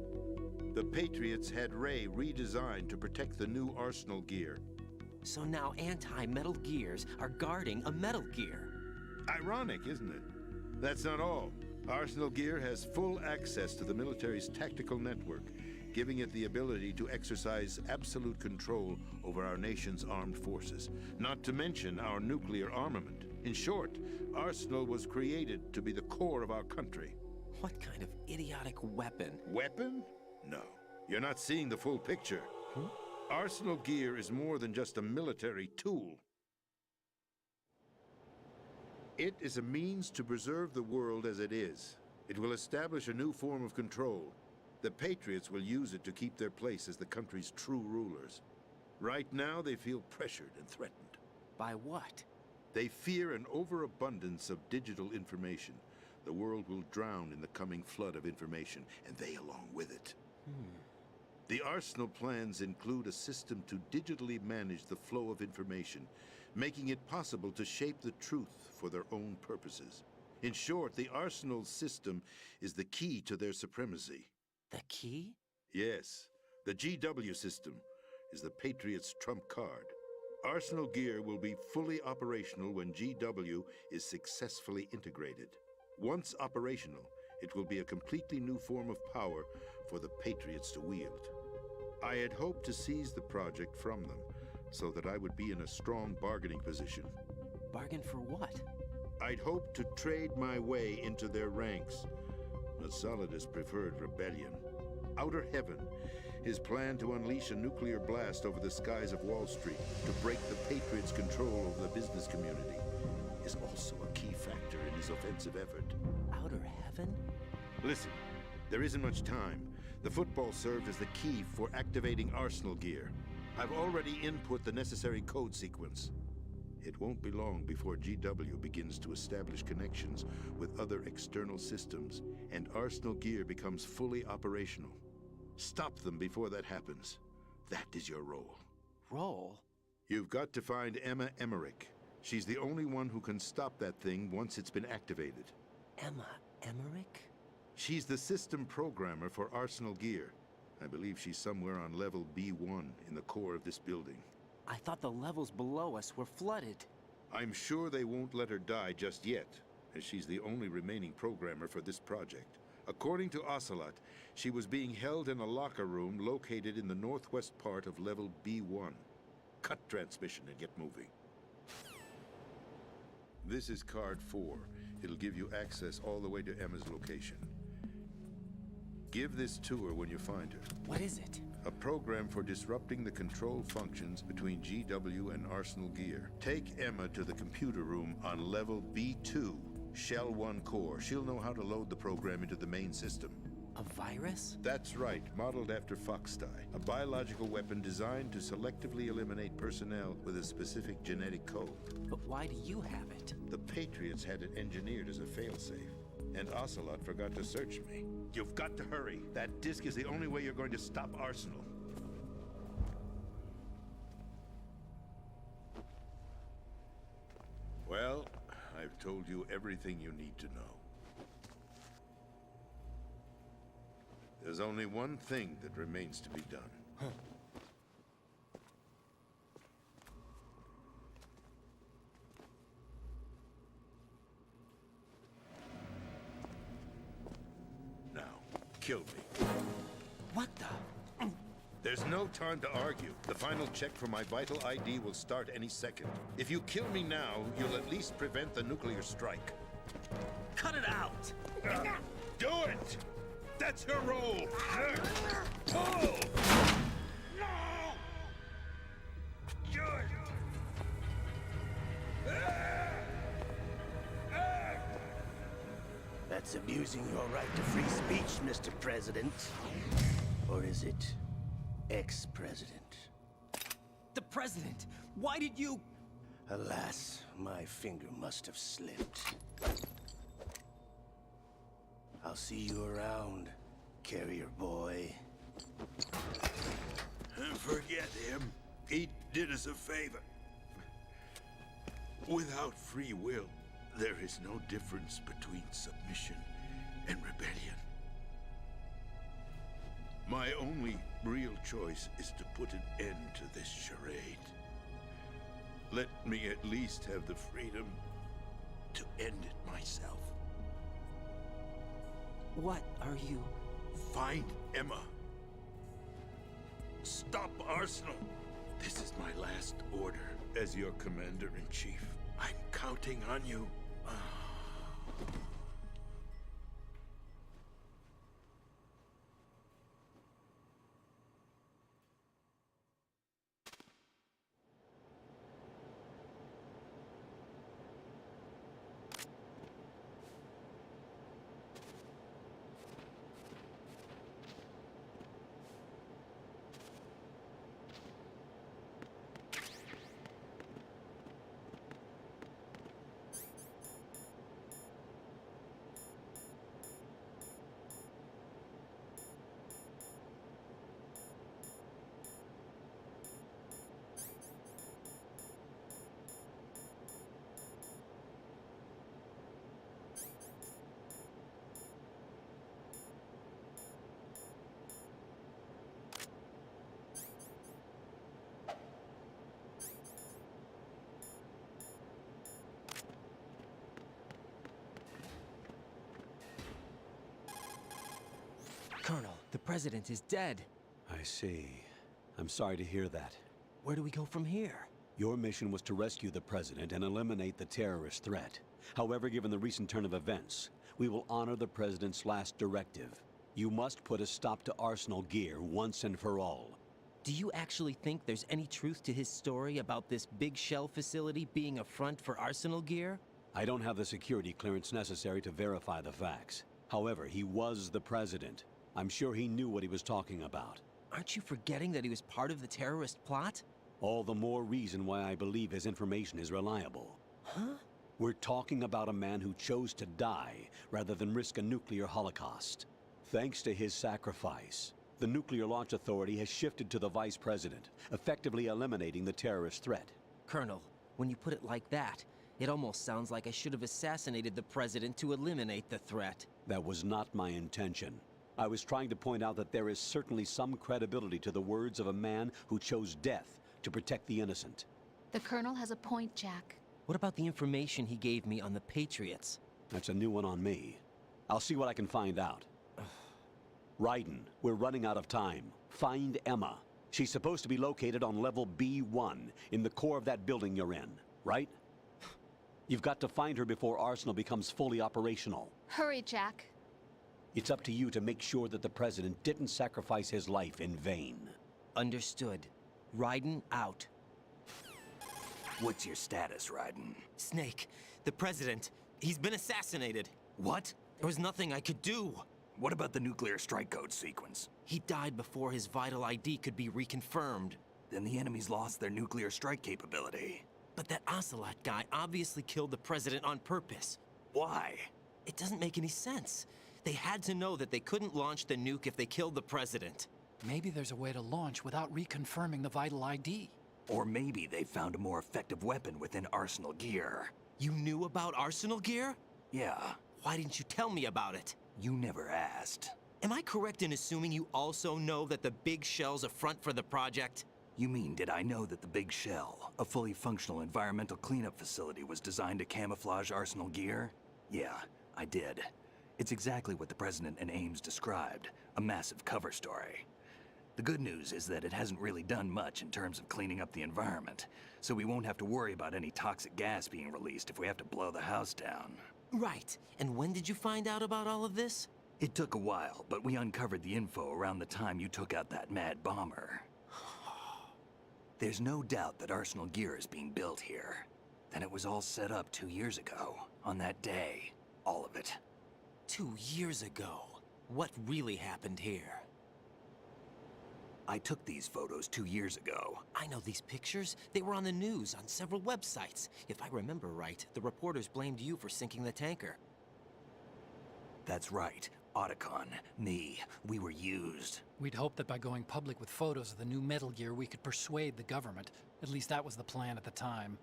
Speaker 18: The Patriots had Ray redesigned to protect the new Arsenal Gear.
Speaker 9: So now anti-Metal Gears are guarding a Metal Gear.
Speaker 18: Ironic, isn't it? That's not all. Arsenal Gear has full access to the military's tactical network, giving it the ability to exercise absolute control over our nation's armed forces, not to mention our nuclear armament. In short, Arsenal was created to be the core of our country.
Speaker 9: What kind of idiotic weapon?
Speaker 18: Weapon? No. You're not seeing the full picture. Arsenal Gear is more than just a military tool. It is a means to preserve the world as it is. It will establish a new form of control. The Patriots will use it to keep their place as the country's true rulers. Right now, they feel pressured and threatened.
Speaker 9: By what?
Speaker 18: They fear an overabundance of digital information. The world will drown in the coming flood of information, and they along with it. The Arsenal plans include a system to digitally manage the flow of information, making it possible to shape the truth for their own purposes. In short, the Arsenal system is the key to their supremacy.
Speaker 9: The key?
Speaker 18: Yes. The GW system is the Patriots' trump card. Arsenal Gear will be fully operational when GW is successfully integrated. Once operational, it will be a completely new form of power for the Patriots to wield. I had hoped to seize the project from them, so that I would be in a strong bargaining position.
Speaker 9: Bargain for what?
Speaker 18: I'd hoped to trade my way into their ranks, but Solidus preferred rebellion. Outer Heaven, his plan to unleash a nuclear blast over the skies of Wall Street to break the Patriots' control over the business community, is also a key factor in his offensive effort.
Speaker 9: Outer Heaven?
Speaker 18: Listen, there isn't much time. The football served as the key for activating Arsenal Gear. I've already input the necessary code sequence. It won't be long before GW begins to establish connections with other external systems, and Arsenal Gear becomes fully operational. Stop them before that happens. That is your role.
Speaker 9: Role?
Speaker 18: You've got to find Emma Emmerich. She's the only one who can stop that thing once it's been activated.
Speaker 9: Emma Emmerich?
Speaker 18: She's the system programmer for Arsenal Gear. I believe she's somewhere on level B1 in the core of this building.
Speaker 9: I thought the levels below us were flooded.
Speaker 18: I'm sure they won't let her die just yet, as she's the only remaining programmer for this project. According to Ocelot, she was being held in a locker room located in the northwest part of level B1. Cut transmission and get moving. This is card 4. It'll give you access all the way to Emma's location. Give this to her when you find her.
Speaker 9: What is it?
Speaker 18: A program for disrupting the control functions between GW and Arsenal Gear. Take Emma to the computer room on level B2, Shell 1 core. She'll know how to load the program into the main system.
Speaker 9: A virus?
Speaker 18: That's right, modeled after Foxdie. A biological weapon designed to selectively eliminate personnel with a specific genetic code.
Speaker 9: But why do you have it?
Speaker 18: The Patriots had it engineered as a failsafe. And Ocelot forgot to search me. You've got to hurry. That disk is the only way you're going to stop Arsenal. Well, I've told you everything you need to know. There's only one thing that remains to be done. Now, kill me.
Speaker 9: What the?
Speaker 18: There's no time to argue. The final check for my vital ID will start any second. If you kill me now, you'll at least prevent the nuclear strike.
Speaker 15: Cut it out!
Speaker 18: Do it! That's your role! Pull!
Speaker 15: No!
Speaker 18: Good!
Speaker 11: That's abusing your right to free speech, Mr. President. Or is it ex-president?
Speaker 9: The president! Why did you...
Speaker 11: Alas, my finger must have slipped. I'll see you around, carrier boy.
Speaker 12: Forget him. He did us a favor. Without free will, there is no difference between submission and rebellion.
Speaker 18: My only real choice is to put an end to this charade. Let me at least have the freedom to end it myself.
Speaker 9: What are you...
Speaker 18: Find Emma. Stop Arsenal. This is my last order as your commander-in-chief. I'm counting on you.
Speaker 9: Colonel, the President is dead.
Speaker 8: I see. I'm sorry to hear that.
Speaker 9: Where do we go from here?
Speaker 8: Your mission was to rescue the President and eliminate the terrorist threat. However, given the recent turn of events, we will honor the President's last directive. You must put a stop to Arsenal Gear once and for all.
Speaker 9: Do you actually think there's any truth to his story about this big shell facility being a front for Arsenal Gear?
Speaker 8: I don't have the security clearance necessary to verify the facts. However, he was the President. I'm sure he knew what he was talking about.
Speaker 9: Aren't you forgetting that he was part of the terrorist plot?
Speaker 8: All the more reason why I believe his information is reliable.
Speaker 9: Huh?
Speaker 8: We're talking about a man who chose to die rather than risk a nuclear holocaust. Thanks to his sacrifice, the Nuclear Launch Authority has shifted to the Vice President, effectively eliminating the terrorist threat.
Speaker 9: Colonel, when you put it like that, it almost sounds like I should have assassinated the President to eliminate the threat.
Speaker 8: That was not my intention. I was trying to point out that there is certainly some credibility to the words of a man who chose death to protect the innocent.
Speaker 14: The Colonel has a point, Jack.
Speaker 9: What about the information he gave me on the Patriots?
Speaker 8: That's a new one on me. I'll see what I can find out. Raiden, we're running out of time. Find Emma. She's supposed to be located on level B1, in the core of that building you're in, right? You've got to find her before Arsenal becomes fully operational.
Speaker 14: Hurry, Jack.
Speaker 8: It's up to you to make sure that the President didn't sacrifice his life in vain.
Speaker 9: Understood. Raiden out.
Speaker 16: What's your status, Raiden?
Speaker 9: Snake, the President, he's been assassinated.
Speaker 16: What?
Speaker 9: There was nothing I could do.
Speaker 16: What about the nuclear strike code sequence?
Speaker 9: He died before his vital ID could be reconfirmed.
Speaker 16: Then the enemy's lost their nuclear strike capability.
Speaker 9: But that Ocelot guy obviously killed the President on purpose.
Speaker 16: Why?
Speaker 9: It doesn't make any sense. They had to know that they couldn't launch the nuke if they killed the President.
Speaker 13: Maybe there's a way to launch without reconfirming the vital ID.
Speaker 16: Or maybe they found a more effective weapon within Arsenal Gear.
Speaker 9: You knew about Arsenal Gear?
Speaker 16: Yeah.
Speaker 9: Why didn't you tell me about it?
Speaker 16: You never asked.
Speaker 9: Am I correct in assuming you also know that the Big Shell's a front for the project?
Speaker 16: You mean, did I know that the Big Shell, a fully functional environmental cleanup facility, was designed to camouflage Arsenal Gear? Yeah, I did. It's exactly what the President and Ames described, a massive cover story. The good news is that it hasn't really done much in terms of cleaning up the environment, so we won't have to worry about any toxic gas being released if we have to blow the house down.
Speaker 9: Right. And when did you find out about all of this?
Speaker 16: It took a while, but we uncovered the info around the time you took out that mad bomber. There's no doubt that Arsenal Gear is being built here. Then it was all set up 2 years ago, on that day. All of it.
Speaker 9: 2 years ago? What really happened here?
Speaker 16: I took these photos 2 years ago.
Speaker 9: I know these pictures. They were on the news, on several websites. If I remember right, the reporters blamed you for sinking the tanker.
Speaker 16: That's right. Otacon, me, we were used.
Speaker 13: We'd hoped that by going public with photos of the new Metal Gear, we could persuade the government. At least that was the plan at the time.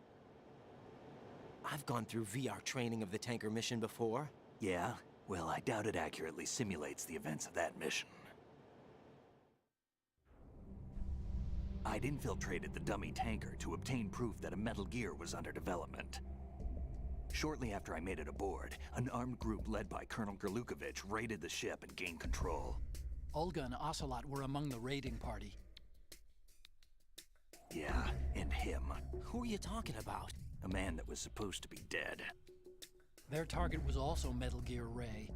Speaker 9: I've gone through VR training of the tanker mission before.
Speaker 16: Yeah? Well, I doubt it accurately simulates the events of that mission. I'd infiltrated the dummy tanker to obtain proof that a Metal Gear was under development. Shortly after I made it aboard, an armed group led by Colonel Gerlukovich raided the ship and gained control.
Speaker 13: Olga and Ocelot were among the raiding party.
Speaker 16: Yeah, and him.
Speaker 9: Who are you talking about?
Speaker 16: A man that was supposed to be dead.
Speaker 13: Their target was also Metal Gear Ray.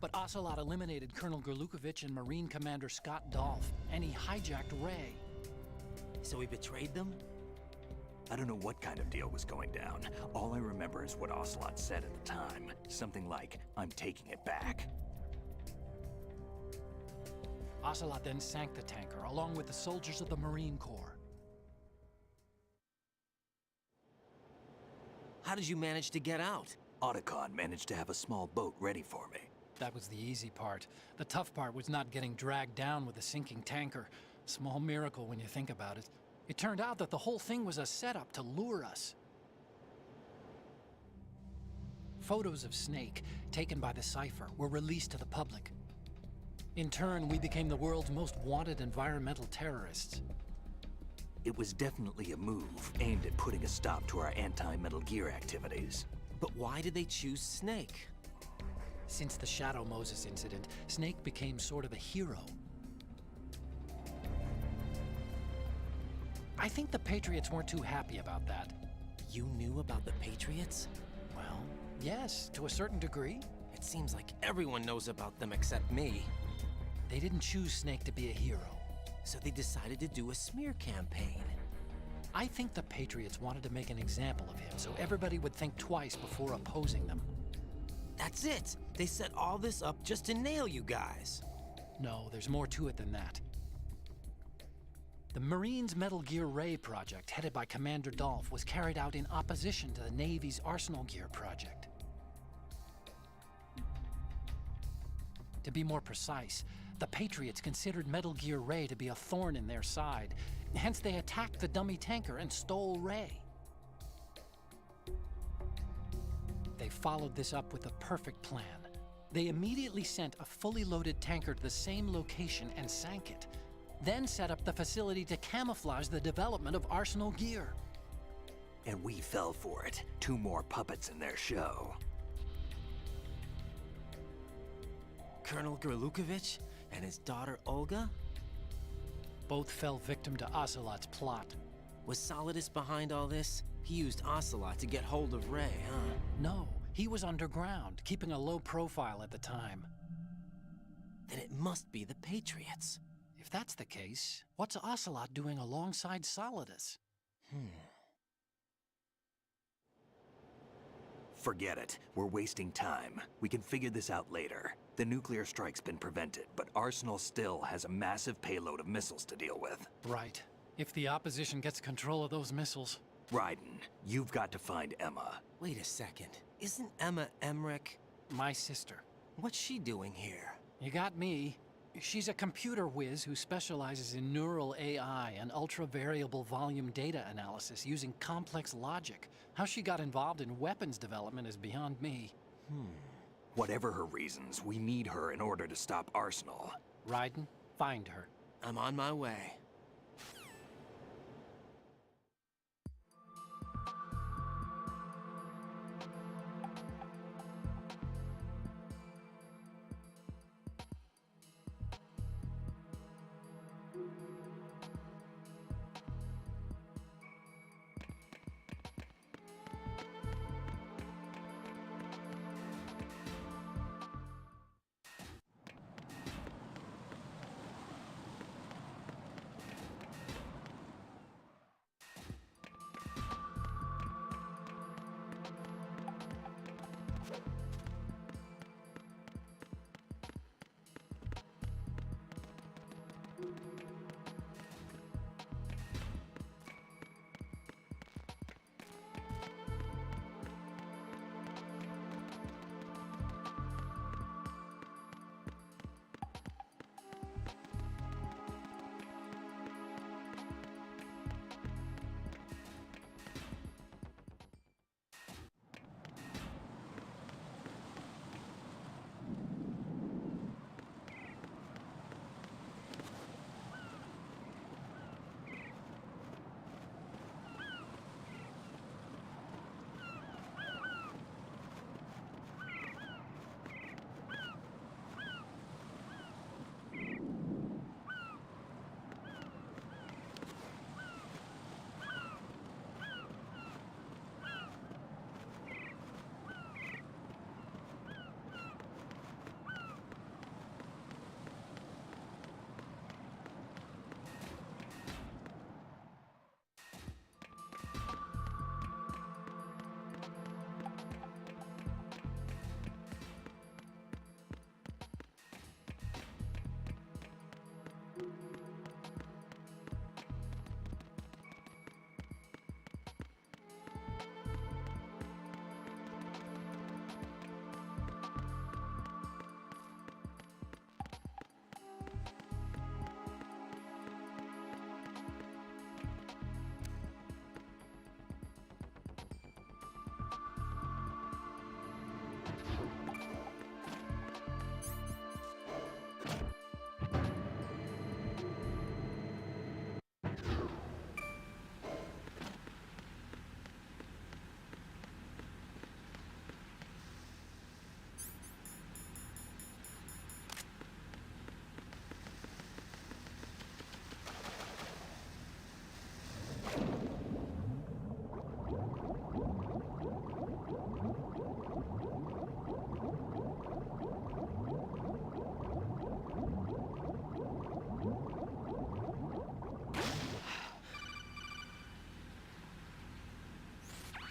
Speaker 13: But Ocelot eliminated Colonel Gerlukovich and Marine Commander Scott Dolph, and he hijacked Ray.
Speaker 9: So he betrayed them?
Speaker 16: I don't know what kind of deal was going down. All I remember is what Ocelot said at the time. Something like, "I'm taking it back."
Speaker 13: Ocelot then sank the tanker, along with the soldiers of the Marine Corps.
Speaker 9: How did you manage to get out?
Speaker 16: Otacon managed to have a small boat ready for me.
Speaker 13: That was the easy part. The tough part was not getting dragged down with a sinking tanker. Small miracle when you think about it. It turned out that the whole thing was a setup to lure us. Photos of Snake, taken by the Cypher, were released to the public. In turn, we became the world's most wanted environmental terrorists.
Speaker 16: It was definitely a move aimed at putting a stop to our anti-Metal Gear activities.
Speaker 9: But why did they choose Snake?
Speaker 13: Since the Shadow Moses incident, Snake became sort of a hero. I think the Patriots weren't too happy about that.
Speaker 9: You knew about the Patriots?
Speaker 13: Well, yes, to a certain degree.
Speaker 9: It seems like everyone knows about them except me.
Speaker 13: They didn't choose Snake to be a hero.
Speaker 9: So they decided to do a smear campaign.
Speaker 13: I think the Patriots wanted to make an example of him so everybody would think twice before opposing them.
Speaker 9: That's it! They set all this up just to nail you guys.
Speaker 13: No, there's more to it than that. The Marines' Metal Gear Ray project, headed by Commander Dolph, was carried out in opposition to the Navy's Arsenal Gear project. To be more precise, the Patriots considered Metal Gear Ray to be a thorn in their side. Hence, they attacked the dummy tanker and stole Ray. They followed this up with a perfect plan. They immediately sent a fully loaded tanker to the same location and sank it, then set up the facility to camouflage the development of Arsenal Gear.
Speaker 16: And we fell for it. 2 more puppets in their show.
Speaker 9: Colonel Gerlukovich and his daughter Olga?
Speaker 13: Both fell victim to Ocelot's plot.
Speaker 9: Was Solidus behind all this? He used Ocelot to get hold of Ray, huh?
Speaker 13: No, he was underground, keeping a low profile at the time.
Speaker 9: Then it must be the Patriots.
Speaker 13: If that's the case, what's Ocelot doing alongside Solidus?
Speaker 16: Forget it. We're wasting time. We can figure this out later. The nuclear strike's been prevented, but Arsenal still has a massive payload of missiles to deal with.
Speaker 13: Right. If the opposition gets control of those missiles...
Speaker 16: Raiden, you've got to find Emma.
Speaker 9: Wait a second. Isn't Emma Emmerich
Speaker 13: my sister?
Speaker 9: What's she doing here?
Speaker 13: You got me. She's a computer whiz who specializes in neural AI and ultra-variable volume data analysis using complex logic. How she got involved in weapons development is beyond me.
Speaker 16: Whatever her reasons, we need her in order to stop Arsenal.
Speaker 13: Raiden, find her.
Speaker 9: I'm on my way.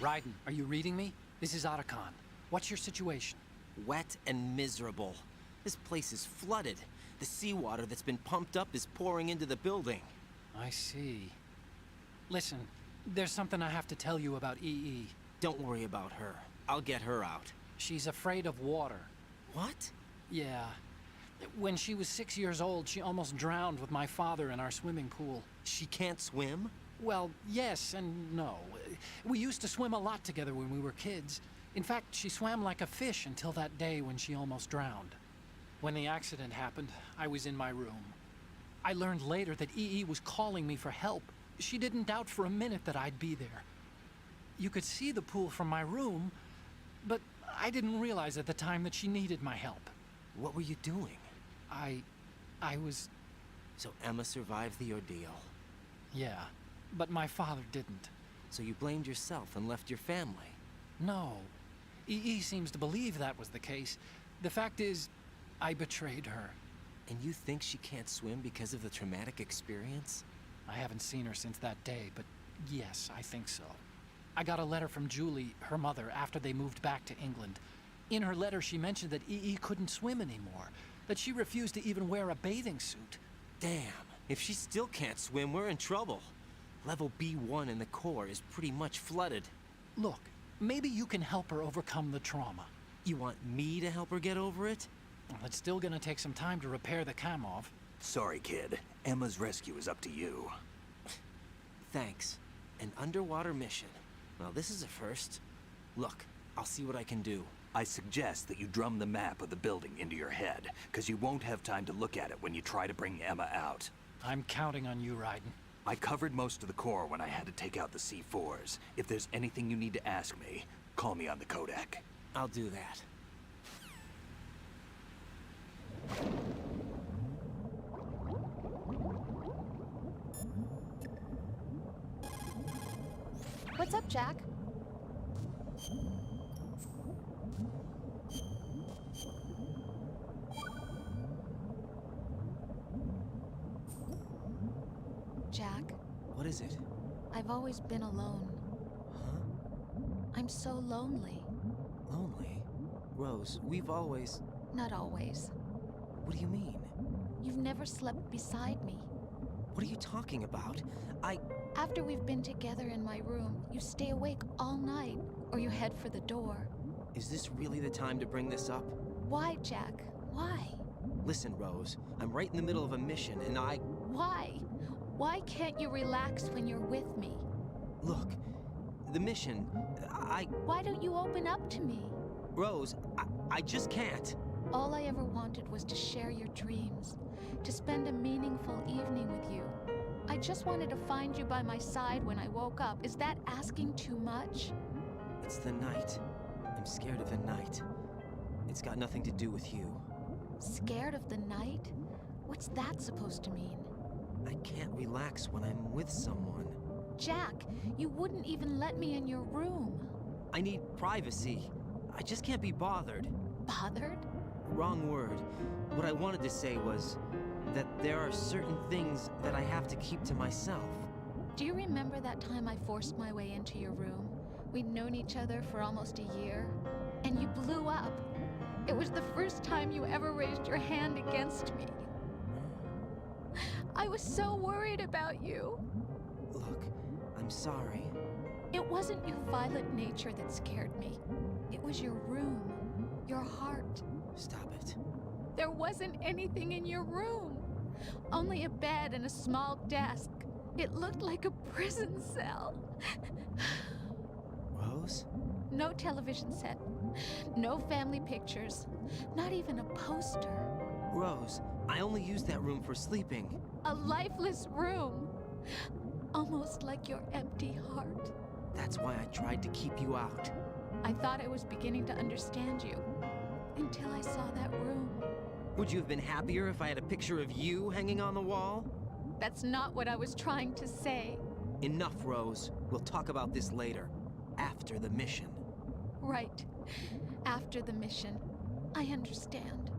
Speaker 13: Raiden, are you reading me? This is Otacon. What's your situation?
Speaker 9: Wet and miserable. This place is flooded. The seawater that's been pumped up is pouring into the building.
Speaker 13: I see. Listen, there's something I have to tell you about EE.
Speaker 9: Don't worry about her. I'll get her out.
Speaker 13: She's afraid of water.
Speaker 9: What?
Speaker 13: Yeah. When she was 6 years old, she almost drowned with my father in our swimming pool.
Speaker 9: She can't swim?
Speaker 13: Well, yes and no. We used to swim a lot together when we were kids. In fact, she swam like a fish until that day when she almost drowned. When the accident happened, I was in my room. I learned later that EE was calling me for help. She didn't doubt for a minute that I'd be there. You could see the pool from my room, but I didn't realize at the time that she needed my help.
Speaker 9: What were you doing?
Speaker 13: I was...
Speaker 9: So Emma survived the ordeal?
Speaker 13: Yeah, but my father didn't.
Speaker 9: So you blamed yourself and left your family?
Speaker 13: No. EE seems to believe that was the case. The fact is, I betrayed her.
Speaker 9: And you think she can't swim because of the traumatic experience?
Speaker 13: I haven't seen her since that day, but yes, I think so. I got a letter from Julie, her mother, after they moved back to England. In her letter, she mentioned that EE couldn't swim anymore, that she refused to even wear a bathing suit.
Speaker 9: Damn, if she still can't swim, we're in trouble. Level B1 in the core is pretty much flooded.
Speaker 13: Look, maybe you can help her overcome the trauma.
Speaker 9: You want me to help her get over it?
Speaker 13: Well, it's still gonna take some time to repair the Kamov.
Speaker 16: Sorry, kid. Emma's rescue is up to you.
Speaker 9: Thanks. An underwater mission. Well, this is a first. Look, I'll see what I can do.
Speaker 16: I suggest that you drum the map of the building into your head, because you won't have time to look at it when you try to bring Emma out.
Speaker 13: I'm counting on you, Raiden.
Speaker 16: I covered most of the core when I had to take out the C4s. If there's anything you need to ask me, call me on the Kodak.
Speaker 9: I'll do that.
Speaker 14: What's up, Jack? Jack?
Speaker 9: What is it?
Speaker 14: I've always been alone.
Speaker 9: Huh?
Speaker 14: I'm so lonely.
Speaker 9: Lonely? Rose, we've always...
Speaker 14: Not always.
Speaker 9: What do you mean?
Speaker 14: You've never slept beside me.
Speaker 9: What are you talking about?
Speaker 14: After we've been together in my room, you stay awake all night, or you head for the door.
Speaker 9: Is this really the time to bring this up?
Speaker 14: Why, Jack? Why?
Speaker 9: Listen, Rose, I'm right in the middle of a mission, and
Speaker 14: Why? Why can't you relax when you're with me?
Speaker 9: Look, the mission,
Speaker 14: Why don't you open up to me?
Speaker 9: Rose, I just can't.
Speaker 14: All I ever wanted was to share your dreams, to spend a meaningful evening with you. I just wanted to find you by my side when I woke up. Is that asking too much?
Speaker 9: It's the night. I'm scared of the night. It's got nothing to do with you.
Speaker 14: Scared of the night? What's that supposed to mean?
Speaker 9: I can't relax when I'm with someone.
Speaker 14: Jack, you wouldn't even let me in your room.
Speaker 9: I need privacy. I just can't be bothered.
Speaker 14: Bothered?
Speaker 9: Wrong word. What I wanted to say was that there are certain things that I have to keep to myself.
Speaker 14: Do you remember that time I forced my way into your room? We'd known each other for almost a year, and you blew up. It was the first time you ever raised your hand against me. I was so worried about you.
Speaker 9: Look, I'm sorry.
Speaker 14: It wasn't your violent nature that scared me. It was your room, your heart.
Speaker 9: Stop it.
Speaker 14: There wasn't anything in your room. Only a bed and a small desk. It looked like a prison cell.
Speaker 9: Rose?
Speaker 14: No television set. No family pictures. Not even a poster.
Speaker 9: Rose, I only use that room for sleeping.
Speaker 14: A lifeless room. Almost like your empty heart.
Speaker 9: That's why I tried to keep you out.
Speaker 14: I thought I was beginning to understand you. Until I saw that room.
Speaker 9: Would you have been happier if I had a picture of you hanging on the wall?
Speaker 14: That's not what I was trying to say.
Speaker 9: Enough, Rose. We'll talk about this later. After the mission.
Speaker 14: Right. After the mission. I understand.